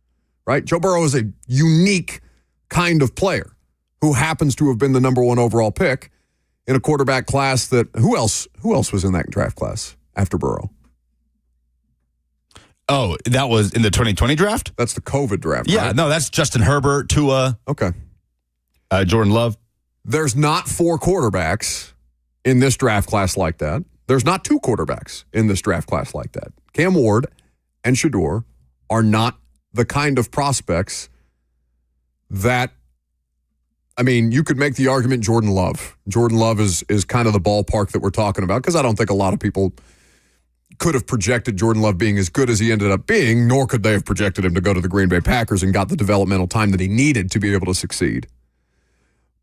Speaker 1: right? Joe Burrow is a unique kind of player who happens to have been the number 1 overall pick in a quarterback class that who else was in that draft class after Burrow?
Speaker 2: Oh, that was in the 2020 draft?
Speaker 1: That's the COVID draft,
Speaker 2: Yeah,
Speaker 1: right?
Speaker 2: No, that's Justin Herbert, Tua.
Speaker 1: Okay.
Speaker 2: Jordan Love.
Speaker 1: There's not 4 quarterbacks in this draft class like that. There's not 2 quarterbacks in this draft class like that. Cam Ward and Shedeur are not the kind of prospects that I mean, you could make the argument Jordan Love. Jordan Love is kind of the ballpark that we're talking about because I don't think a lot of people could have projected Jordan Love being as good as he ended up being, nor could they have projected him to go to the Green Bay Packers and got the developmental time that he needed to be able to succeed.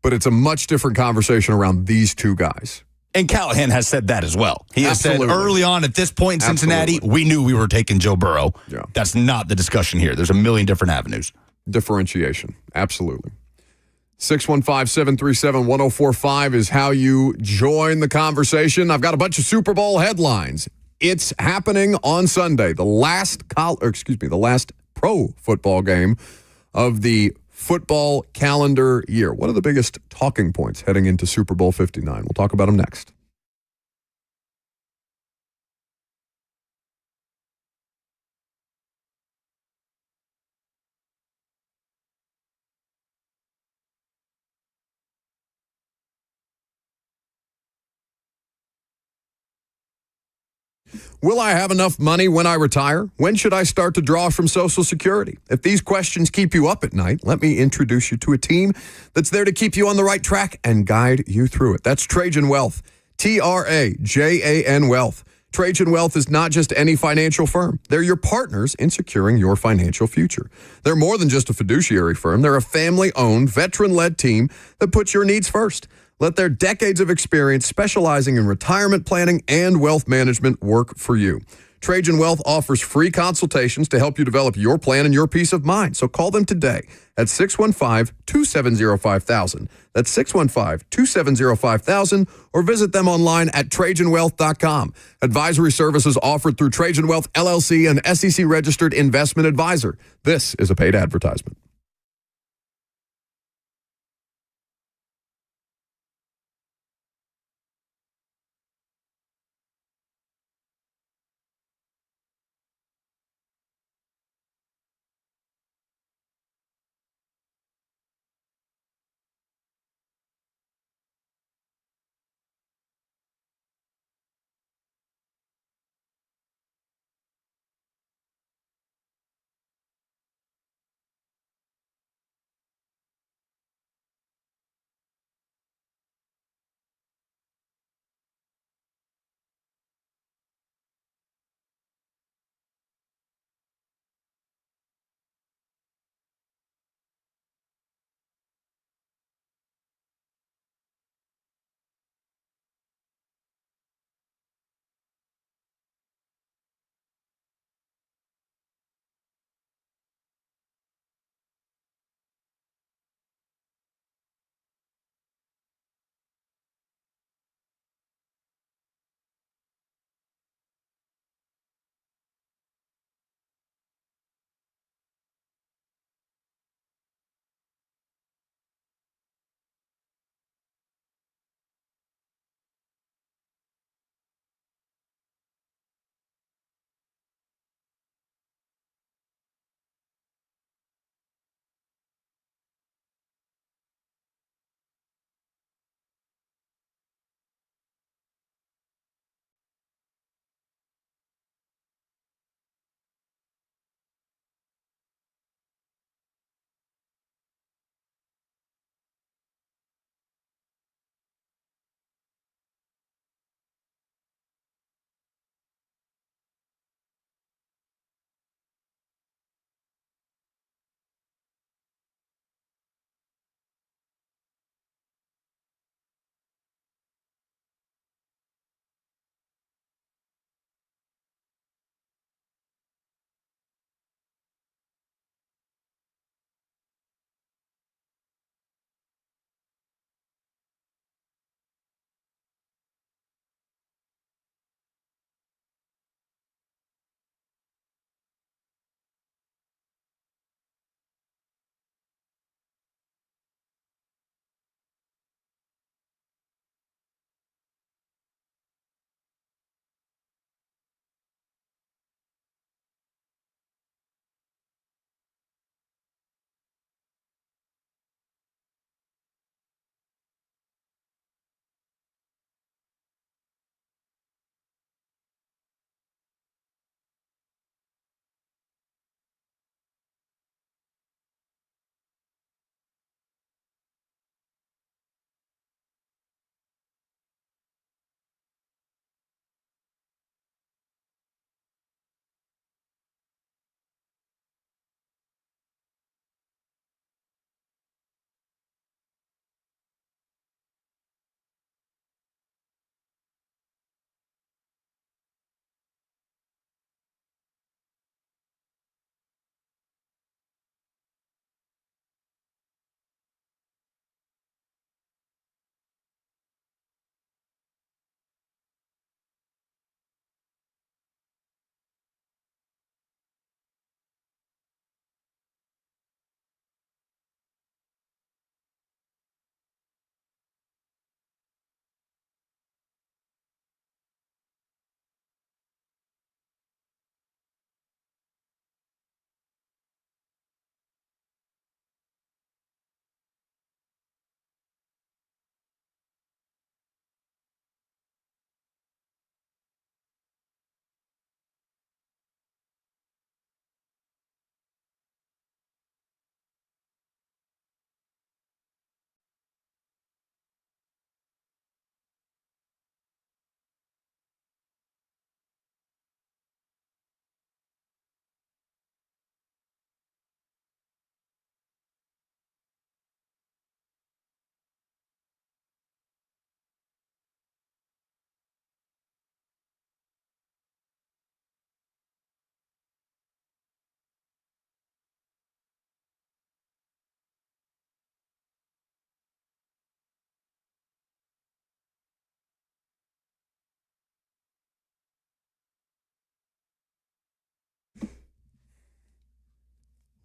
Speaker 1: But it's a much different conversation around these two guys.
Speaker 2: And Callahan has said that as well. He has said early on at this point in Cincinnati, we knew we were taking Joe Burrow.
Speaker 1: Yeah.
Speaker 2: That's not the discussion here. There's a million different avenues.
Speaker 1: Differentiation. Absolutely. 615-737-1045 is how you join the conversation. I've got a bunch of Super Bowl headlines. It's happening on Sunday, the last pro football game of the football calendar year. What are the biggest talking points heading into Super Bowl 59? We'll talk about them next. Will I have enough money when I retire? When should I start to draw from Social Security? If these questions keep you up at night, let me introduce you to a team that's there to keep you on the right track and guide you through it. That's Trajan Wealth, Trajan Wealth. Trajan Wealth is not just any financial firm. They're your partners in securing your financial future. They're more than just a fiduciary firm. They're a family-owned, veteran-led team that puts your needs first. Let their decades of experience specializing in retirement planning and wealth management work for you. Trajan Wealth offers free consultations to help you develop your plan and your peace of mind. So call them today at 615-270-5000. That's 615-270-5000, or visit them online at TrajanWealth.com. Advisory services offered through Trajan Wealth, LLC, an SEC-registered investment advisor. This is a paid advertisement.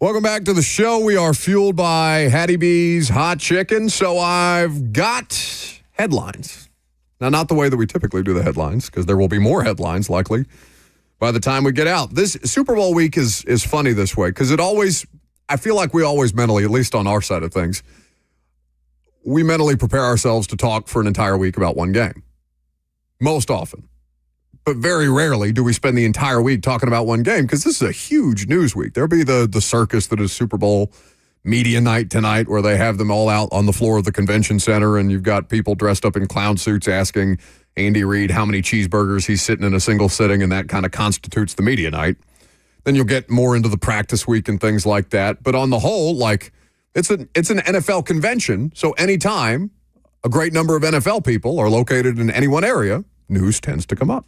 Speaker 1: Welcome back to the show. We are fueled by Hattie B's Hot Chicken. So I've got headlines. Now, not the way that we typically do the headlines, because there will be more headlines likely by the time we get out. This Super Bowl week is funny this way, because I feel like we always mentally, at least on our side of things, we mentally prepare ourselves to talk for an entire week about one game. Most often. But very rarely do we spend the entire week talking about one game, because this is a huge news week. There'll be the circus that is Super Bowl media night tonight, where they have them all out on the floor of the convention center, and you've got people dressed up in clown suits asking Andy Reid how many cheeseburgers he's sitting in a single sitting, and that kind of constitutes the media night. Then you'll get more into the practice week and things like that. But on the whole, like, it's an NFL convention, so anytime a great number of NFL people are located in any one area, news tends to come up.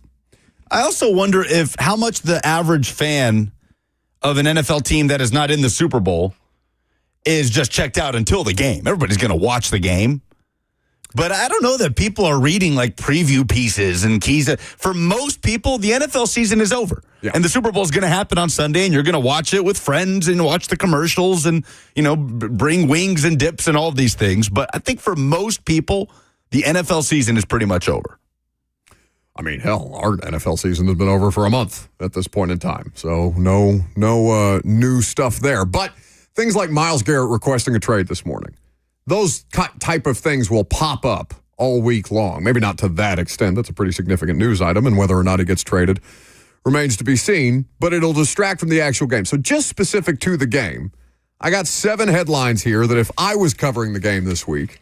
Speaker 2: I also wonder how much the average fan of an NFL team that is not in the Super Bowl is just checked out until the game. Everybody's going to watch the game. But I don't know that people are reading like preview pieces and keys. For most people, the NFL season is over. Yeah. And the Super Bowl is going to happen on Sunday, and you're going to watch it with friends and watch the commercials and, bring wings and dips and all of these things. But I think for most people, the NFL season is pretty much over.
Speaker 1: I mean, hell, our NFL season has been over for a month at this point in time. So no new stuff there. But things like Myles Garrett requesting a trade this morning, those type of things will pop up all week long. Maybe not to that extent. That's a pretty significant news item, and whether or not he gets traded remains to be seen. But it'll distract from the actual game. So just specific to the game, I got 7 headlines here that if I was covering the game this week,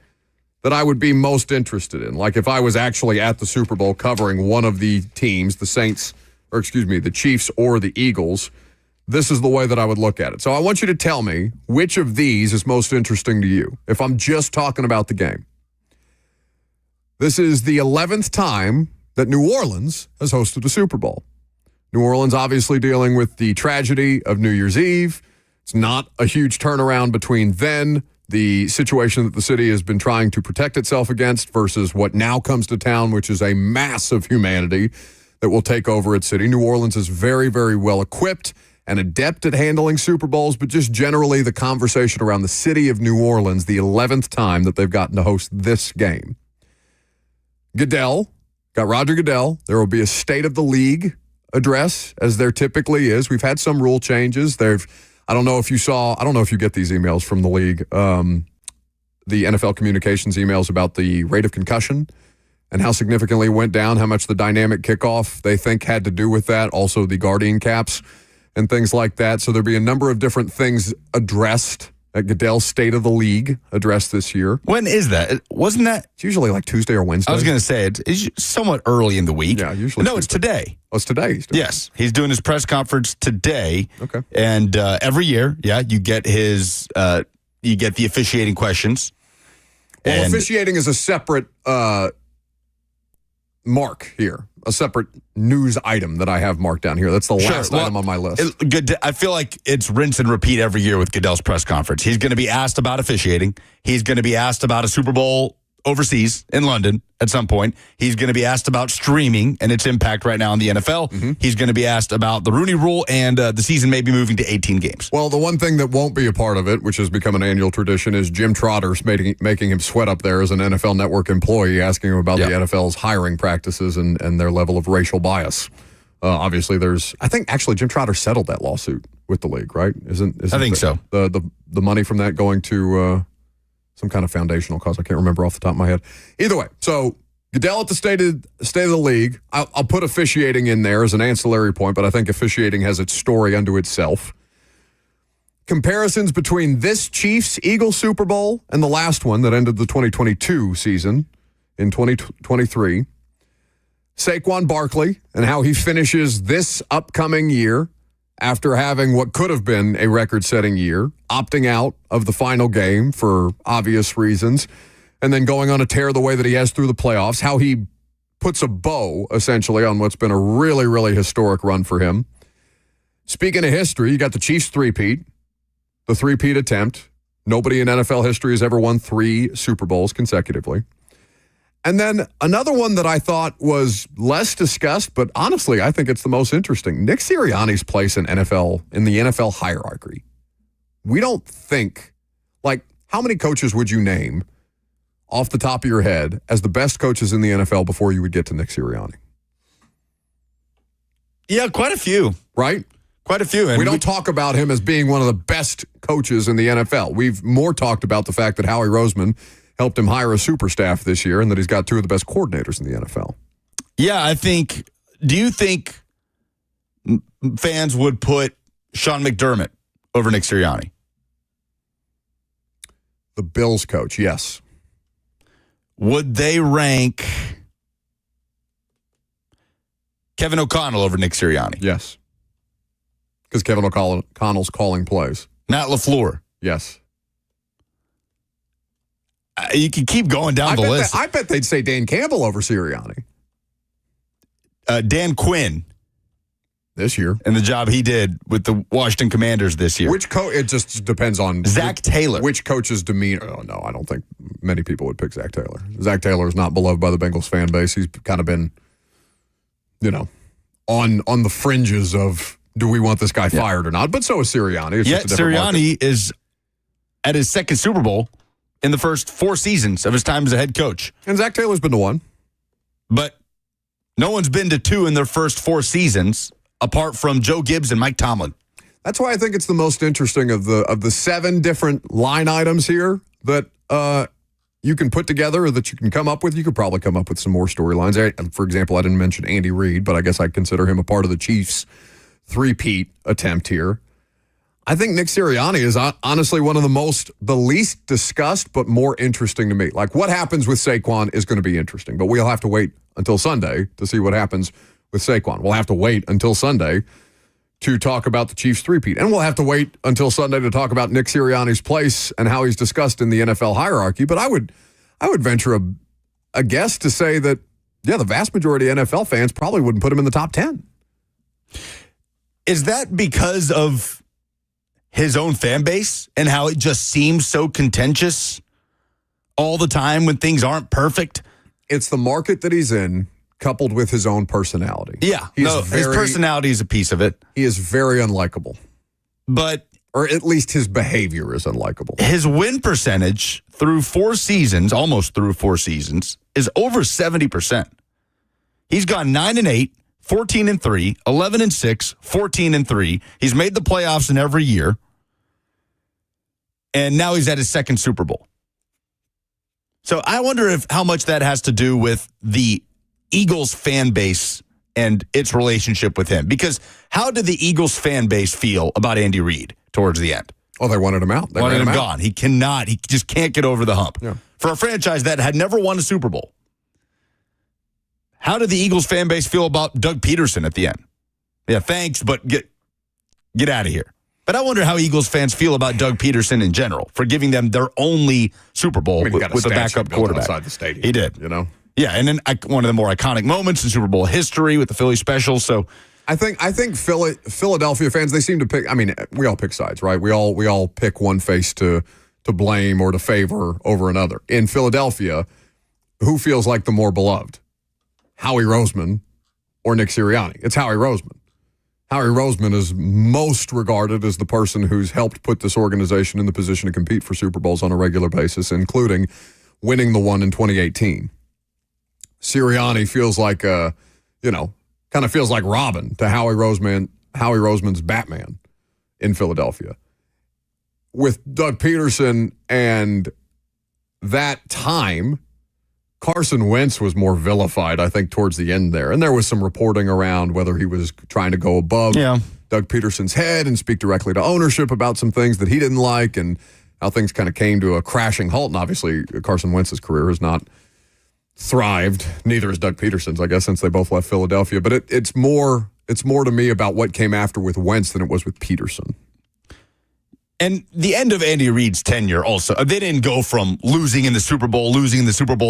Speaker 1: that I would be most interested in. Like if I was actually at the Super Bowl covering one of the teams, the Chiefs or the Eagles, this is the way that I would look at it. So I want you to tell me which of these is most interesting to you if I'm just talking about the game. This is the 11th time that New Orleans has hosted a Super Bowl. New Orleans obviously dealing with the tragedy of New Year's Eve. It's not a huge turnaround between then, the situation that the city has been trying to protect itself against, versus what now comes to town, which is a mass of humanity that will take over its city. New Orleans is very, very well equipped and adept at handling Super Bowls, but just generally the conversation around the city of New Orleans, the 11th time that they've gotten to host this game. Goodell, got Roger Goodell. There will be a State of the League address, as there typically is. We've had some rule changes. I don't know if you get these emails from the league, the NFL communications emails about the rate of concussion and how significantly it went down, how much the dynamic kickoff they think had to do with that, also the guardian caps and things like that. So there'll be a number of different things addressed at Goodell's State of the League address this year.
Speaker 2: When is that? Wasn't that?
Speaker 1: It's usually like Tuesday or Wednesday.
Speaker 2: I was going to say it's somewhat early in the week.
Speaker 1: Yeah, usually.
Speaker 2: No, it's today.
Speaker 1: Oh, it's today.
Speaker 2: Yes, he's doing his press conference today.
Speaker 1: Okay.
Speaker 2: And every year, you get the officiating questions.
Speaker 1: Well, officiating is a separate mark here, a separate news item that I have marked down here. That's the last item on my list.
Speaker 2: I feel like it's rinse and repeat every year with Goodell's press conference. He's going to be asked about officiating. He's going to be asked about a Super Bowl overseas in London at some point. He's going to be asked about streaming and its impact right now on the NFL. Mm-hmm. He's going to be asked about the Rooney Rule and the season may be moving to 18 games.
Speaker 1: Well, the one thing that won't be a part of it, which has become an annual tradition, is Jim Trotter's making him sweat up there as an NFL Network employee, asking him about the NFL's hiring practices and their level of racial bias. Obviously, I think actually Jim Trotter settled that lawsuit with the league, right? I think so. The money from that going to some kind of foundational cause. I can't remember off the top of my head. Either way, so Goodell at the State of the League. I'll put officiating in there as an ancillary point, but I think officiating has its story unto itself. Comparisons between this Chiefs-Eagles Super Bowl and the last one that ended the 2022 season in 2023. Saquon Barkley and how he finishes this upcoming year after having what could have been a record-setting year, opting out of the final game for obvious reasons, and then going on a tear the way that he has through the playoffs, how he puts a bow, essentially, on what's been a really, really historic run for him. Speaking of history, you got the Chiefs three-peat, the three-peat attempt. Nobody in NFL history has ever won 3 Super Bowls consecutively. And then another one that I thought was less discussed, but honestly, I think it's the most interesting. Nick Sirianni's place in the NFL hierarchy. we don't think, like, how many coaches would you name off the top of your head as the best coaches in the NFL before you would get to Nick Sirianni?
Speaker 2: Yeah, quite a few.
Speaker 1: Right?
Speaker 2: Quite a few. And
Speaker 1: we don't talk about him as being one of the best coaches in the NFL. We've more talked about the fact that Howie Roseman helped him hire a super staff this year and that he's got two of the best coordinators in the NFL.
Speaker 2: Yeah, do you think fans would put Sean McDermott over Nick Sirianni?
Speaker 1: The Bills coach, yes.
Speaker 2: Would they rank Kevin O'Connell over Nick Sirianni?
Speaker 1: Yes. Because Kevin O'Connell's calling plays.
Speaker 2: Matt LaFleur?
Speaker 1: Yes.
Speaker 2: You can keep going down the list.
Speaker 1: I bet they'd say Dan Campbell over Sirianni.
Speaker 2: Dan Quinn.
Speaker 1: This year.
Speaker 2: And the job he did with the Washington Commanders this year.
Speaker 1: Which coach? It just depends on
Speaker 2: Zach Taylor.
Speaker 1: Which coach's demeanor? Oh no, I don't think many people would pick Zach Taylor. Zach Taylor is not beloved by the Bengals fan base. He's kind of been, on the fringes of do we want this guy fired or not? But so is Sirianni. It's just a different
Speaker 2: Sirianni
Speaker 1: market.
Speaker 2: is at his second Super Bowl in the first 4 seasons of his time as a head coach.
Speaker 1: And Zach Taylor's been to one.
Speaker 2: But no one's been to 2 in their first 4 seasons, apart from Joe Gibbs and Mike Tomlin.
Speaker 1: That's why I think it's the most interesting of the 7 different line items here that you can put together or that you can come up with. You could probably come up with some more storylines. For example, I didn't mention Andy Reid, but I guess I'd consider him a part of the Chiefs' three-peat attempt here. I think Nick Sirianni is honestly one of the least discussed but more interesting to me. Like, what happens with Saquon is going to be interesting, but we'll have to wait until Sunday to see what happens with Saquon. We'll have to wait until Sunday to talk about the Chiefs' three-peat. And we'll have to wait until Sunday to talk about Nick Sirianni's place and how he's discussed in the NFL hierarchy. But I would venture a guess to say that, the vast majority of NFL fans probably wouldn't put him in the top 10.
Speaker 2: Is that because of his own fan base and how it just seems so contentious all the time when things aren't perfect?
Speaker 1: It's the market that he's in, coupled with his own personality.
Speaker 2: Yeah. His personality is a piece of it.
Speaker 1: He is very unlikable.
Speaker 2: But
Speaker 1: or at least his behavior is unlikable.
Speaker 2: His win percentage through 4 seasons, almost through 4 seasons, is over 70%. He's gone 9-8, 14-3, 11-6, 14-3. He's made the playoffs in every year. And now he's at his second Super Bowl. So I wonder how much that has to do with the Eagles fan base and its relationship with him. Because how did the Eagles fan base feel about Andy Reid towards the end?
Speaker 1: Oh, they wanted him out. They
Speaker 2: wanted him gone. He just can't get over the hump.
Speaker 1: Yeah.
Speaker 2: For a franchise that had never won a Super Bowl. How did the Eagles fan base feel about Doug Peterson at the end? Yeah, thanks, but get out of here. But I wonder how Eagles fans feel about Doug Peterson in general for giving them their only Super Bowl with a backup quarterback.
Speaker 1: Outside the stadium.
Speaker 2: He did. Yeah, and then one of the more iconic moments in Super Bowl history with the Philly special. So
Speaker 1: I think Philadelphia fans, they seem to pick. I mean, we all pick sides, right? We all pick one face to blame or to favor over another. In Philadelphia, who feels like the more beloved? Howie Roseman or Nick Sirianni? It's Howie Roseman. Howie Roseman is most regarded as the person who's helped put this organization in the position to compete for Super Bowls on a regular basis, including winning the one in 2018. Sirianni feels like kind of feels like Robin to Howie Roseman's Batman in Philadelphia. With Doug Peterson and that time, Carson Wentz was more vilified, I think, towards the end there. And there was some reporting around whether he was trying to go above Doug Peterson's head and speak directly to ownership about some things that he didn't like and how things kind of came to a crashing halt. And obviously, Carson Wentz's career has not thrived. Neither has Doug Peterson's, I guess, since they both left Philadelphia. But it's more to me about what came after with Wentz than it was with Peterson.
Speaker 2: And the end of Andy Reid's tenure also, they didn't go from losing in the Super Bowl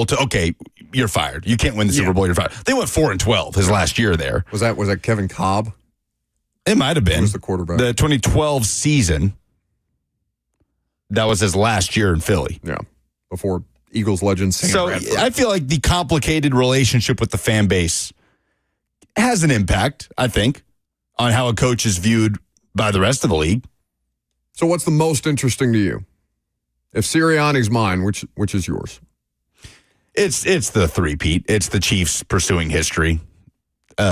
Speaker 2: to, okay, you're fired. You can't win the Super Bowl, you're fired. They went 4-12 his last year there.
Speaker 1: Was that Kevin Cobb?
Speaker 2: It might have been.
Speaker 1: Who was the quarterback?
Speaker 2: The 2012 season. That was his last year in Philly.
Speaker 1: Yeah, before Eagles legend Sam Bradford.
Speaker 2: I feel like the complicated relationship with the fan base has an impact, I think, on how a coach is viewed by the rest of the league.
Speaker 1: So what's the most interesting to you? If Sirianni's mine, which is yours?
Speaker 2: It's the three-peat. It's the Chiefs pursuing history,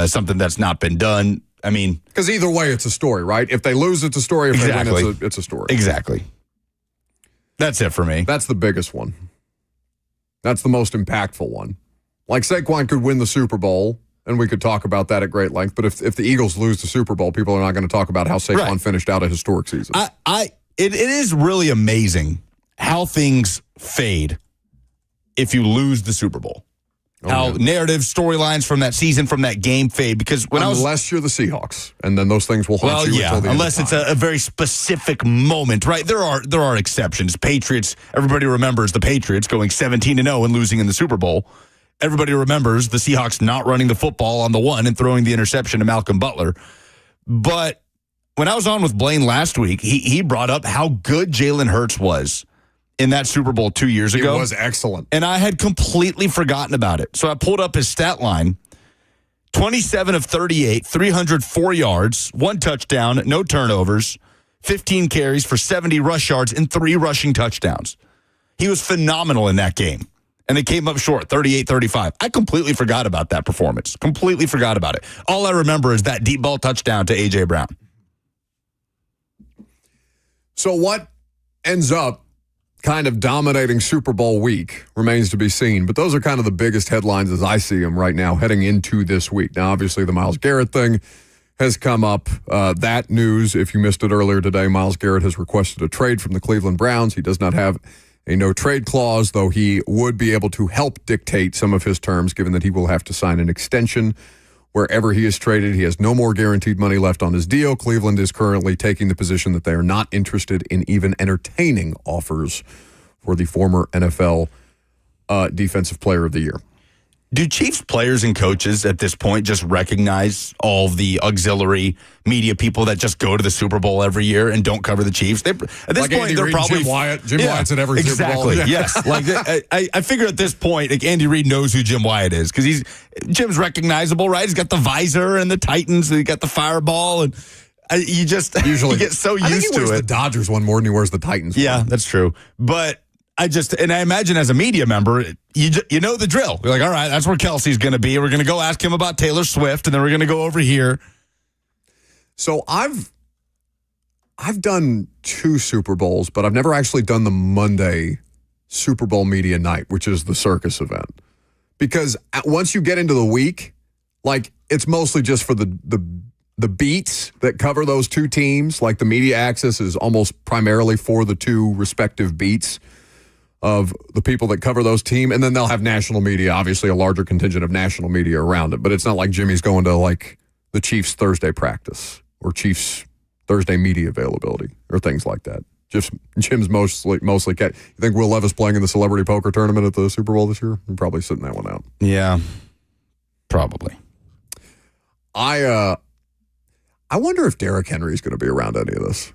Speaker 2: something that's not been done. I mean,
Speaker 1: because either way, it's a story, right? If they lose, it's a story. If they win, it's a story.
Speaker 2: Exactly. That's it for me.
Speaker 1: That's the biggest one. That's the most impactful one. Like Saquon could win the Super Bowl, and we could talk about that at great length. But if the Eagles lose the Super Bowl, people are not going to talk about how Saquon finished out a historic season.
Speaker 2: It is really amazing how things fade if you lose the Super Bowl. Narrative storylines from that season, from that game fade. Because
Speaker 1: unless you're the Seahawks, and then those things will haunt you until the end
Speaker 2: unless it's a very specific moment, right? There are exceptions. Patriots, everybody remembers the Patriots going 17-0 and losing in the Super Bowl. Everybody remembers the Seahawks not running the football on the one and throwing the interception to Malcolm Butler. But when I was on with Blaine last week, he brought up how good Jalen Hurts was in that Super Bowl 2 years ago.
Speaker 1: It was excellent.
Speaker 2: And I had completely forgotten about it. So I pulled up his stat line. 27 of 38, 304 yards, 1 touchdown, no turnovers, 15 carries for 70 rush yards, and 3 rushing touchdowns. He was phenomenal in that game. And they came up short, 38-35. I completely forgot about that performance. Completely forgot about it. All I remember is that deep ball touchdown to A.J. Brown.
Speaker 1: So what ends up kind of dominating Super Bowl week remains to be seen. But those are kind of the biggest headlines as I see them right now heading into this week. Now, obviously, the Myles Garrett thing has come up. That news, if you missed it earlier today, Myles Garrett has requested a trade from the Cleveland Browns. He does not have a no-trade clause, though he would be able to help dictate some of his terms, given that he will have to sign an extension wherever he is traded. He has no more guaranteed money left on his deal. Cleveland is currently taking the position that they are not interested in even entertaining offers for the former NFL Defensive Player of the Year.
Speaker 2: Do Chiefs players and coaches at this point just recognize all the auxiliary media people that just go to the Super Bowl every year and don't cover the Chiefs? At this point,
Speaker 1: Andy
Speaker 2: they're
Speaker 1: Reid,
Speaker 2: probably
Speaker 1: Jim Wyatt's at every Super Bowl.
Speaker 2: Exactly. Yes. Like I figure at this point, like Andy Reid knows who Jim Wyatt is because Jim's recognizable, right? He's got the visor and the Titans. And he got the fireball, and you just usually get so used
Speaker 1: I think he wears
Speaker 2: to it.
Speaker 1: The Dodgers one more than he wears the Titans.
Speaker 2: Yeah, that's true. But I imagine as a media member, you know the drill. You're like, all right, that's where Kelsey's going to be. We're going to go ask him about Taylor Swift, and then we're going to go over here.
Speaker 1: So I've done 2 Super Bowls, but I've never actually done the Monday Super Bowl media night, which is the circus event. Because once you get into the week, like it's mostly just for the beats that cover those 2 teams. Like the media access is almost primarily for the 2 respective beats of the people that cover those teams. And then they'll have national media, obviously a larger contingent of national media around it. But it's not like Jimmy's going to like the Chiefs Thursday practice or Chiefs Thursday media availability or things like that. Jim's mostly. You think Will Levis playing in the celebrity poker tournament at the Super Bowl this year? I'm probably sitting that one out.
Speaker 2: Yeah, probably.
Speaker 1: I wonder if Derrick Henry is going to be around any of this.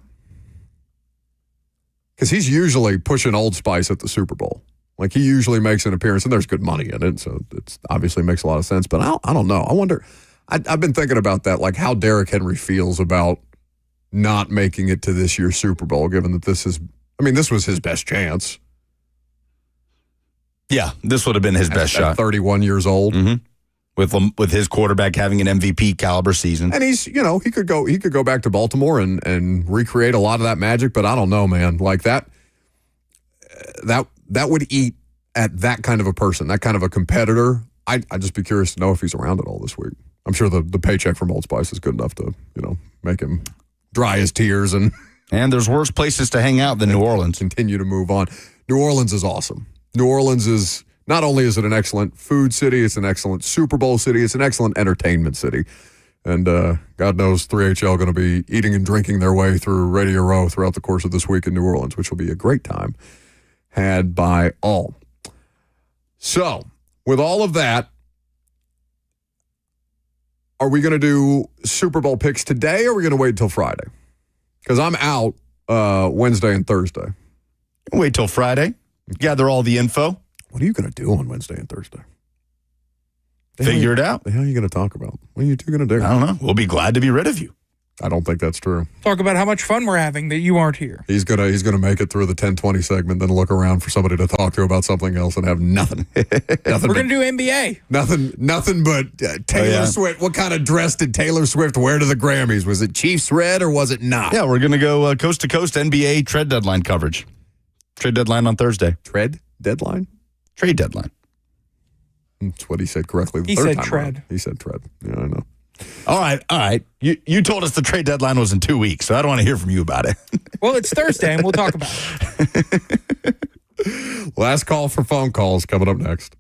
Speaker 1: Because he's usually pushing Old Spice at the Super Bowl. Like, he usually makes an appearance, and there's good money in it, so it obviously makes a lot of sense. But I don't know. I wonder. I've been thinking about that, like how Derrick Henry feels about not making it to this year's Super Bowl, given that this was his best chance.
Speaker 2: Yeah, this would have been his best shot.
Speaker 1: 31 years old.
Speaker 2: Mm-hmm. With his quarterback having an MVP caliber season.
Speaker 1: And he's, he could go back to Baltimore and recreate a lot of that magic, but I don't know, man. Like that would eat at that kind of a person, that kind of a competitor. I'd just be curious to know if he's around at all this week. I'm sure the paycheck from Old Spice is good enough to, make him dry his tears and
Speaker 2: there's worse places to hang out than New Orleans.
Speaker 1: Continue to move on. New Orleans is awesome. New Orleans is not only is it an excellent food city, it's an excellent Super Bowl city, it's an excellent entertainment city. And God knows 3HL going to be eating and drinking their way through Radio Row throughout the course of this week in New Orleans, which will be a great time had by all. So, with all of that, are we going to do Super Bowl picks today, or are we going to wait until Friday? Because I'm out Wednesday and Thursday.
Speaker 2: Wait till Friday. Gather all the info.
Speaker 1: What are you going to do on Wednesday and Thursday?
Speaker 2: Figure it out.
Speaker 1: The hell are you going to talk about? What are you two going to do?
Speaker 2: I don't know. We'll be glad to be rid of you.
Speaker 1: I don't think that's true.
Speaker 3: Talk about how much fun we're having that you aren't here.
Speaker 1: He's gonna make it through the 10-20 segment, then look around for somebody to talk to about something else and have nothing.
Speaker 3: We're going to do NBA.
Speaker 1: Nothing but Taylor Swift. What kind of dress did Taylor Swift wear to the Grammys? Was it Chiefs red or was it not?
Speaker 2: Yeah, we're going to go coast to coast NBA trade deadline coverage. Trade deadline on Thursday.
Speaker 1: Trade deadline?
Speaker 2: Trade deadline.
Speaker 1: That's what he said correctly.
Speaker 3: He said tread.
Speaker 1: He said tread. Yeah, I know.
Speaker 2: All right. You told us the trade deadline was in 2 weeks, so I don't want to hear from you about it.
Speaker 3: Well, it's Thursday, and we'll talk about it.
Speaker 1: Last call for phone calls coming up next.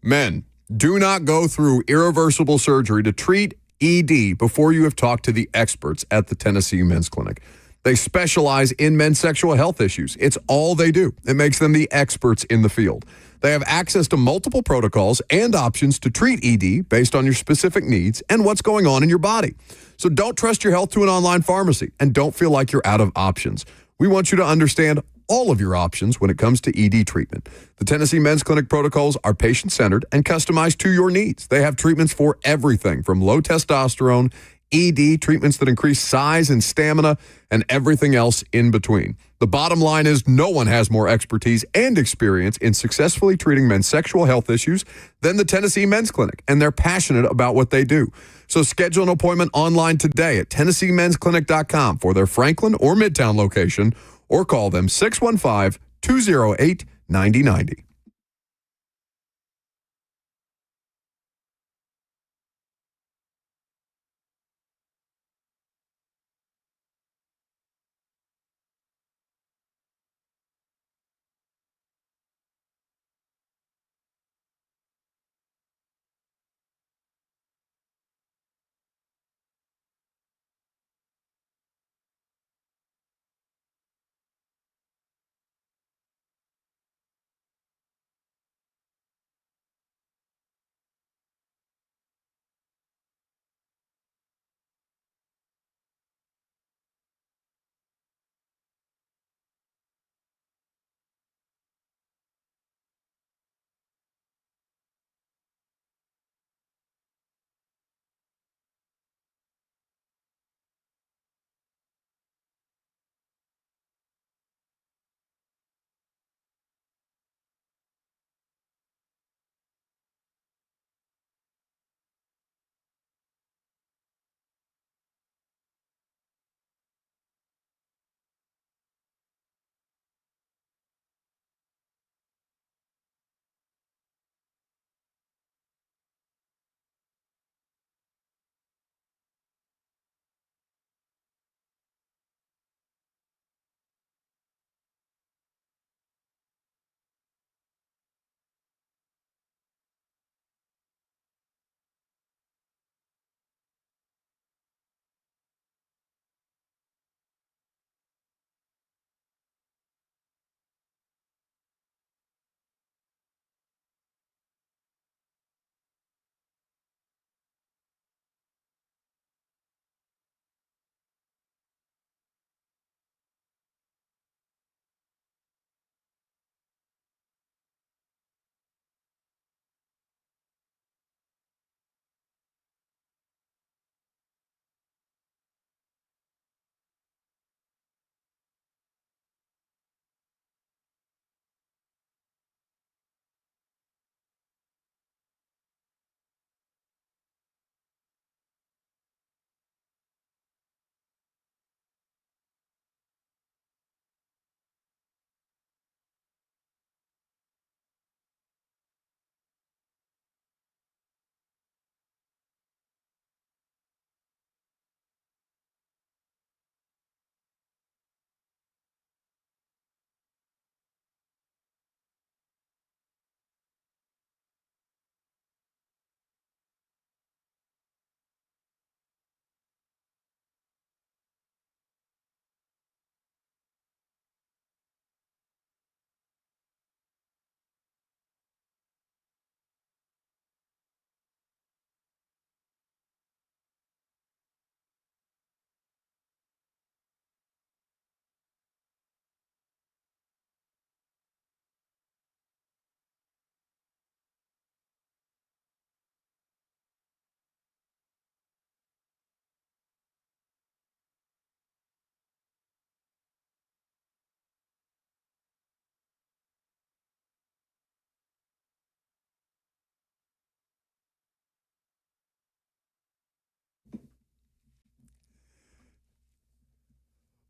Speaker 1: Men, do not go through irreversible surgery to treat ED before you have talked to the experts at the Tennessee Men's Clinic. They specialize in men's sexual health issues. It's all they do. It makes them the experts in the field. They have access to multiple protocols and options to treat ED based on your specific needs and what's going on in your body. So don't trust your health to an online pharmacy and don't feel like you're out of options. We want you to understand all of your options when it comes to ED treatment. The Tennessee Men's Clinic protocols are patient-centered and customized to your needs. They have treatments for everything from low testosterone, ED, treatments that increase size and stamina, and everything else in between. The bottom line is no one has more expertise and experience in successfully treating men's sexual health issues than the Tennessee Men's Clinic, and they're passionate about what they do. So schedule an appointment online today at TennesseeMen'sClinic.com for their Franklin or Midtown location, or call them 615-208-9090.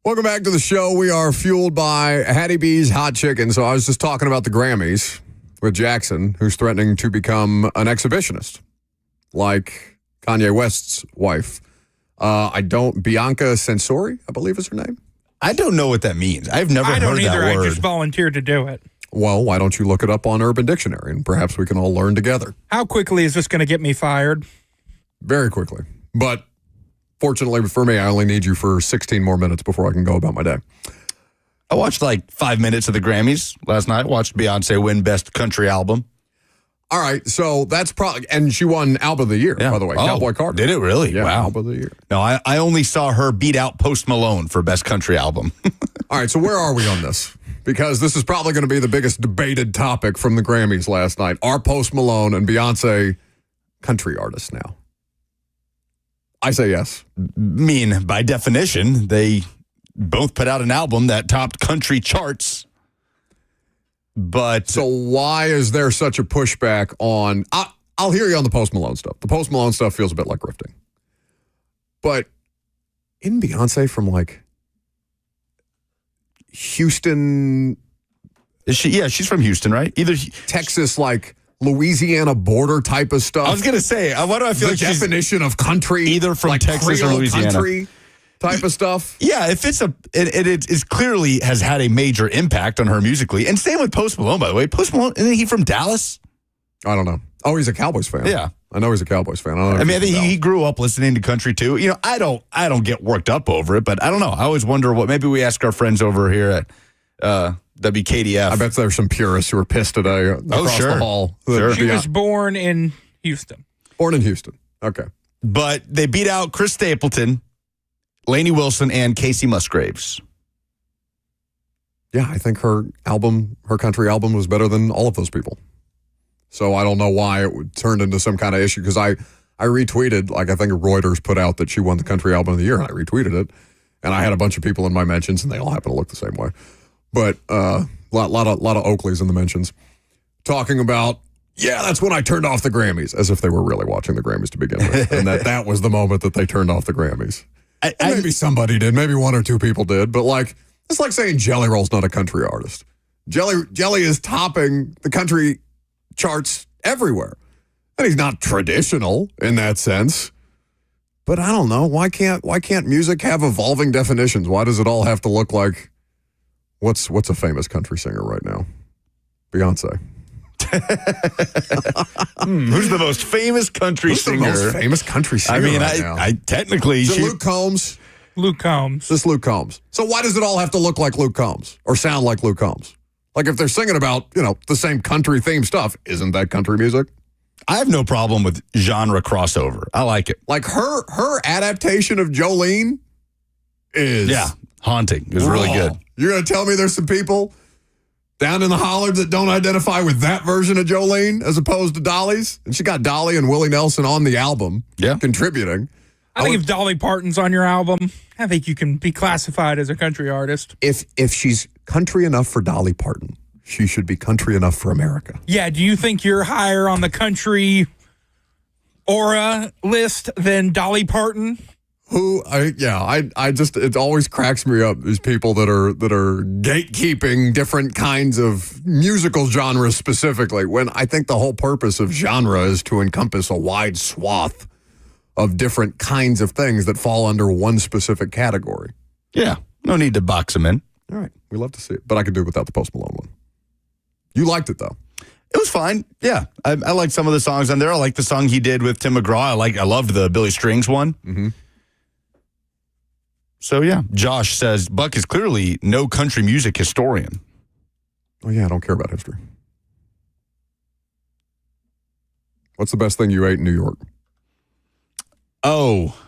Speaker 1: Welcome back to the show. We are fueled by Hattie B's Hot Chicken. So I was just talking about the Grammys with Jackson, who's threatening to become an exhibitionist, like Kanye West's wife. Bianca Censori, I believe is her name.
Speaker 2: I don't know what that means. I've never heard that word. I don't either.
Speaker 3: I just volunteered to do it.
Speaker 1: Well, why don't you look it up on Urban Dictionary, and perhaps we can all learn together.
Speaker 3: How quickly is this going to get me fired?
Speaker 1: Very quickly. But fortunately for me, I only need you for 16 more minutes before I can go about my day.
Speaker 2: I watched like 5 minutes of the Grammys last night. Watched Beyonce win Best Country Album.
Speaker 1: All right, so that's probably, and she won Album of the Year, by the way. Cowboy Carter.
Speaker 2: Did it really?
Speaker 1: Yeah,
Speaker 2: wow.
Speaker 1: Album of the Year.
Speaker 2: No, I only saw her beat out Post Malone for Best Country Album.
Speaker 1: All right, so where are we on this? Because this is probably going to be the biggest debated topic from the Grammys last night. Are Post Malone and Beyonce country artists now? I say yes.
Speaker 2: I mean, by definition, they both put out an album that topped country charts. But
Speaker 1: so why is there such a pushback on... I'll hear you on the Post Malone stuff. The Post Malone stuff feels a bit like grifting. But isn't Beyonce from like Houston?
Speaker 2: Is she? Yeah, she's from Houston, right? Either
Speaker 1: Texas, like Louisiana border type of stuff.
Speaker 2: I was going to say, why do I feel
Speaker 1: the
Speaker 2: like
Speaker 1: definition of country,
Speaker 2: either from
Speaker 1: like
Speaker 2: Texas
Speaker 1: Creole
Speaker 2: or Louisiana
Speaker 1: country type of stuff?
Speaker 2: Yeah, if it's it is clearly has had a major impact on her musically, and same with Post Malone, by the way. Post Malone, isn't he from Dallas?
Speaker 1: I don't know. Oh, he's a Cowboys fan.
Speaker 2: Yeah,
Speaker 1: I know he's a Cowboys fan.
Speaker 2: I think he grew up listening to country too. You know, I don't get worked up over it, but I don't know. I always wonder what. Maybe we ask our friends over here at WKDF.
Speaker 1: I bet there's some purists who are pissed today across the hall.
Speaker 3: Sure. She was born in Houston.
Speaker 1: Born in Houston. Okay.
Speaker 2: But they beat out Chris Stapleton, Lainey Wilson, and Casey Musgraves.
Speaker 1: Yeah, I think her country album was better than all of those people. So I don't know why it turned into some kind of issue, because I retweeted, like I think Reuters put out that she won the country album of the year, and I retweeted it. And I had a bunch of people in my mentions, and they all happen to look the same way. But a lot of Oakleys in the mentions talking about, yeah, that's when I turned off the Grammys, as if they were really watching the Grammys to begin with, and that was the moment that they turned off the Grammys. Maybe somebody did, maybe one or two people did, but like it's like saying Jelly Roll's not a country artist. Jelly is topping the country charts everywhere, and he's not traditional in that sense. But I don't know, why can't music have evolving definitions? Why does it all have to look like what's a famous country singer right now? Beyonce.
Speaker 2: Who's the most famous country singer?
Speaker 1: Who's the most famous country singer?
Speaker 2: I mean,
Speaker 1: right now?
Speaker 2: I technically.
Speaker 1: Is it Luke Combs?
Speaker 3: Luke Combs.
Speaker 1: This Luke Combs. So why does it all have to look like Luke Combs or sound like Luke Combs? Like if they're singing about, the same country theme stuff, isn't that country music?
Speaker 2: I have no problem with genre crossover. I like it.
Speaker 1: Like her adaptation of Jolene is
Speaker 2: haunting. It was really good.
Speaker 1: You're going to tell me there's some people down in the holler that don't identify with that version of Jolene as opposed to Dolly's? And she got Dolly and Willie Nelson on the album contributing.
Speaker 3: I think if Dolly Parton's on your album, I think you can be classified as a country artist.
Speaker 1: If she's country enough for Dolly Parton, she should be country enough for America.
Speaker 3: Yeah, do you think you're higher on the country aura list than Dolly Parton?
Speaker 1: It always cracks me up, these people that are gatekeeping different kinds of musical genres specifically, when I think the whole purpose of genre is to encompass a wide swath of different kinds of things that fall under one specific category.
Speaker 2: Yeah, no need to box them in.
Speaker 1: All right, we love to see it, but I could do it without the Post Malone one. You liked it though.
Speaker 2: It was fine. Yeah, I liked some of the songs on there. I liked the song he did with Tim McGraw. I loved the Billy Strings one.
Speaker 1: Mm-hmm.
Speaker 2: So yeah, Josh says Buck is clearly no country music historian.
Speaker 1: Oh yeah, I don't care about history. What's the best thing you ate in New York?
Speaker 2: Oh,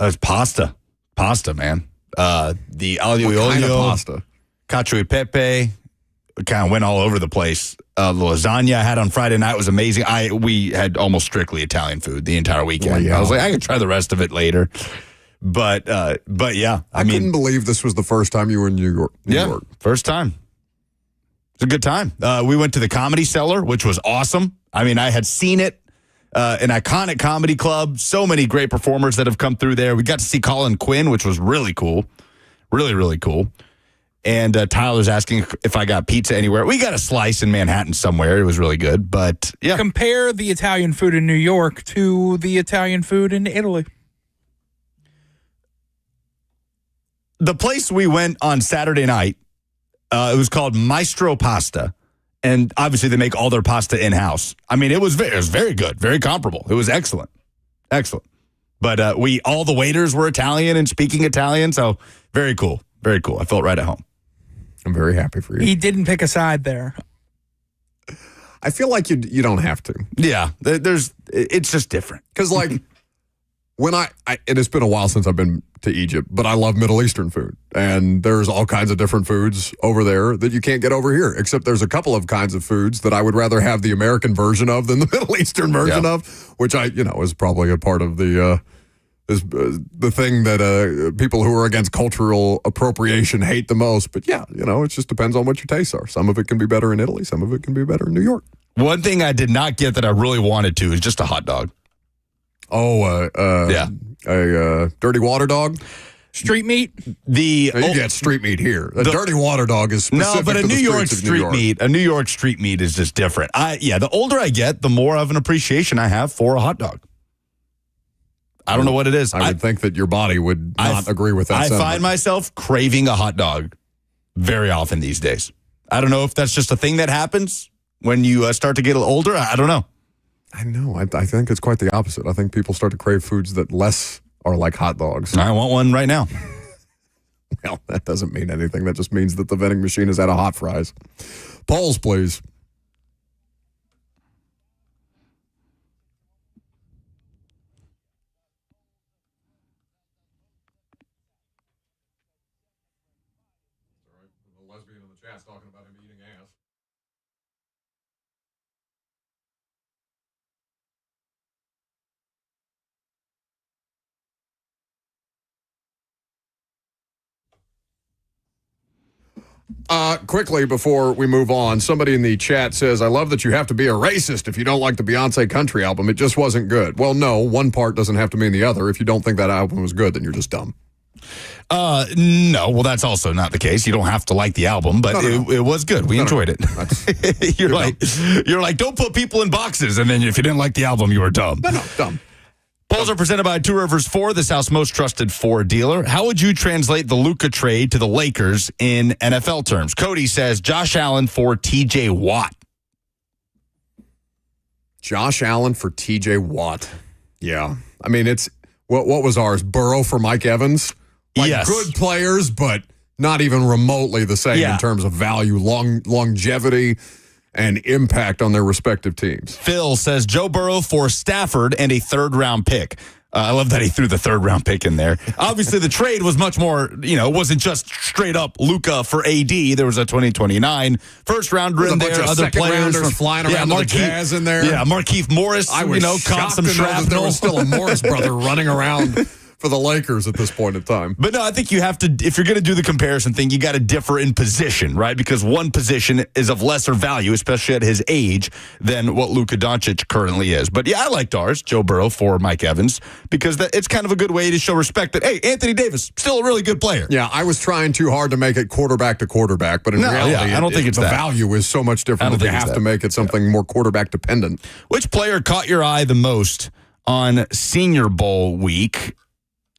Speaker 2: it's pasta. Pasta, man. The aglio
Speaker 1: What
Speaker 2: olio,
Speaker 1: kind of pasta?
Speaker 2: cacio e pepe. Kind of went all over the place. The lasagna I had on Friday night was amazing. We had almost strictly Italian food the entire weekend.
Speaker 1: Well, yeah.
Speaker 2: I was like, I could try the rest of it later. But yeah,
Speaker 1: I couldn't believe this was the first time you were in New York. New York.
Speaker 2: First time. It was a good time. We went to the Comedy Cellar, which was awesome. I mean, I had seen it. An iconic comedy club. So many great performers that have come through there. We got to see Colin Quinn, which was really cool. Really, really cool. And Tyler's asking if I got pizza anywhere. We got a slice in Manhattan somewhere. It was really good. But yeah.
Speaker 3: Compare the Italian food in New York to the Italian food in Italy.
Speaker 2: The place we went on Saturday night, it was called Maestro Pasta. And obviously they make all their pasta in-house. I mean, it was very good, very comparable. It was excellent. Excellent. But all the waiters were Italian and speaking Italian. So very cool. Very cool. I felt right at home.
Speaker 1: I'm very happy for you.
Speaker 3: He didn't pick a side there.
Speaker 1: I feel like you don't have to.
Speaker 2: Yeah, it's just different.
Speaker 1: Because, like, when it has been a while since I've been to Egypt, but I love Middle Eastern food. And there's all kinds of different foods over there that you can't get over here, except there's a couple of kinds of foods that I would rather have the American version of than the Middle Eastern version of, which is probably a part of the thing that people who are against cultural appropriation hate the most. But yeah, it just depends on what your tastes are. Some of it can be better in Italy. Some of it can be better in New York.
Speaker 2: One thing I did not get that I really wanted to is just a hot dog.
Speaker 1: Oh, a dirty water dog?
Speaker 3: Street meat?
Speaker 1: You get street meat here. A dirty water dog is specific
Speaker 2: but a
Speaker 1: to the
Speaker 2: New York
Speaker 1: streets of New York.
Speaker 2: meat. A New York street meat is just different. The older I get, the more of an appreciation I have for a hot dog. I don't know what it is.
Speaker 1: I would think that your body would not agree with that sentiment.
Speaker 2: I find myself craving a hot dog very often these days. I don't know if that's just a thing that happens when you start to get a little older. I don't know.
Speaker 1: I know. I think it's quite the opposite. I think people start to crave foods that less are like hot dogs.
Speaker 2: I want one right now.
Speaker 1: Well, that doesn't mean anything. That just means that the vending machine is out of hot fries. Polls, please. Lesbian in the chat's talking about him eating ass. Quickly before we move on, somebody in the chat says, I love that you have to be a racist if you don't like the Beyonce country album. It just wasn't good. Well, no, one part doesn't have to mean the other. If you don't think that album was good, then you're just dumb.
Speaker 2: No, well, that's also not the case. You don't have to like the album, but it was good. We enjoyed it. You're like, don't put people in boxes, and then if you didn't like the album, you were dumb.
Speaker 1: No, dumb.
Speaker 2: Polls are presented by Two Rivers Ford, the South's most trusted Ford dealer. How would you translate the Luka trade to the Lakers in NFL terms? Cody says Josh Allen for TJ Watt.
Speaker 1: Josh Allen for TJ Watt. Yeah. I mean, it's what was ours? Burrow for Mike Evans?
Speaker 2: Yes.
Speaker 1: Good players, but not even remotely the same in terms of value, longevity, and impact on their respective teams.
Speaker 2: Phil says Joe Burrow for Stafford and a third-round pick. I love that he threw the third-round pick in there. Obviously, the trade was much more, it wasn't just straight-up Luka for AD. There was a 2029 first-rounder in there. Other players
Speaker 1: flying around with the Jazz in there.
Speaker 2: Yeah, Markieff Morris,
Speaker 1: I was
Speaker 2: caught some
Speaker 1: shocked to know that there
Speaker 2: shrapnel.
Speaker 1: was still a Morris brother running around for the Lakers at this point in time.
Speaker 2: But no, I think you have to, if you're going to do the comparison thing, you got to differ in position, right? Because one position is of lesser value, especially at his age, than what Luka Doncic currently is. But yeah, I liked ours, Joe Burrow for Mike Evans, because it's kind of a good way to show respect that, hey, Anthony Davis, still a really good player.
Speaker 1: Yeah, I was trying too hard to make it quarterback to quarterback, but in reality,
Speaker 2: I don't think it's
Speaker 1: the
Speaker 2: that.
Speaker 1: value is so much different that you have to make it something more quarterback dependent.
Speaker 2: Which player caught your eye the most on Senior Bowl week?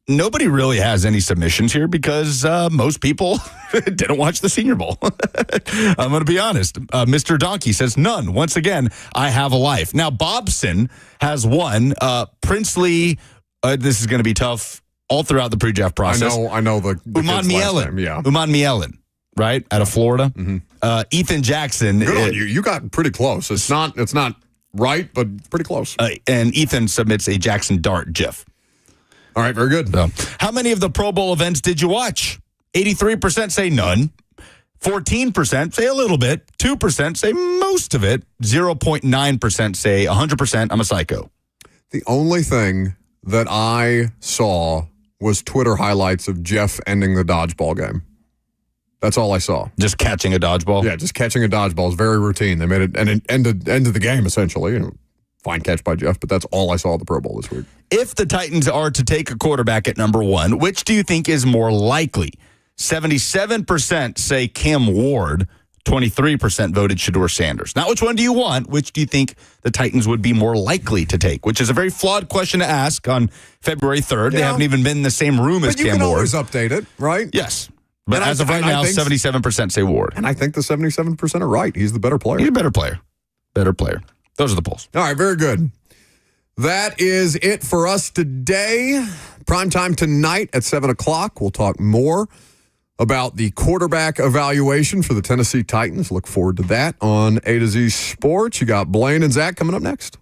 Speaker 2: Nobody really has any submissions here because most people didn't watch the Senior Bowl. I'm going to be honest. Mr. Donkey says none. Once again, I have a life. Now, Bobson has one. Princely, this is going to be tough all throughout the pre-draft process.
Speaker 1: I know the
Speaker 2: Uman Mielen.
Speaker 1: Yeah.
Speaker 2: Uman Mielen, right? Out of Florida. Mm-hmm. Ethan Jackson.
Speaker 1: Good on you. You got pretty close. It's not right, but pretty close.
Speaker 2: And Ethan submits a Jackson Dart GIF.
Speaker 1: All right, very good.
Speaker 2: So, how many of the Pro Bowl events did you watch? 83% say none. 14% say a little bit. 2% say most of it. 0.9% say 100% I'm a psycho.
Speaker 1: The only thing that I saw was Twitter highlights of Jeff ending the dodgeball game. That's all I saw.
Speaker 2: Just catching a dodgeball?
Speaker 1: Yeah, just catching a dodgeball is very routine. They made it an end of the game, essentially. Fine catch by Jeff, but that's all I saw at the Pro Bowl this week.
Speaker 2: If the Titans are to take a quarterback at number one, which do you think is more likely? 77% say Cam Ward. 23% voted Shedeur Sanders. Not which one do you want, which do you think the Titans would be more likely to take, which is a very flawed question to ask on February 3rd. They haven't even been in the same room as
Speaker 1: But you
Speaker 2: Cam
Speaker 1: can
Speaker 2: Ward.
Speaker 1: always update it, right?
Speaker 2: Yes. But
Speaker 1: And
Speaker 2: as of right now, 77% say Ward.
Speaker 1: And I think the 77% are right. He's the better player.
Speaker 2: He's a better player. Better player. Those are the polls.
Speaker 1: All right, very good. That is it for us today. Primetime tonight at 7 o'clock. We'll talk more about the quarterback evaluation for the Tennessee Titans. Look forward to that on A to Z Sports. You got Blaine and Zach coming up next.